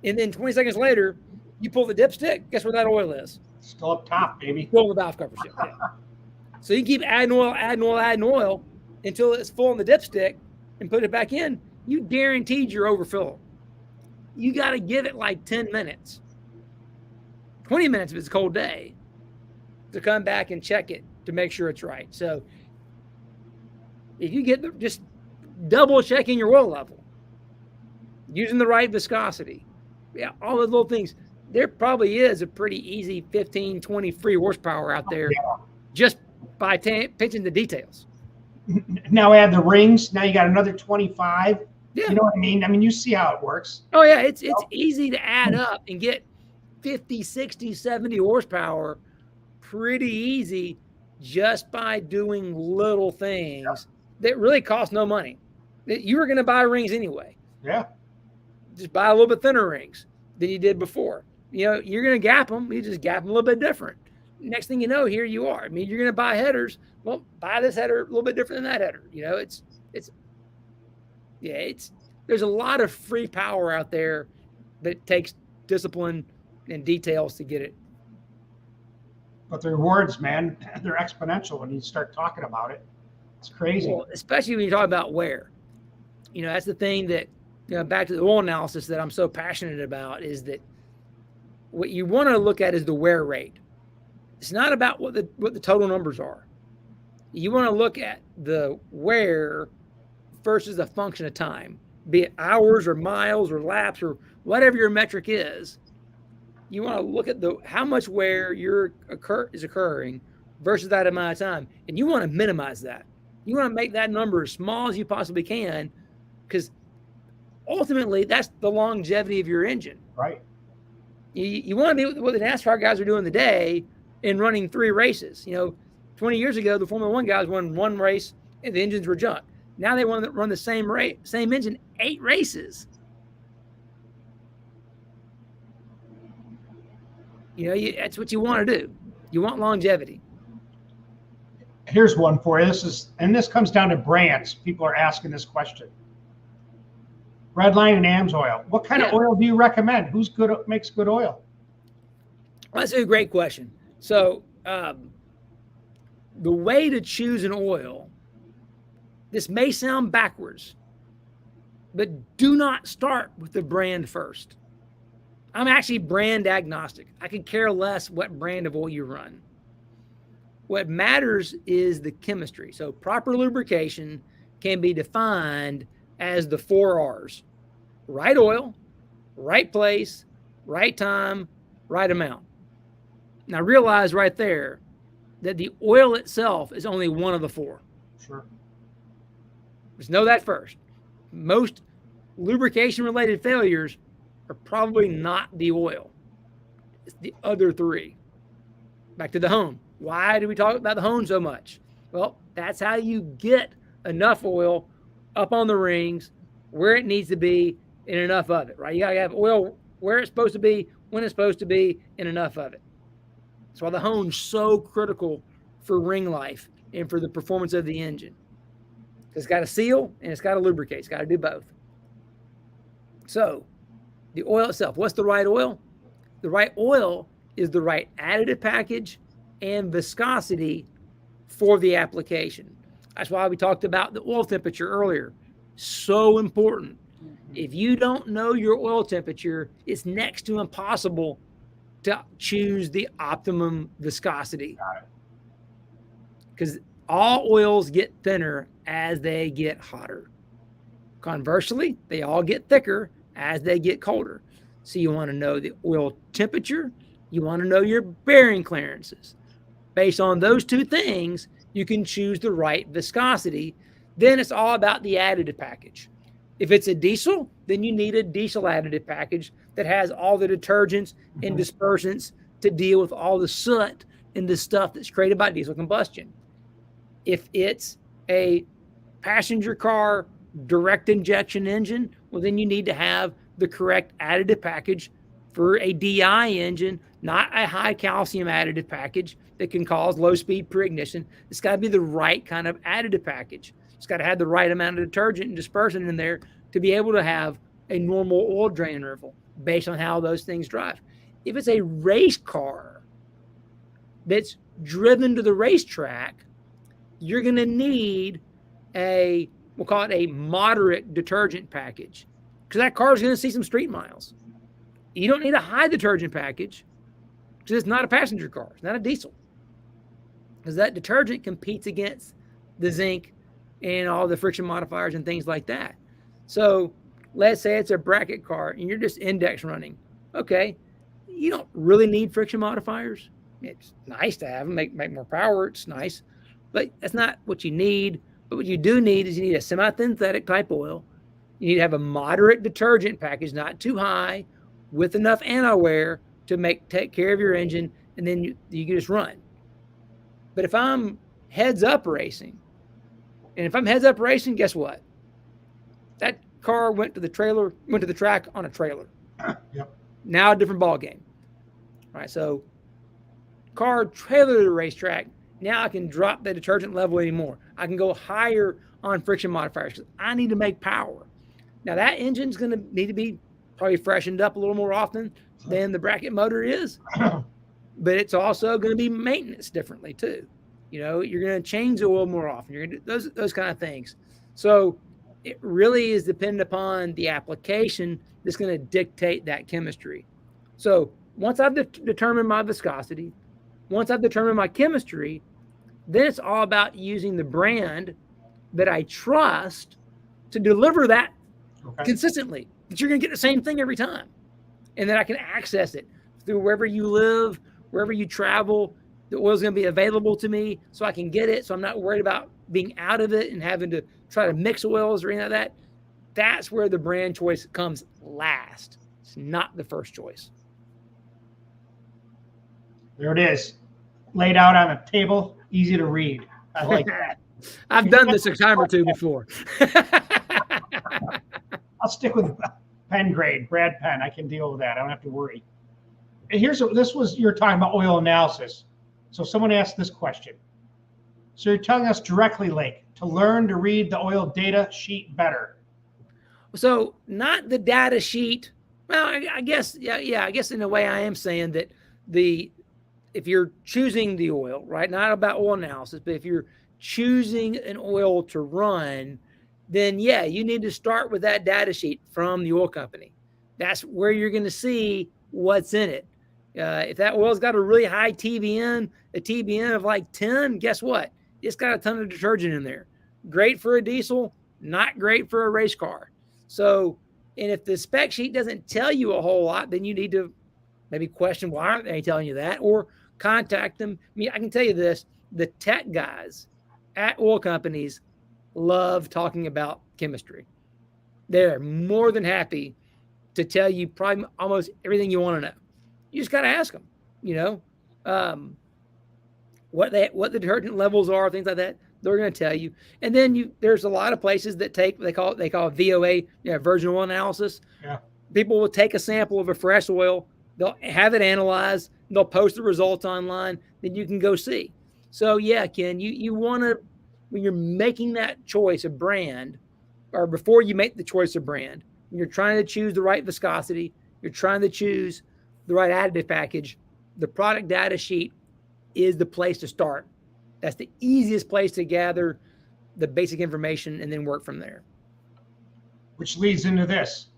and then 20 seconds later, you pull the dipstick, guess where that oil is? Still up top, baby. Still the valve cover ship. Yeah. So you can keep adding oil until it's full in the dipstick and put it back in. You guaranteed your overfill. You got to give it 10 minutes, 20 minutes if it's a cold day, to come back and check it to make sure it's right. So if you get just double checking your oil level, using the right viscosity, all those little things, there probably is a pretty easy 15, 20 free horsepower out there just by pinching the details. Now add the rings. Now you got another 25. Yeah. You know what I mean? I mean, you see how it works. Oh, yeah. It's easy to add up and get 50, 60, 70 horsepower pretty easy just by doing little things that really cost no money. You were going to buy rings anyway. Yeah. Just buy a little bit thinner rings than you did before. You're going to gap them. You just gap them a little bit different. Next thing you know, here you are. I mean, you're going to buy headers. Well, buy this header a little bit different than that header. There's a lot of free power out there that takes discipline and details to get it. But the rewards, man, they're exponential when you start talking about it. It's crazy. Well, especially when you talk about wear. That's the thing that, back to the oil analysis that I'm so passionate about, is that what you want to look at is the wear rate. It's not about what the total numbers are. You want to look at the wear versus a function of time, be it hours or miles or laps or whatever your metric is. You want to look at how much wear is occurring versus that amount of time, and you want to minimize that. You want to make that number as small as you possibly can, because ultimately that's the longevity of your engine. Right. You want to be what the NASCAR guys are doing today in running 3 races. 20 years ago, the Formula 1 guys won 1 race and the engines were junk. Now they want to run the same engine 8 races. That's what you want to do. You want longevity. Here's one for you. This comes down to brands. People are asking this question. Redline and AMSOIL. What kind of oil do you recommend? Who's makes good oil? Well, that's a great question. So the way to choose an oil, this may sound backwards, but do not start with the brand first. I'm actually brand agnostic. I could care less what brand of oil you run. What matters is the chemistry. So proper lubrication can be defined as the 4 R's: right oil, right place, right time, right amount. Now realize right there that the oil itself is only one of the 4. Sure. Just know that first. Most lubrication related failures are probably not the oil. It's the other 3. Back to the hone. Why do we talk about the hone so much? Well, that's how you get enough oil up on the rings where it needs to be and enough of it, right? You got to have oil where it's supposed to be, when it's supposed to be, and enough of it. That's why the hone's so critical for ring life and for the performance of the engine. It's got to seal and it's got to lubricate. It's got to do both. So the oil itself, what's the right oil? The right oil is the right additive package and viscosity for the application. That's why we talked about the oil temperature earlier. So important. If you don't know your oil temperature, it's next to impossible to choose the optimum viscosity. Because all oils get thinner as they get hotter. Conversely, they all get thicker as they get colder. So you want to know the oil temperature. You want to know your bearing clearances. Based on those 2 things, you can choose the right viscosity. Then it's all about the additive package. If it's a diesel, then you need a diesel additive package that has all the detergents and dispersants to deal with all the soot and the stuff that's created by diesel combustion. If it's a passenger car direct injection engine, well, then you need to have the correct additive package for a DI engine, not a high calcium additive package that can cause low speed pre-ignition. It's got to be the right kind of additive package. It's got to have the right amount of detergent and dispersant in there to be able to have a normal oil drain interval based on how those things drive. If it's a race car that's driven to the racetrack, you're going to need we'll call it a moderate detergent package, because that car is going to see some street miles. You don't need a high detergent package because it's not a passenger car. It's not a diesel. Because that detergent competes against the zinc and all the friction modifiers and things like that. So let's say it's a bracket car and you're just index running. Okay, you don't really need friction modifiers. It's nice to have them, make more power. It's nice, but that's not what you need. But what you do need is you need a semi-synthetic type oil. You need to have a moderate detergent package, not too high, with enough anti-wear to take care of your engine, and then you can just run. But if I'm heads up racing, guess what? That car went to the track on a trailer. Yep. Now a different ball game. All right, so car trailer to the racetrack. Now I can drop the detergent level anymore. I can go higher on friction modifiers because I need to make power. Now that engine's going to need to be probably freshened up a little more often than the bracket motor is, but it's also going to be maintenance differently too. You know, you're going to change the oil more often. You're going to do those kind of things. So it really is dependent upon the application that's going to dictate that chemistry. So once I've determined my viscosity, once I've determined my chemistry, then it's all about using the brand that I trust to deliver that consistently, that you're going to get the same thing every time, and that I can access it through wherever you live, wherever you travel. The oil's going to be available to me so I can get it, so I'm not worried about being out of it and having to try to mix oils or anything like that. That's where the brand choice comes last. It's not the first choice. There it is, laid out on a table, easy to read. I like that. I've done this a time or two before. I'll stick with pen grade, Brad pen. I can deal with that. I don't have to worry. And you're talking about oil analysis. So someone asked this question. So you're telling us directly, Lake, to learn to read the oil data sheet better. So not the data sheet. Well, I guess, yeah. I guess in a way I am saying that if you're choosing the oil, right? Not about oil analysis, but if you're choosing an oil to run, then yeah, you need to start with that data sheet from the oil company. That's where you're going to see what's in it. If that oil's got a really high TBN, a TBN of like 10, guess what? It's got a ton of detergent in there. Great for a diesel, not great for a race car. So, and if the spec sheet doesn't tell you a whole lot, then you need to maybe question, why aren't they telling you that? Or contact them. I mean, I can tell you this, the tech guys at oil companies love talking about chemistry. They're more than happy to tell you probably almost everything you want to know. You just got to ask them, you know, what the detergent levels are, things like that. They're going to tell you. And then there's a lot of places that they call it VOA, you know, virgin oil analysis. Yeah. People will take a sample of a fresh oil, they'll have it analyzed, they'll post the results online, then you can go see. So yeah, Ken, you want to, when you're making that choice of brand, or before you make the choice of brand, when you're trying to choose the right viscosity, you're trying to choose the right additive package, the product data sheet is the place to start. That's the easiest place to gather the basic information and then work from there. Which leads into this.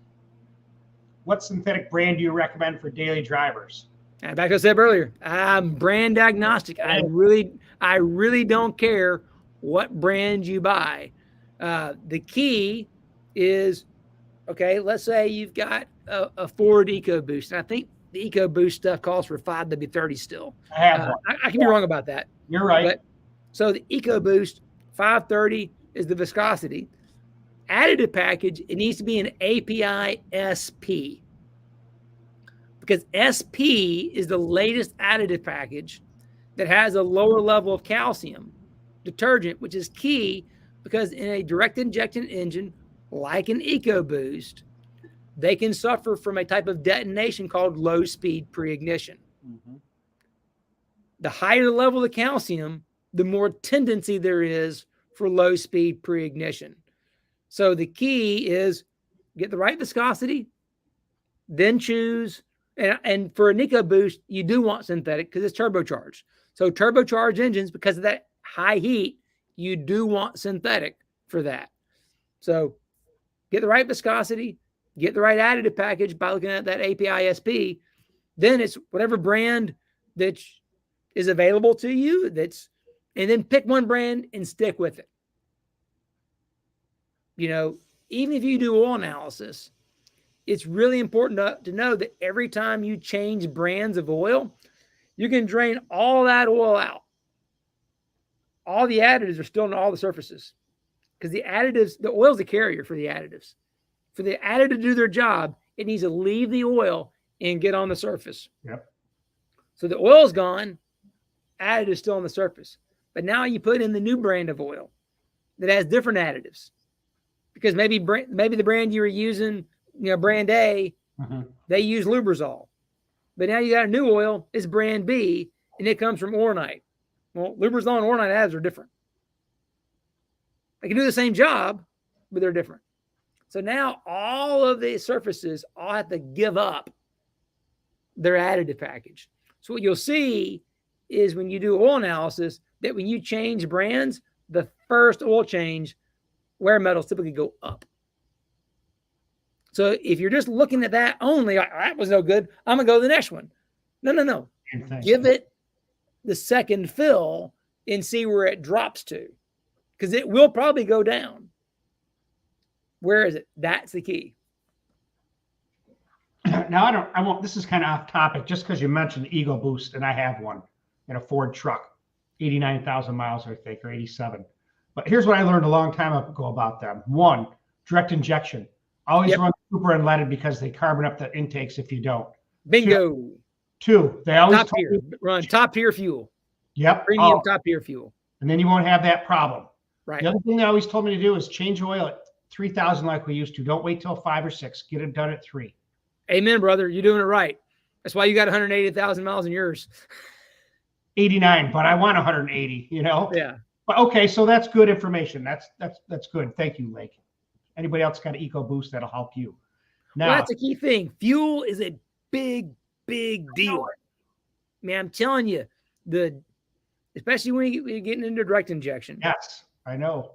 What synthetic brand do you recommend for daily drivers? And back to what I said earlier, I'm brand agnostic. I really don't care what brand you buy. The key is, okay, let's say you've got a Ford EcoBoost, and I think the EcoBoost stuff calls for 5W30 still. I have one. I can be wrong about that. You're right. But, so the EcoBoost 530 is the viscosity. Additive package, it needs to be an API SP. Because SP is the latest additive package that has a lower level of calcium detergent, which is key because in a direct injection engine, like an EcoBoost, they can suffer from a type of detonation called low speed pre-ignition. Mm-hmm. The higher the level of calcium, the more tendency there is for low speed pre-ignition. So the key is get the right viscosity, then choose. And for an EcoBoost, you do want synthetic because it's turbocharged. So turbocharged engines, because of that high heat, you do want synthetic for that. So get the right viscosity, get the right additive package by looking at that API SP. Then it's whatever brand that is available to you. And then pick one brand and stick with it. You know, even if you do oil analysis, it's really important to know that every time you change brands of oil, you can drain all that oil out. All the additives are still on all the surfaces because the additives, the oil's the carrier for the additives. For the additive to do their job, it needs to leave the oil and get on the surface. Yep. So the oil's gone, additive is still on the surface. But now you put in the new brand of oil that has different additives. Because maybe the brand you were using, you know, brand A, they use Lubrizol. But now you got a new oil, it's brand B, and it comes from Ornite. Well, Lubrizol and Ornite additives are different. They can do the same job, but they're different. So now all of the surfaces all have to give up their additive package. So what you'll see is when you do oil analysis, that when you change brands, the first oil change, wear metals typically go up. So if you're just looking at that only, that was no good, I'm going to go to the next one. No. Give it the second fill and see where it drops to, because it will probably go down. Where is it? That's the key. Now, I won't, this is kind of off topic just because you mentioned the EcoBoost, and I have one in a Ford truck, 89,000 miles, I think, or 87. But here's what I learned a long time ago about them. One, direct injection. Always run super unleaded because they carbon up the intakes if you don't. Bingo. Two, they always run top tier fuel. Yep. Premium top tier fuel. And then you won't have that problem. Right. The other thing they always told me to do is change oil at 3,000 like we used to. Don't wait till 5 or 6. Get it done at 3. Amen, brother. You're doing it right. That's why you got 180,000 miles in yours. 89, but I want 180, you know? Yeah. But okay, so that's good information. That's good. Thank you, Lake. Anybody else got an EcoBoost that'll help you? Now, well, that's a key thing. Fuel is a big deal. man, I'm telling you, especially when you're getting into direct injection. Yes, I know.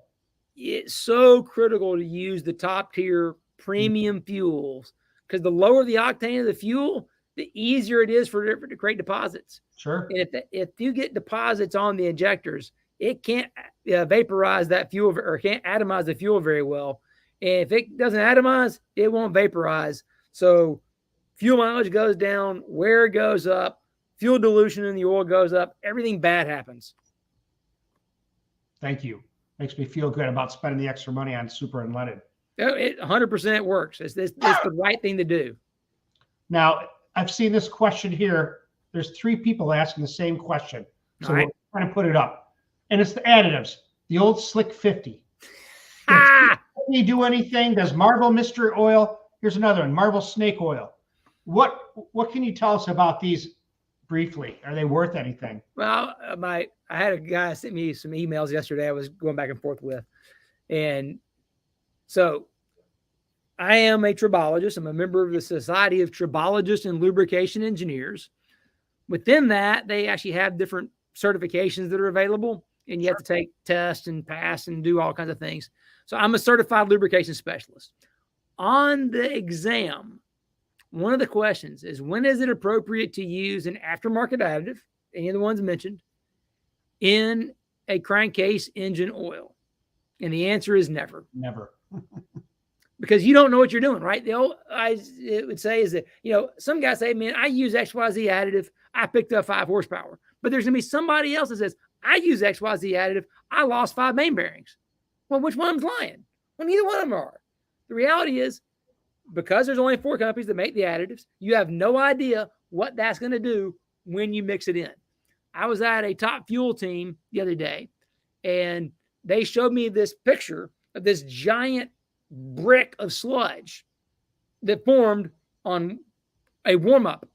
It's so critical to use the top tier premium fuels, because the lower the octane of the fuel, the easier it is for it to create deposits. Sure. And if you get deposits on the injectors, it can't vaporize that fuel, or can't atomize the fuel very well. And if it doesn't atomize, it won't vaporize. So fuel mileage goes down, wear goes up, fuel dilution in the oil goes up, everything bad happens. Thank you. Makes me feel good about spending the extra money on super unleaded. It 100% works. It's the right thing to do. Now, I've seen this question here. There's 3 people asking the same question. So we're trying to put it up. And it's the additives, the old Slick 50. Does he do anything? Does Marvel Mystery Oil? Here's another one, Marvel Snake Oil. What can you tell us about these briefly? Are they worth anything? Well, I had a guy sent me some emails yesterday I was going back and forth with. And so I am a tribologist. I'm a member of the Society of Tribologists and Lubrication Engineers. Within that, they actually have different certifications that are available, and you have to take tests and pass and do all kinds of things. So I'm a certified lubrication specialist. On the exam, one of the questions is, when is it appropriate to use an aftermarket additive, any of the ones mentioned, in a crankcase engine oil? And the answer is never. Never. Because you don't know what you're doing, right? It would say is that, some guys say, man, I use XYZ additive, I picked up 5 horsepower. But there's going to be somebody else that says, I use XYZ additive, I lost 5 main bearings. Well, which one of them's lying? Well, neither one of them are. The reality is, because there's only 4 companies that make the additives, you have no idea what that's going to do when you mix it in. I was at a Top Fuel team the other day, and they showed me this picture of this giant brick of sludge that formed on a warm-up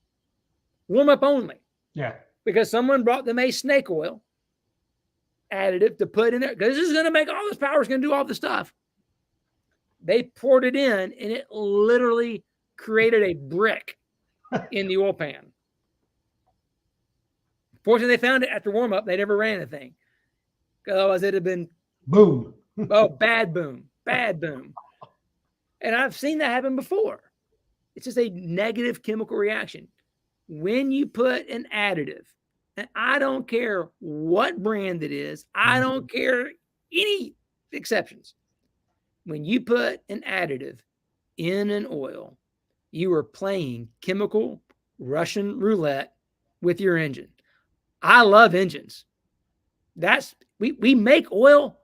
only. Yeah. Because someone brought them a snake oil additive to put in there, because this is going to make all this power, is going to do all the stuff. They poured it in, and it literally created a brick in the oil pan. Fortunately, they found it after warm-up. They never ran anything. Otherwise, it'd have been boom. Oh, bad boom. Bad boom. And I've seen that happen before. It's just a negative chemical reaction. When you put an additive, and I don't care what brand it is, I don't care any exceptions. When you put an additive in an oil, you are playing chemical Russian roulette with your engine. I love engines. We make oil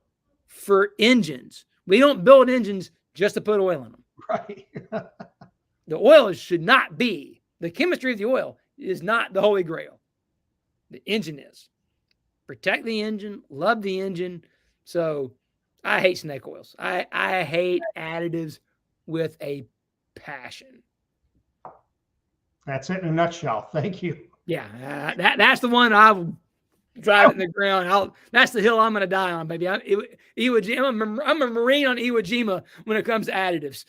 for engines. We don't build engines just to put oil in them. Right. The oil should not be, the chemistry of the oil is not the holy grail. The engine is. Protect the engine, love the engine. So I hate snake oils. I hate additives with a passion. That's it in a nutshell. Thank you. Yeah, that's the one I will drive it in the ground. That's the hill I'm going to die on, baby. I'm a Marine on Iwo Jima when it comes to additives.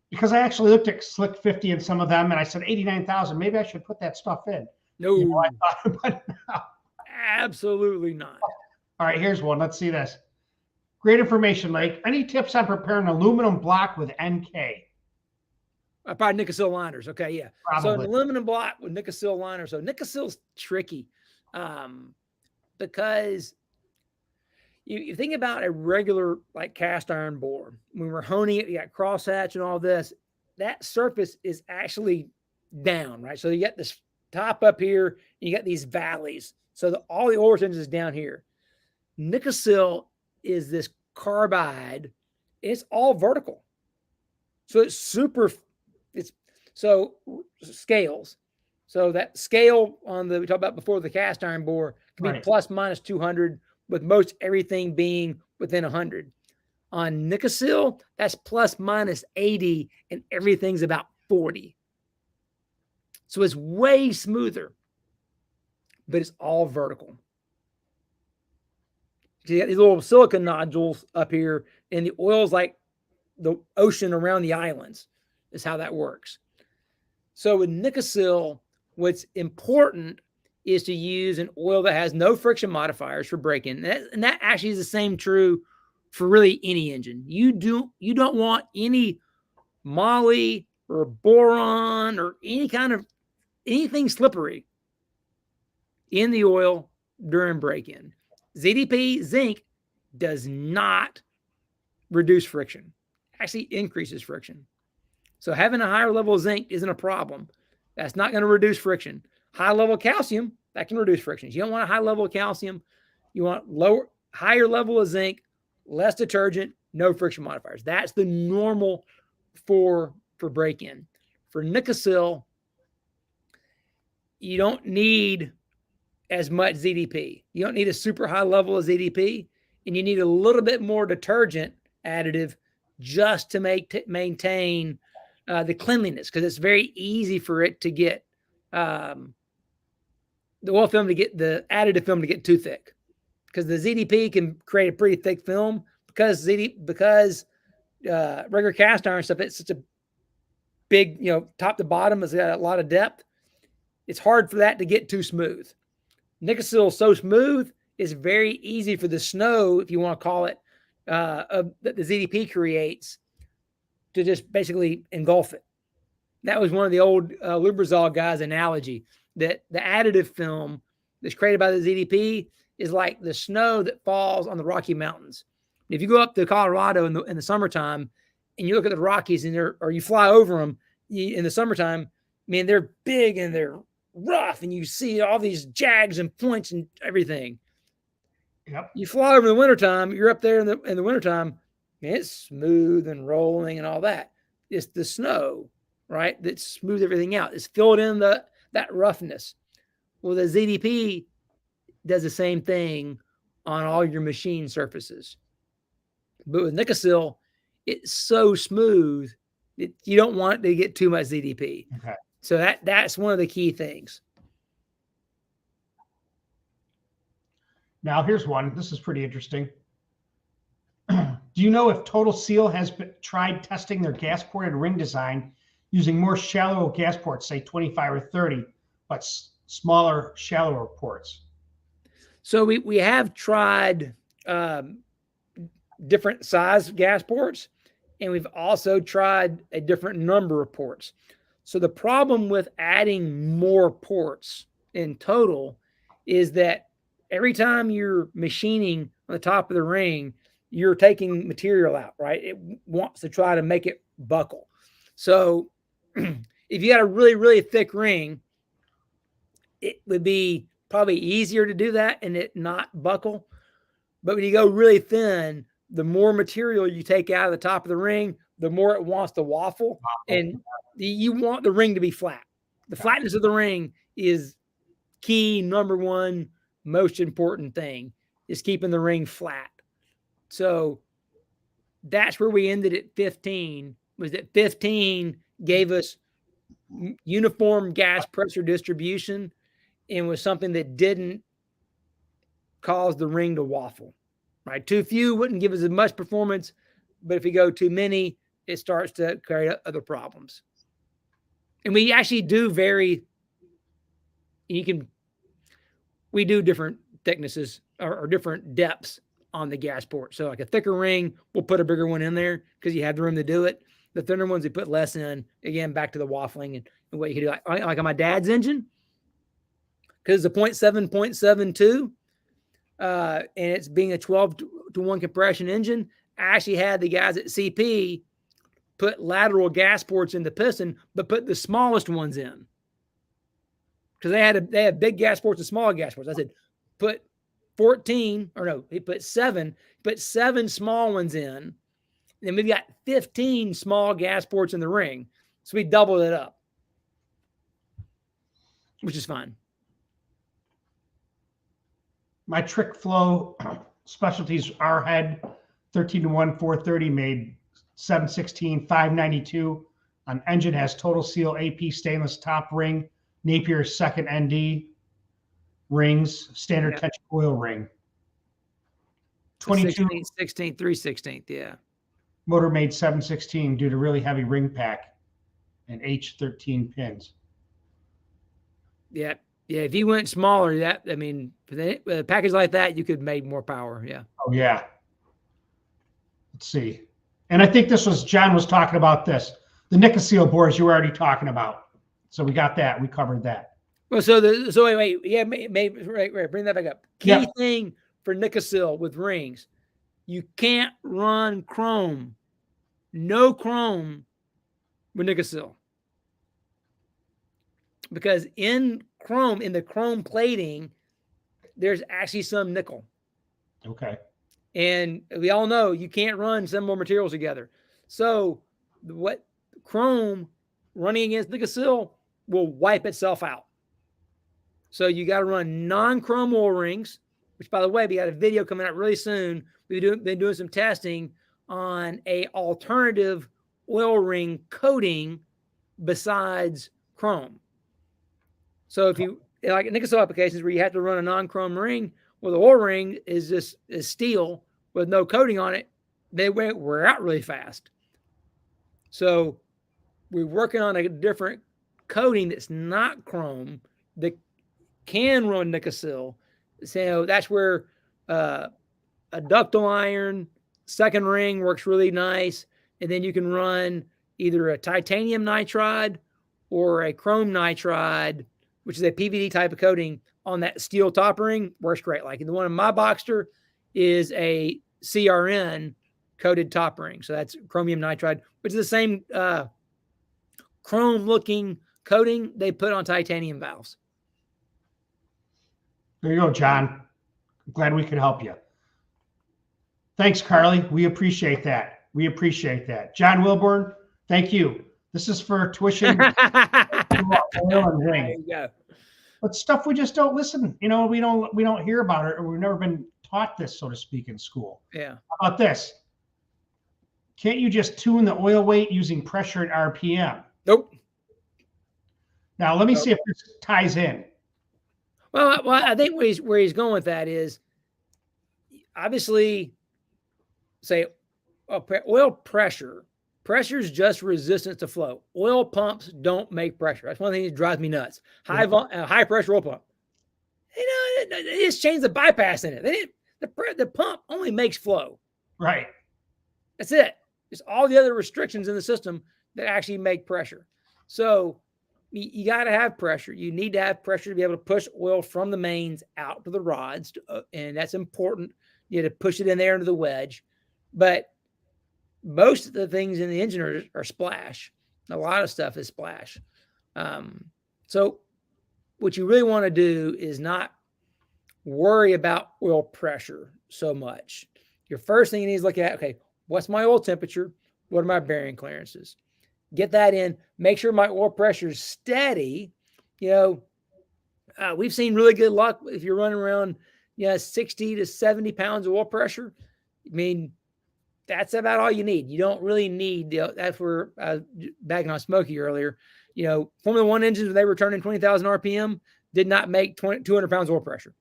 Because I actually looked at Slick 50 and some of them, and I said 89,000. Maybe I should put that stuff in. No, I thought about it now. Absolutely not. All right, here's one. Let's see this. Great information, Lake. Any tips on preparing aluminum block with NK? Probably Nickel liners. Okay, yeah. Probably. So an aluminum block with Nickel liners. So Nickel's tricky because you think about a regular like cast iron bore. When we're honing it, you got crosshatch and all this. That surface is actually down, right? So you got this top up here, and you got these valleys. So all the oil retention is down here. Nickel is this carbide. It's all vertical. So it's scales. So that scale we talked about before, the cast iron bore can be plus minus 200, with most everything being within 100. On Nickel, that's plus minus 80, and everything's about 40. So it's way smoother, but it's all vertical. You got these little silicon nodules up here, and the oil's like the ocean around the islands is how that works. So with Nickel, what's important is to use an oil that has no friction modifiers for braking. And that actually is the same true for really any engine. You don't want any moly or boron or anything slippery in the oil during break-in. ZDP zinc does not reduce friction, actually increases friction. So having a higher level of zinc isn't a problem. That's not going to reduce friction. High level of calcium, that can reduce friction. You don't want a high level of calcium. You want higher level of zinc, less detergent, no friction modifiers. That's the normal for break-in. For Nikasil, you don't need as much ZDP. You don't need a super high level of ZDP, and you need a little bit more detergent additive just to maintain the cleanliness, because it's very easy for it to get the oil film the additive film to get too thick, because the ZDP can create a pretty thick film because regular cast iron stuff, it's such a big, top to bottom, has got a lot of depth. It's hard for that to get too smooth. Nikasil is so smooth, it's very easy for the snow, if you want to call it, that the ZDP creates to just basically engulf it. That was one of the old Lubrizol guys' analogy, that the additive film that's created by the ZDP is like the snow that falls on the Rocky Mountains. If you go up to Colorado in the summertime and you look at the Rockies or you fly over them in the summertime, man, they're big and they're rough, and you see all these jags and points and everything. Yep. You fly over in the wintertime, you're up there in the wintertime, man, it's smooth and rolling and all that. It's the snow, right, that smooths everything out. It's filled in that roughness. Well, the ZDP does the same thing on all your machine surfaces. But with Nikasil, it's so smooth that you don't want it to get too much ZDP. Okay. So that's one of the key things. Now, here's one. This is pretty interesting. Do you know if Total Seal has tried testing their gas ported ring design using more shallow gas ports, say 25 or 30, but smaller, shallower ports? So we have tried different size gas ports, and we've also tried a different number of ports. So the problem with adding more ports in total is that every time you're machining on the top of the ring, you're taking material out, right? It wants to try to make it buckle. So if you got a really, really thick ring, it would be probably easier to do that and it not buckle. But when you go really thin, the more material you take out of the top of the ring, the more it wants to waffle. And you want the ring to be flat. The flatness of the ring is key, number one, most important thing, is keeping the ring flat. So that's where we ended at 15, was that 15 gave us uniform gas pressure distribution and was something that didn't cause the ring to waffle, right? Too few wouldn't give us as much performance, but if you go too many, it starts to create other problems. And we actually do we do different thicknesses or different depths on the gas port. So like a thicker ring, we'll put a bigger one in there because you have the room to do it. The thinner ones, we put less in. Again, back to the waffling and what you can do. Like on my dad's engine, because it's a 0.7.72, and it's being a 12-to-1 compression engine, I actually had the guys at CP put lateral gas ports in the piston, but put the smallest ones in. Because they had big gas ports and small gas ports. I said, put 14, or no, he put 7 small ones in. Then we've got 15 small gas ports in the ring. So we doubled it up, which is fine. My Trick Flow Specialties R head 13-to-1 430 made 716 592. On engine has Total Seal AP stainless top ring, Napier second ND rings, standard tension coil ring. 22 16th, 3/16, yeah. Motor made 716 due to really heavy ring pack and H13 pins. Yeah. Yeah, if you went smaller, with a package like that, you could make more power. Yeah. Oh yeah. Let's see. And I think John was talking about this. The Nicosil bores you were already talking about. So we got that. We covered that. Well, wait. Yeah, maybe right. Bring that back up. Key thing for Nicosil with rings, you can't run chrome. No chrome with Nicosil. Because in the chrome plating, there's actually some nickel. Okay. And we all know you can't run some more materials together. So what chrome running against Nicosil will wipe itself out. So you got to run non-chrome oil rings, which, by the way, we got a video coming out really soon. We've been doing some testing on a alternative oil ring coating besides chrome. So if you like Nicosil applications where you have to run a non-chrome ring, well, the oil ring is steel with no coating on it. They wear out really fast. So we're working on a different coating that's not chrome that can run Nicosil. So that's where a ductile iron second ring works really nice. And then you can run either a titanium nitride or a chrome nitride, which is a PVD type of coating on that steel top ring. Works great. Like the one in my Boxster is a CRN coated top ring. So that's chromium nitride, which is the same chrome looking coating they put on titanium valves. There you go, John. I'm glad we could help you. Thanks, Carly. We appreciate that. John Wilborn, thank you. This is for tuition, oil and ring. There you go. But stuff we just don't listen. We don't hear about it, or we've never been taught this, so to speak, in school. Yeah. How about this? Can't you just tune the oil weight using pressure and RPM? Nope. Now let me see if this ties in. Well, I think where he's going with that is obviously say oil pressure. Pressure is just resistance to flow. Oil pumps don't make pressure. That's one thing that drives me nuts. High pressure oil pump. They just changed the bypass in it. The pump only makes flow. Right. That's it. It's all the other restrictions in the system that actually make pressure. So you got to have pressure. You need to have pressure to be able to push oil from the mains out to the rods. And that's important. You have to push it in there into the wedge. But most of the things in the engine are splash. A lot of stuff is splash. So what you really want to do is not worry about oil pressure so much. Your first thing you need to look at, okay, what's my oil temperature? What are my bearing clearances? Get that in. Make sure my oil pressure is steady. We've seen really good luck if you're running around 60 to 70 pounds of oil pressure. I mean, that's about all you need. You don't really need, that's where I was bagging on Smokey earlier. Formula One engines, when they were turning 20,000 RPM, did not make 200 pounds of oil pressure.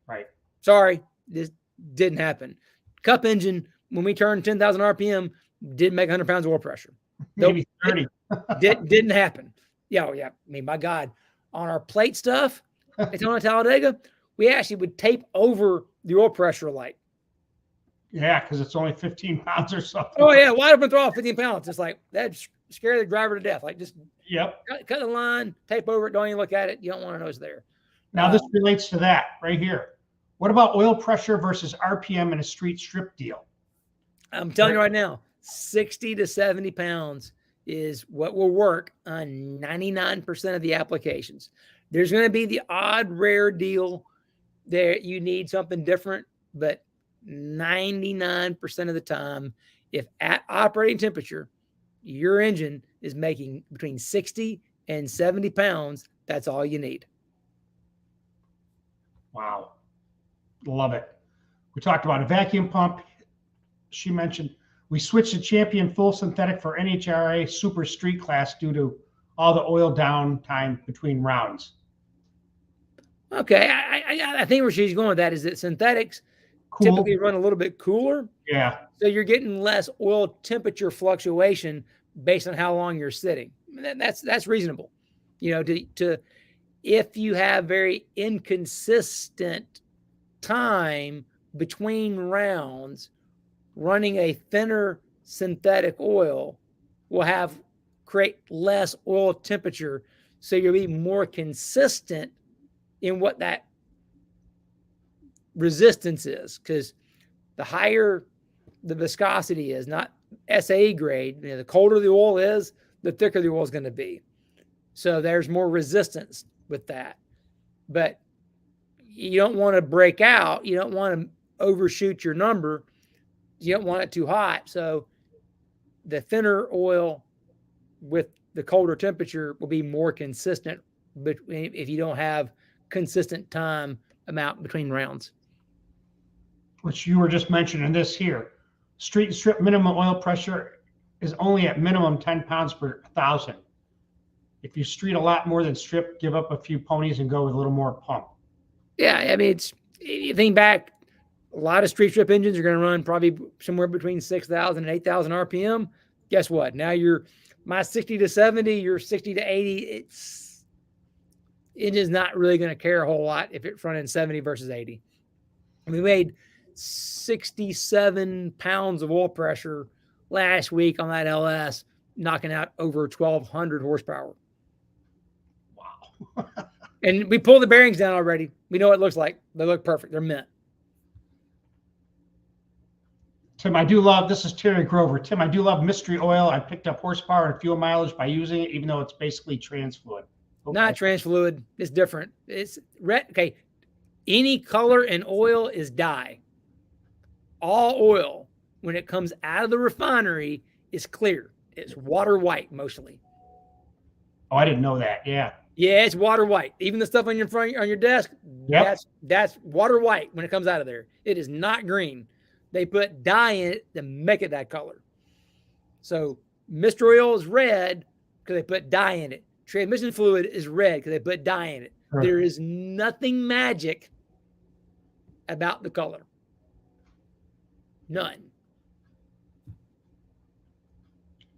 Right. Sorry, this didn't happen. Cup engine, when we turned 10,000 RPM, didn't make 100 pounds of oil pressure. Maybe 30. Didn't happen. Yeah. I mean, my God, on our plate stuff, Daytona Talladega, we actually would tape over the oil pressure light. Yeah, because it's only 15 pounds or something. Oh, yeah. Wide open throttle, 15 pounds. It's like, that'd scare the driver to death. Like, just cut the line, tape over it. Don't even look at it. You don't want to know it's there. Now, this relates to that right here. What about oil pressure versus RPM in a street strip deal? I'm telling you right now, 60 to 70 pounds is what will work on 99% of the applications. There's going to be the odd, rare deal there. You need something different, but 99% of the time, if at operating temperature, your engine is making between 60 and 70 pounds, that's all you need. Wow. Love it. We talked about a vacuum pump. She mentioned we switched to Champion full synthetic for NHRA Super Street Class due to all the oil downtime between rounds. Okay. I think where she's going with that is that synthetics typically run a little bit cooler. Yeah. So you're getting less oil temperature fluctuation based on how long you're sitting. That's reasonable. if you have very inconsistent time between rounds, running a thinner synthetic oil will create less oil temperature. So you'll be more consistent in what that resistance is, because the higher the viscosity is, not SAE grade, the colder the oil is, the thicker the oil is going to be. So there's more resistance with that. But you don't want to break out. You don't want to overshoot your number. You don't want it too hot. So the thinner oil with the colder temperature will be more consistent, but if you don't have consistent time amount between rounds. Which you were just mentioning this here. Street and strip minimum oil pressure is only at minimum 10 pounds per 1,000. If you street a lot more than strip, give up a few ponies and go with a little more pump. Yeah, I mean, you think back, a lot of street strip engines are going to run probably somewhere between 6,000 and 8,000 RPM. Guess what? Now my 60 to 70, your 60 to 80, engine's not really going to care a whole lot if it's running 70 versus 80. We made 67 pounds of oil pressure last week on that LS, knocking out over 1,200 horsepower. Wow. And we pulled the bearings down already. We know what it looks like. They look perfect. They're mint. Tim, I do love, this is Terry Grover. Tim, I do love mystery oil. I picked up horsepower and fuel mileage by using it, even though it's basically trans fluid. Okay. Not trans fluid. It's different. It's red. Okay. Any color in oil is dye. All oil, when it comes out of the refinery, is clear. It's water white mostly. Oh, I didn't know that. Yeah. Yeah, it's water white. Even the stuff on your desk, yep. That's water white when it comes out of there. It is not green. They put dye in it to make it that color. So mystery oil is red because they put dye in it. Transmission fluid is red because they put dye in it. Perfect. There is nothing magic about the color. None.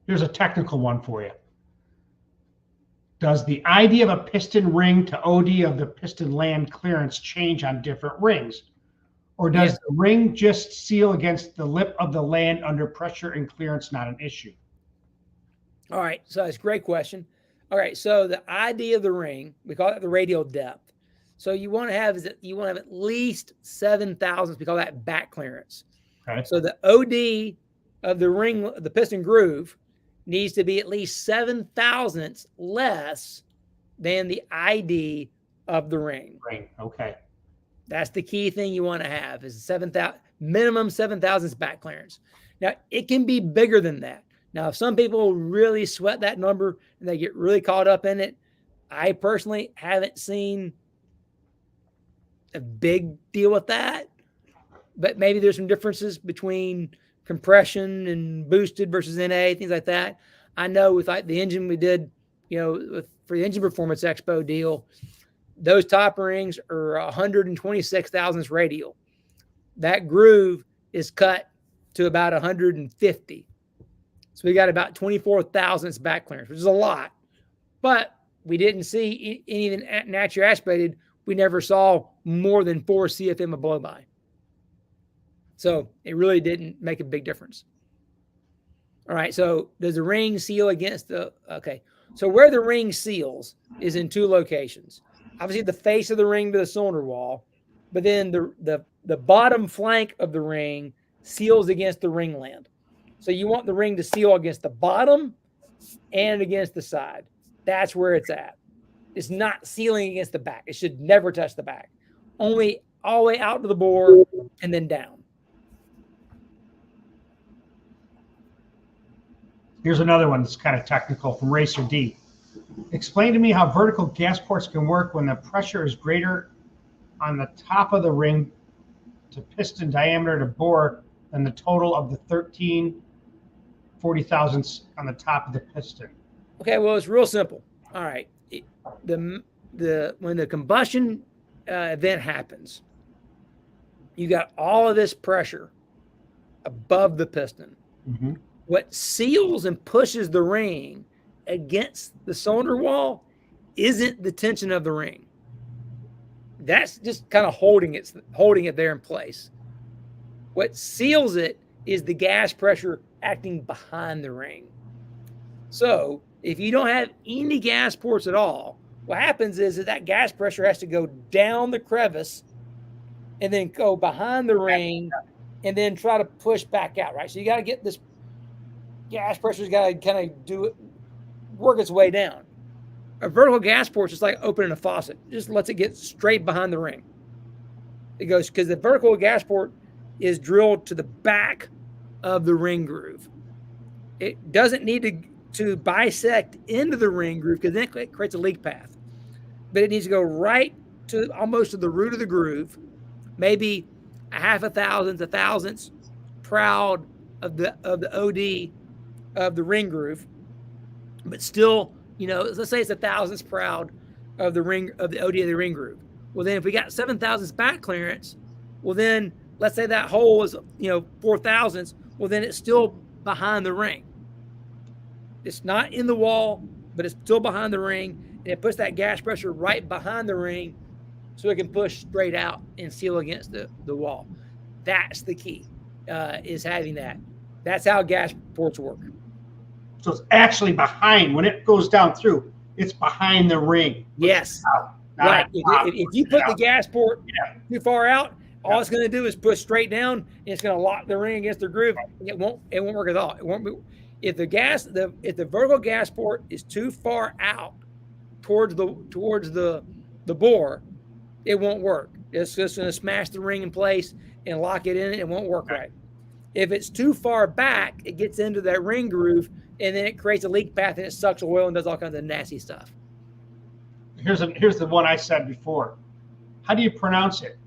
Here's a technical one for you. Does the ID of a piston ring to OD of the piston land clearance change on different rings? Or does the ring just seal against the lip of the land under pressure and clearance not an issue? All right, so that's a great question. All right, so the ID of the ring, we call it the radial depth. So you want to have at least 7 thousandths. We call that back clearance. Okay. So the OD of the ring, the piston groove, needs to be at least 7 thousandths less than the ID of the ring. Ring, okay. That's the key thing you want to have is minimum 7 thousandths back clearance. Now, it can be bigger than that. Now, if some people really sweat that number and they get really caught up in it, I personally haven't seen a big deal with that. But maybe there's some differences between compression and boosted versus NA, things like that. I know with like the engine we did, for the Engine Performance Expo deal, those top rings are 126 thousandths radial. That groove is cut to about 150. So we got about 24 thousandths back clearance, which is a lot. But we didn't see anything naturally aspirated. We never saw more than 4 CFM of blow-by. So it really didn't make a big difference. All right, so does the ring seal against okay. So where the ring seals is in 2 locations. Obviously the face of the ring to the cylinder wall, but then the bottom flank of the ring seals against the ring land. So you want the ring to seal against the bottom and against the side. That's where it's at. It's not sealing against the back. It should never touch the back. Only all the way out to the bore and then down. Here's another one that's kind of technical from Racer D. Explain to me how vertical gas ports can work when the pressure is greater on the top of the ring to piston diameter to bore than the total of the 40 thousandths on the top of the piston. Okay, well, it's real simple. All right. When the combustion event happens, you got all of this pressure above the piston. Mm-hmm. What seals and pushes the ring against the cylinder wall isn't the tension of the ring. That's just kind of holding it there in place. What seals it is the gas pressure acting behind the ring. So if you don't have any gas ports at all, what happens is that gas pressure has to go down the crevice and then go behind the ring and then try to push back out, right? So you got to get this gas pressure's got to kind of work its way down. A vertical gas port is like opening a faucet. It just lets it get straight behind the ring. It goes because the vertical gas port is drilled to the back of the ring groove. It doesn't need to bisect into the ring groove because then it creates a leak path. But it needs to go right to almost to the root of the groove, maybe a half a thousandths proud of the OD of the ring groove, but still, let's say it's a thousandths proud of the OD of the ring groove. Well, then if we got 7 thousandths back clearance, well then let's say that hole is 4 thousandths. Well, then it's still behind the ring. It's not in the wall, but it's still behind the ring. And it puts that gas pressure right behind the ring so it can push straight out and seal against the wall. That's the key, is having that. That's how gas ports work. So it's actually behind. When it goes down through, it's behind the ring. Yes. Right. If you put the gas port too far out, all it's going to do is push straight down, and it's going to lock the ring against the groove. It won't work at all. It won't be. If the vertical gas port is too far out towards the bore, it won't work. It's just going to smash the ring in place and lock it in. It won't work right. If it's too far back, it gets into that ring groove, and then it creates a leak path, and it sucks oil and does all kinds of nasty stuff. Here's the one I said before. How do you pronounce it?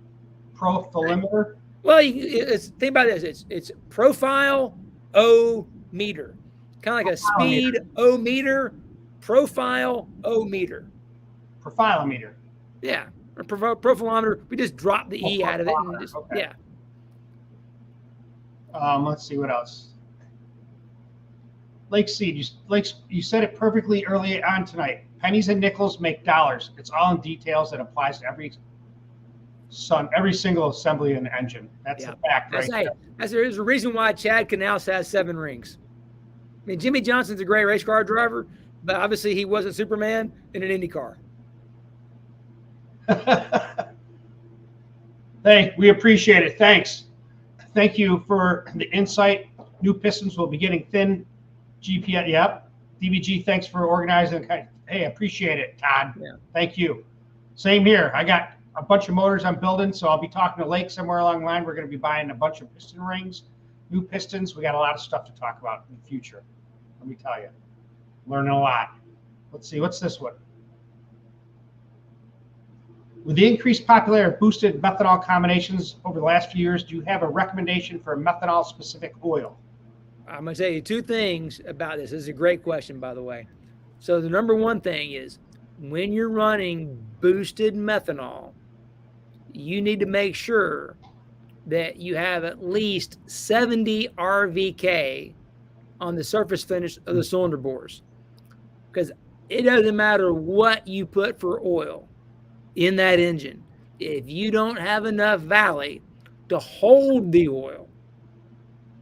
Profilometer? Well, think about this. It's profile O meter. Kind of like a speed O meter, profile O meter. Profilometer. Yeah. Or profilometer. We just drop the E out of it. And just, okay. Yeah. Let's see what else. Lake Seed, you said it perfectly early on tonight. Pennies and nickels make dollars. It's all in details that applies to every single assembly in the engine. That's a fact, right? There's a reason why Chad Canals has 7 rings. I mean, Jimmy Johnson's a great race car driver, but obviously he wasn't Superman in an Indy car. Hey, we appreciate it. Thanks. Thank you for the insight. New pistons will be getting thin. GPS, yep. DBG, thanks for organizing. Hey, appreciate it, Todd. Yeah. Thank you. Same here. I got a bunch of motors I'm building, so I'll be talking to Lake somewhere along the line. We're going to be buying a bunch of piston rings, new pistons. We got a lot of stuff to talk about in the future. Let me tell you. Learning a lot. Let's see. What's this one? With the increased popularity of boosted methanol combinations over the last few years, do you have a recommendation for a methanol-specific oil? I'm going to tell you 2 things about this. This is a great question, by the way. So the number one thing is when you're running boosted methanol, you need to make sure that you have at least 70 RVK on the surface finish of the cylinder bores. Because it doesn't matter what you put for oil in that engine. If you don't have enough valley to hold the oil,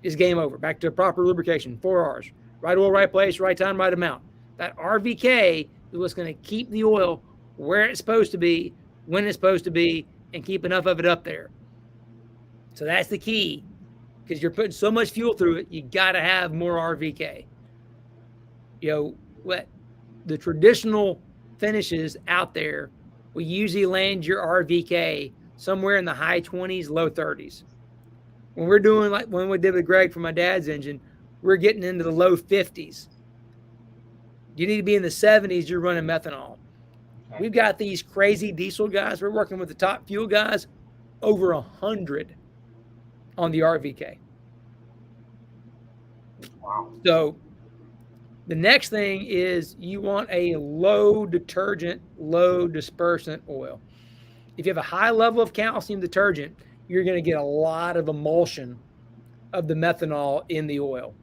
it's game over. Back to proper lubrication, 4 Rs. Right oil, right place, right time, right amount. That RVK is what's going to keep the oil where it's supposed to be, when it's supposed to be, and keep enough of it up there. So that's the key, because you're putting so much fuel through it, you got to have more RVK. What the traditional finishes out there will usually land your RVK somewhere in the high 20s, low 30s. When we're doing like when we did with Greg for my dad's engine, we're getting into the low 50s. You need to be in the 70s, you're running methanol. Okay. We've got these crazy diesel guys. We're working with the top fuel guys, over 100 on the RVK. Wow. So the next thing is you want a low detergent, low dispersant oil. If you have a high level of calcium detergent, you're going to get a lot of emulsion of the methanol in the oil.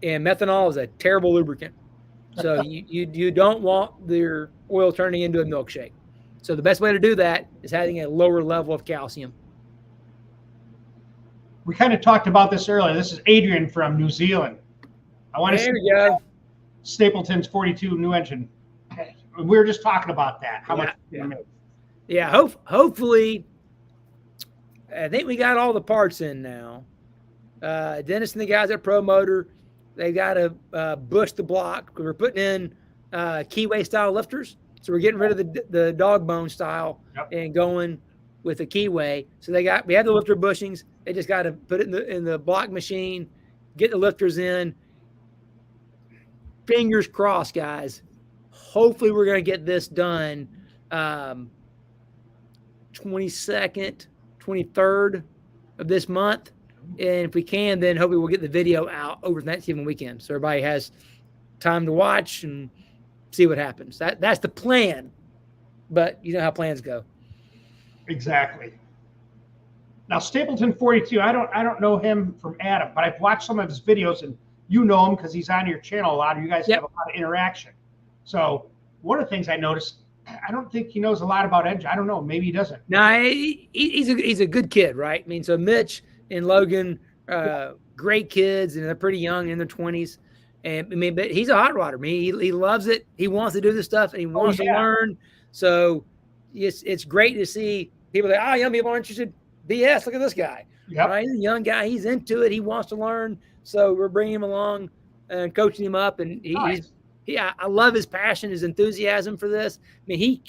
And methanol is a terrible lubricant. So you don't want their oil turning into a milkshake. So the best way to do that is having a lower level of calcium. We kind of talked about this earlier. This is Adrian from New Zealand. I want to see Stapleton's 42 new engine. We were just talking about that. How much? Yeah. Hopefully, I think we got all the parts in now. Dennis and the guys at Pro Motor, they got to bush the block. We're putting in keyway style lifters, so we're getting rid of the dog bone style and going with a keyway. So we have the lifter bushings. They just got to put it in the block machine, get the lifters in. Fingers crossed, guys. Hopefully, we're going to get this done 22nd, 23rd of this month. And if we can, then hopefully we'll get the video out over Thanksgiving weekend, so everybody has time to watch and see what happens. That's the plan, but you know how plans go. Exactly. Now Stapleton 42, I don't know him from Adam, but I've watched some of his videos, and you know him because he's on your channel a lot. You guys have a lot of interaction. So one of the things I noticed, I don't think he knows a lot about engine. I don't know. Maybe he doesn't. No, he's a good kid, right? I mean, so Mitch and Logan, great kids, and they're pretty young, in their 20s. And I mean, but he's a hot rodder. I mean, he loves it. He wants to do this stuff, and he wants to learn. So it's great to see people that, young people aren't interested. BS, look at this guy. Right? He's a young guy. He's into it. He wants to learn. So we're bringing him along and coaching him up. And I love his passion, his enthusiasm for this. I mean,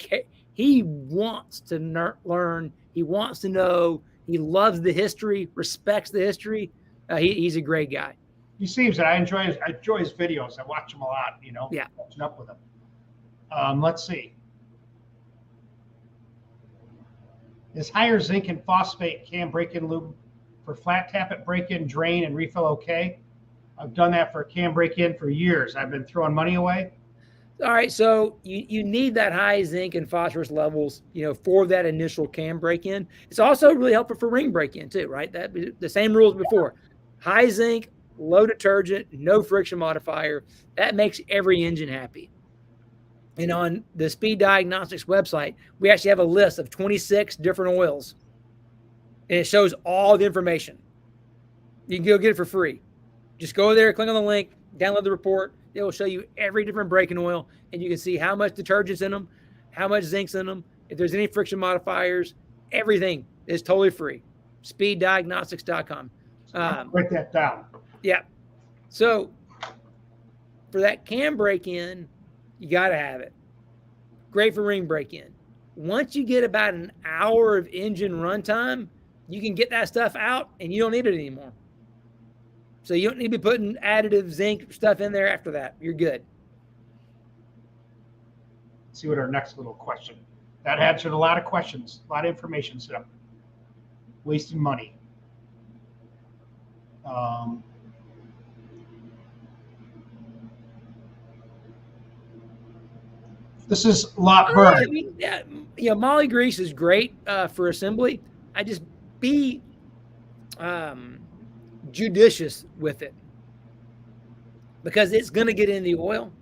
he wants to learn. He wants to know. He loves the history, respects the history. He's a great guy. He seems that I enjoy his videos. I watch him a lot, catching up with him. Let's see. Is higher zinc and phosphate cam break-in lube for flat tappet break-in, drain, and refill okay? I've done that for cam break-in for years. I've been throwing money away. All right, so you need that high zinc and phosphorus levels, for that initial cam break-in. It's also really helpful for ring break-in too, right? That the same rules before. High zinc, low detergent, no friction modifier. That makes every engine happy. And on the Speed Diagnostics website, we actually have a list of 26 different oils, and it shows all the information. You can go get it for free. Just go there, click on the link, download the report. It will show you every different break-in oil, and you can see how much detergent's in them, how much zinc's in them, if there's any friction modifiers. Everything is totally free. SpeedDiagnostics.com. Write that down. Yeah. So for that cam break-in, you got to have it. Great for ring break-in. Once you get about an hour of engine runtime, you can get that stuff out, and you don't need it anymore. So you don't need to be putting additive zinc stuff in there after that. You're good. Let's see what our next little question. That answered a lot of questions, a lot of information. So wasting money. This is a lot burn. Moly grease is great for assembly. I just be judicious with it, because it's going to get in the oil,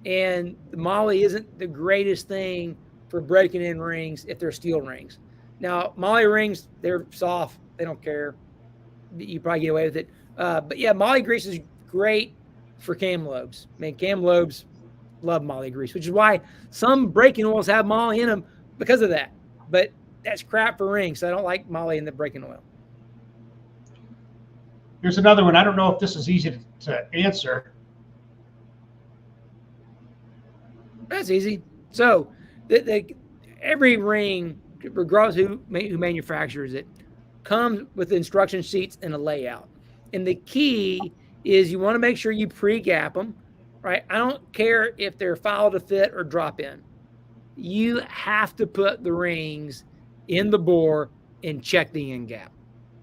and the moly isn't the greatest thing for breaking in rings if they're steel rings. Now, moly rings, they're soft. They don't care. You probably get away with it. But yeah, moly grease is great for cam lobes. I mean, cam lobes love moly grease, which is why some breaking oils have moly in them because of that. But that's crap for rings. So I don't like moly in the breaking oil. Here's another one. I don't know if this is easy to answer. That's easy. So every ring, regardless who manufactures it, comes with instruction sheets and a layout. And the key is you want to make sure you pre-gap them, right? I don't care if they're file to fit or drop in. You have to put the rings in the bore and check the end gap.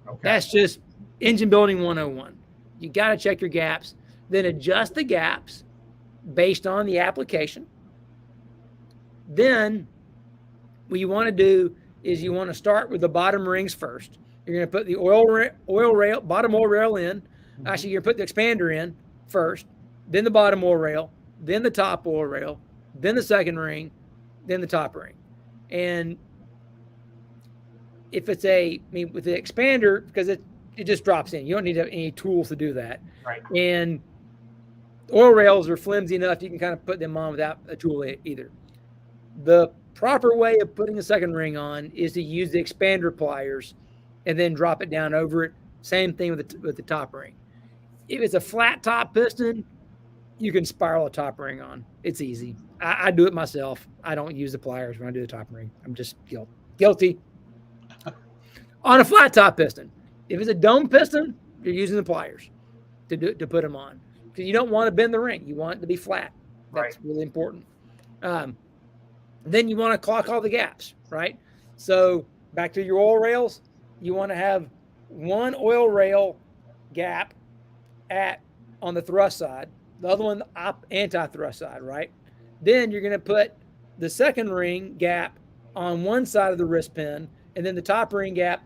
Okay. That's just engine building 101. You got to check your gaps, then adjust the gaps based on the application. Then what you want to do is you want to start with the bottom rings first. You're going to put the bottom oil rail in. Actually, you're going to put the expander in first, then the bottom oil rail, then the top oil rail, then the second ring, then the top ring. And if it's with the expander, because it just drops in, you don't need any tools to do that. Right. And oil rails are flimsy enough you can kind of put them on without a tool either. The proper way of putting a second ring on is to use the expander pliers and then drop it down over it. Same thing with the top ring. If it's a flat top piston, you can spiral a top ring on. It's easy. I do it myself. I don't use the pliers when I do the top ring. I'm just guilty. On a flat top piston. If it's a dome piston, you're using the pliers to put them on. Because you don't want to bend the ring. You want it to be flat. That's really important. Then you want to clock all the gaps, right? So back to your oil rails, you want to have one oil rail gap on the thrust side, the other one the anti-thrust side, right? Then you're going to put the second ring gap on one side of the wrist pin, and then the top ring gap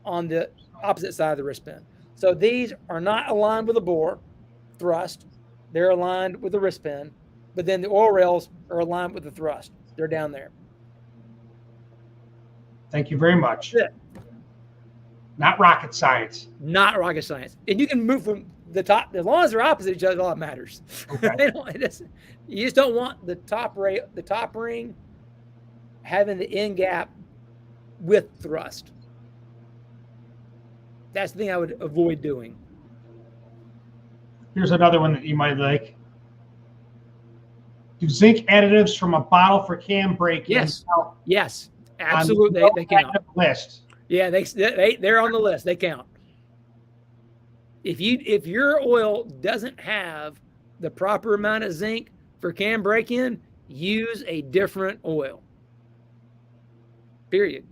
on the opposite side of the wrist pin. So these are not aligned with the bore thrust. They're aligned with the wrist pin, but then the oil rails are aligned with the thrust. They're down there. Thank you very much. That's it. Not rocket science. Not rocket science. And you can move from the top, as long as they're opposite each other, all that matters. Okay. You just don't want the top ring having the end gap with thrust. That's the thing I would avoid doing. Here's another one that you might like. Do zinc additives from a bottle for cam brake? Yes, absolutely. They count. List. Yeah, they're on the list. They count. If your oil doesn't have the proper amount of zinc for cam break-in, use a different oil. Period.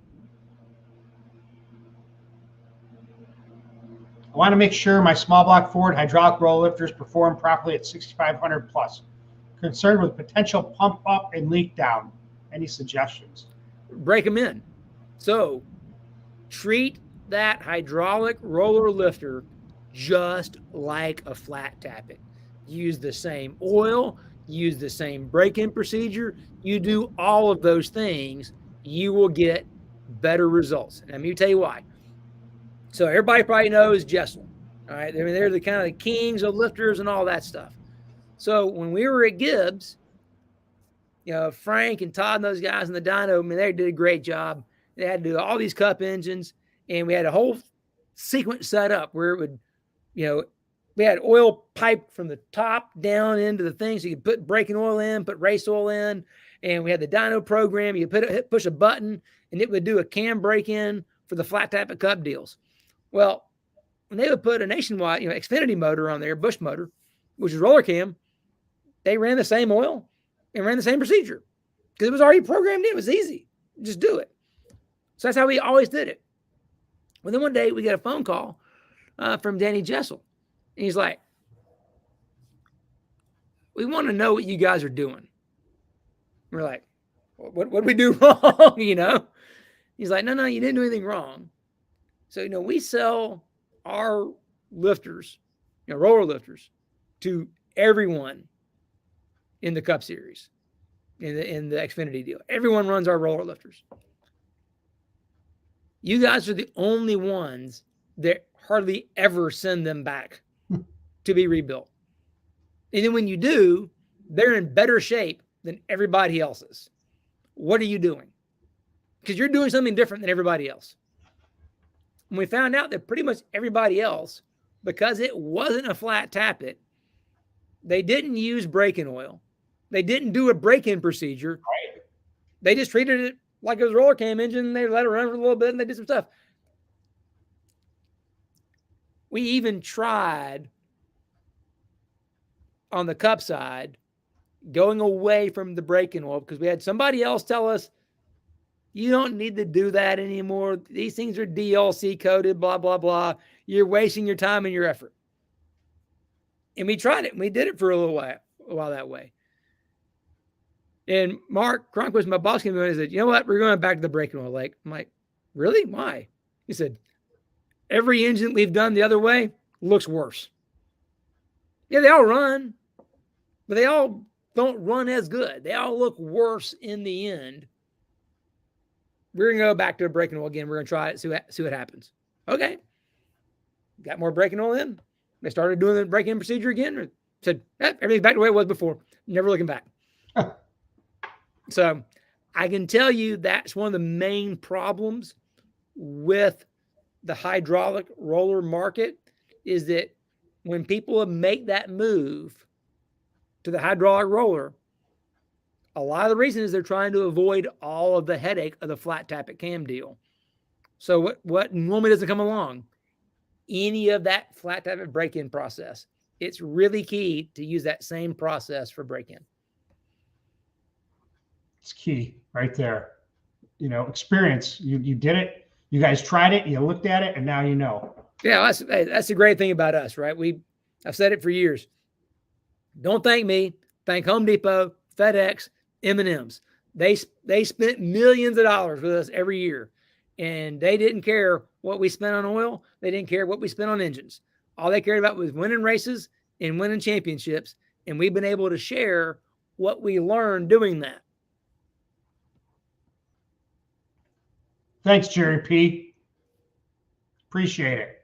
I want to make sure my small block Ford hydraulic roll lifters perform properly at 6,500 plus. Concerned with potential pump up and leak down. Any suggestions? Break them in. So treat that hydraulic roller lifter just like a flat tappet. Use the same oil, use the same break-in procedure. You do all of those things, you will get better results. And let me tell you why. So everybody probably knows Jessel. All right. I mean, they're the kind of the kings of lifters and all that stuff. So when we were at Gibbs, Frank and Todd and those guys in the dyno, I mean, they did a great job. They had to do all these cup engines, and we had a whole sequence set up where it would, we had oil piped from the top down into the thing. So you could put braking oil in, put race oil in, and we had the dyno program. You push a button, and it would do a cam break-in for the flat tap at cup deals. Well, when they would put a Nationwide, Xfinity motor on there, Bush motor, which is roller cam, they ran the same oil and ran the same procedure because it was already programmed in. It was easy. Just do it. So that's how we always did it. Well, then one day we got a phone call from Danny Jessel. And he's like, we want to know what you guys are doing. We're like, what did we do wrong? He's like, no, you didn't do anything wrong. So, we sell our lifters, roller lifters, to everyone in the Cup Series, in the Xfinity deal. Everyone runs our roller lifters. You guys are the only ones that hardly ever send them back to be rebuilt. And then when you do, they're in better shape than everybody else's. What are you doing? Because you're doing something different than everybody else. And we found out that pretty much everybody else, because it wasn't a flat tappet, they didn't use break-in oil. They didn't do a break-in procedure. Right. They just treated it like it was a roller cam engine. They let it run for a little bit and they did some stuff. We even tried on the Cup side going away from the break-in oil because we had somebody else tell us, you don't need to do that anymore. These things are DLC coded, blah, blah, blah. You're wasting your time and your effort. And we tried it. And we did it for a while that way. And Mark Cronquist, my boss, came in and said, you know what? We're going back to the break-in oil. I'm like, really? Why? He said, every engine we've done the other way looks worse. Yeah, they all run, but they all don't run as good. They all look worse in the end. We're going to go back to a braking oil again. We're going to try it, see what happens. Okay. Got more braking oil in. They started doing the braking procedure again. Said, everything's back the way it was before. Never looking back. So I can tell you that's one of the main problems with the hydraulic roller market is that when people make that move to the hydraulic roller, a lot of the reason is they're trying to avoid all of the headache of the flat tappet cam deal. So what normally doesn't come along? Any of that flat tappet break-in process. It's really key to use that same process for break-in. It's key right there. Experience. You did it. You guys tried it. You looked at it, and now you know. Yeah, that's the great thing about us, right? I've said it for years. Don't thank me. Thank Home Depot, FedEx, M&M's. They spent millions of dollars with us every year, and they didn't care what we spent on oil. They didn't care what we spent on engines. All they cared about was winning races and winning championships, and we've been able to share what we learned doing that. Thanks, Jerry P. Appreciate it.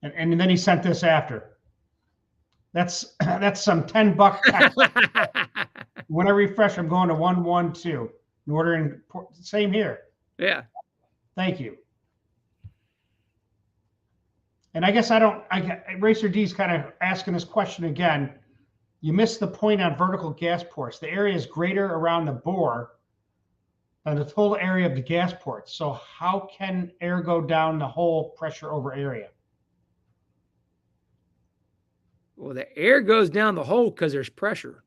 And then he sent this after. That's some $10. When I refresh, I'm going to 112. In ordering, same here. Yeah. Thank you. And I guess Racer D's kind of asking this question again. You missed the point on vertical gas ports. The area is greater around the bore than the total area of the gas ports. So how can air go down the whole pressure over area? Well, the air goes down the hole because there's pressure.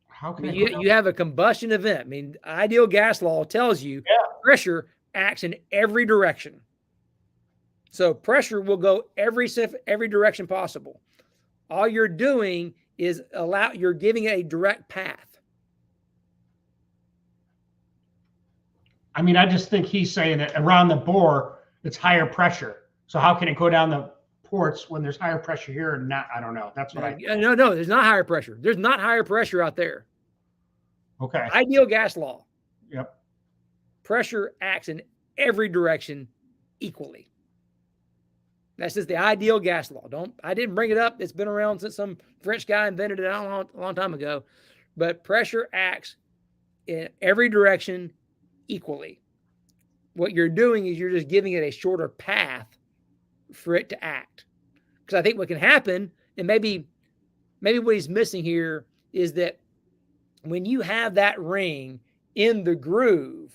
How can you have a combustion event? I mean, ideal gas law tells you pressure acts in every direction. So pressure will go every direction possible. All you're doing is you're giving it a direct path. I mean, I just think he's saying that around the bore, it's higher pressure. So how can it go down the ports when there's higher pressure here and not? I don't know. That's what No, there's not higher pressure. There's not higher pressure out there. Okay. Ideal gas law. Yep. Pressure acts in every direction equally. That's just the ideal gas law. I didn't bring it up. It's been around since some French guy invented it a long time ago. But pressure acts in every direction equally. What you're doing is you're just giving it a shorter path for it to act. Because I think what can happen, and maybe what he's missing here is that when you have that ring in the groove,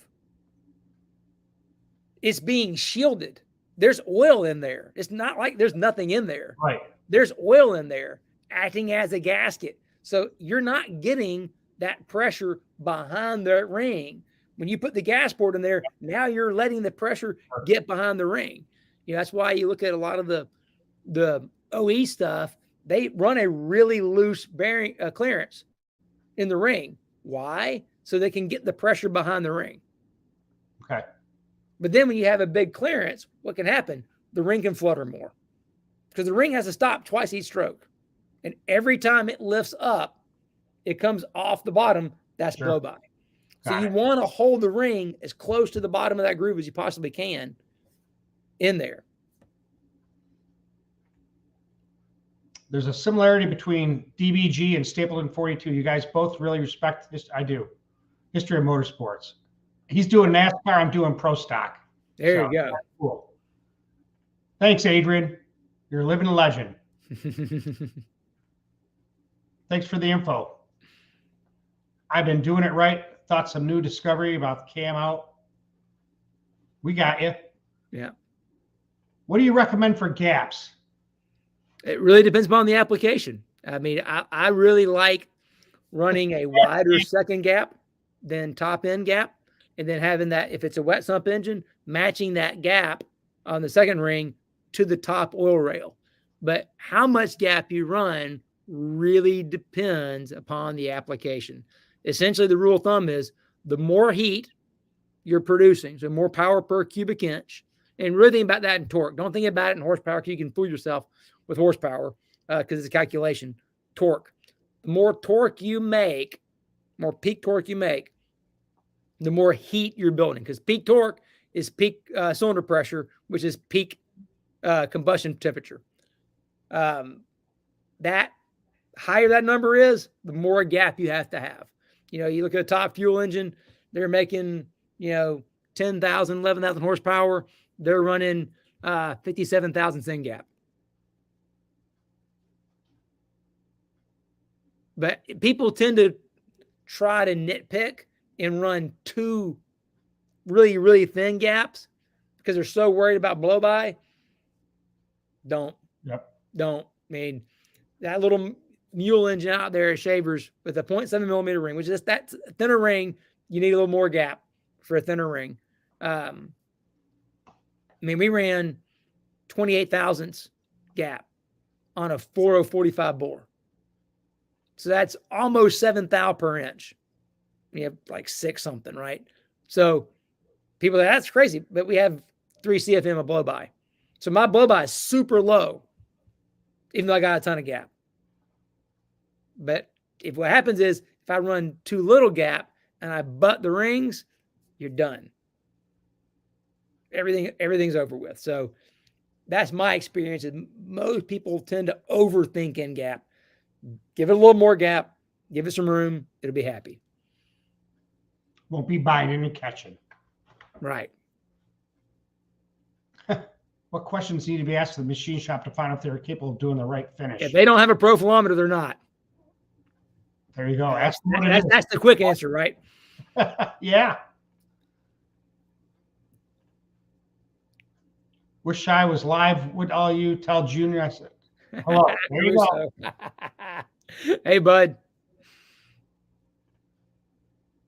it's being shielded. There's oil in there. It's not like there's nothing in there. Right. There's oil in there acting as a gasket. So you're not getting that pressure behind the ring. When you put the gas port in there, now you're letting the pressure get behind the ring. That's why you look at a lot of the OE stuff. They run a really loose bearing clearance in the ring. Why? So they can get the pressure behind the ring. Okay. But then when you have a big clearance, what can happen? The ring can flutter more because the ring has to stop twice each stroke. And every time it lifts up, it comes off the bottom. That's blow by. So you want to hold the ring as close to the bottom of that groove as you possibly can in there. There's a similarity between DBG and Stapleton 42. You guys both really respect this. I do. History of motorsports. He's doing NASCAR. I'm doing pro stock. There you go. Cool. Thanks, Adrian. You're a living legend. Thanks for the info. I've been doing it right. Thought some new discovery about the cam out. We got you. Yeah. What do you recommend for gaps? It really depends upon the application. I mean, I really like running a wider second gap than top end gap. And then having that, if it's a wet sump engine, matching that gap on the second ring to the top oil rail. But how much gap you run really depends upon the application. Essentially, the rule of thumb is the more heat you're producing, so more power per cubic inch, and really think about that in torque. Don't think about it in horsepower because you can fool yourself with horsepower because it's a calculation. Torque. the more torque you make, more peak torque you make, the more heat you're building, because peak torque is peak cylinder pressure, which is peak combustion temperature. That higher that number is, the more gap you have to have. You know, you look at a top fuel engine, they're making, 10,000, 11,000 horsepower. They're running 57 thousandths in gap. But people tend to try to nitpick and run two really, really thin gaps because they're so worried about blow by. Don't. I mean, that little mule engine out there at Shavers with a 0.7 millimeter ring, which is that thinner ring, you need a little more gap for a thinner ring. I mean, we ran 28 thousandths gap on a 4045 bore. So that's almost 7 thou per inch. We have like 6 something, right? So people are like, that's crazy, but we have 3 CFM of blow by. So my blow by is super low, even though I got a ton of gap. But if what happens is if I run too little gap and I butt the rings, you're done. Everything's over with. So that's my experience. Most people tend to overthink in gap. Give it a little more gap. Give it some room. It'll be happy. Won't be buying any catching. Right. What questions need to be asked to the machine shop to find out if they're capable of doing the right finish? If they don't have a profilometer, they're not. There you go. That's the quick answer, right? Yeah. Wish I was live. Would all you tell Junior? I said, hello. There you go. Hey, bud.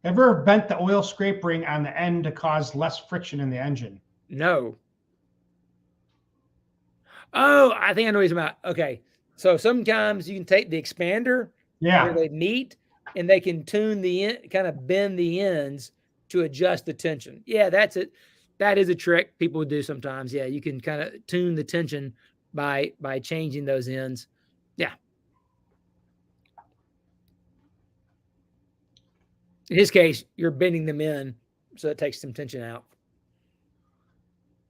Ever bent the oil scrape ring on the end to cause less friction in the engine? No. Oh, I think I know what he's about. Okay. So sometimes you can take the expander where they meet and they can tune the end, kind of bend the ends to adjust the tension. Yeah, that's it. That is a trick people do sometimes. Yeah, you can kind of tune the tension by changing those ends. Yeah. In his case, you're bending them in, so it takes some tension out.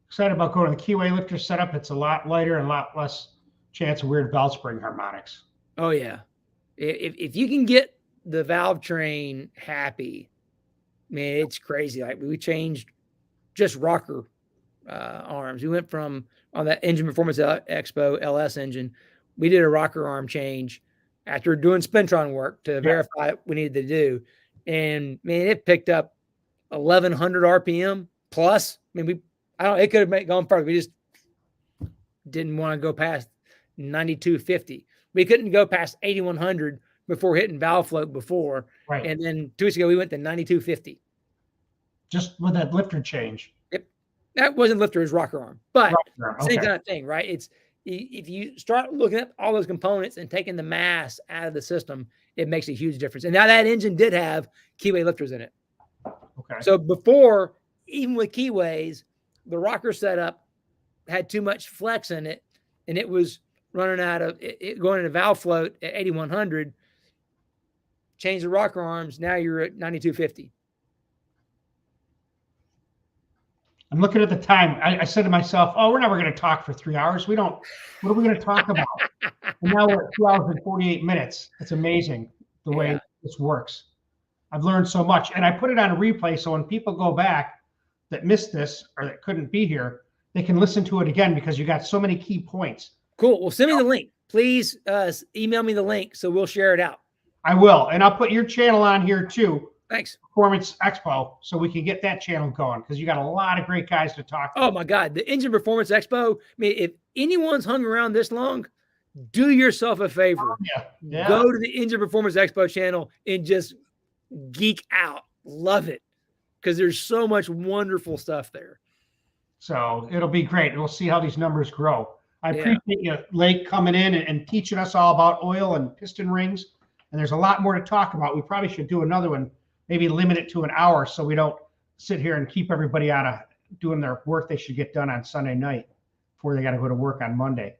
Excited about going to the keyway lifter setup. It's a lot lighter and a lot less chance of weird valve spring harmonics. Oh, yeah. If you can get the valve train happy, man, it's crazy. Like we changed just rocker arms. We went from on that Engine Performance Expo LS engine, we did a rocker arm change after doing Spintron work to verify what we needed to do. And man, it picked up 1,100 RPM plus. I mean, it could have gone further. We just didn't want to go past 9,250. We couldn't go past 8,100 before hitting valve float before. Right. And then 2 weeks ago, we went to 9,250. Just with that lifter change. Yep. That wasn't lifter, it was rocker arm. But okay. Same kind of thing, right? It's if you start looking at all those components and taking the mass out of the system, it makes a huge difference. And now that engine did have keyway lifters in it. Okay. So before, even with keyways, the rocker setup had too much flex in it, and it was running out of it going into valve float at 8,100. Change the rocker arms. Now you're at 9,250. I'm looking at the time. I said to myself, oh, we're never going to talk for 3 hours. What are we going to talk about? And now we're at 2 hours and 48 minutes. It's amazing the way this works. I've learned so much. And I put it on a replay so when people go back that missed this or that couldn't be here, they can listen to it again because you got so many key points. Cool. Well, send me the link. Please email me the link so we'll share it out. I will. And I'll put your channel on here too. Thanks. Performance Expo, so we can get that channel going because you got a lot of great guys to talk to. Oh my God, the Engine Performance Expo. I mean, if anyone's hung around this long, do yourself a favor. Go to the Engine Performance Expo channel and just geek out. Love it because there's so much wonderful stuff there. So it'll be great. We'll see how these numbers grow. I appreciate you, Lake, coming in and teaching us all about oil and piston rings. And there's a lot more to talk about. We probably should do another one. Maybe limit it to an hour so we don't sit here and keep everybody out of doing their work they should get done on Sunday night before they got to go to work on Monday.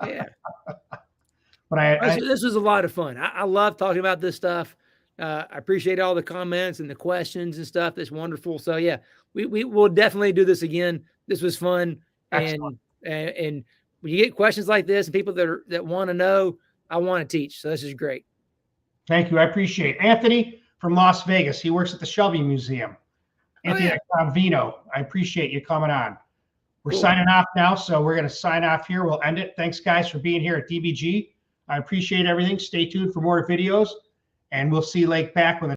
Yeah. But But this was a lot of fun. I love talking about this stuff. I appreciate all the comments and the questions and stuff. That's wonderful. So yeah, we will definitely do this again. This was fun. And when you get questions like this and people that want to know, I want to teach. So this is great. Thank you. I appreciate it. Anthony from Las Vegas. He works at the Shelby Museum. Anthony Vino, I appreciate you coming on. We're signing off now, so we're going to sign off here. We'll end it. Thanks, guys, for being here at DBG. I appreciate everything. Stay tuned for more videos, and we'll see you back when the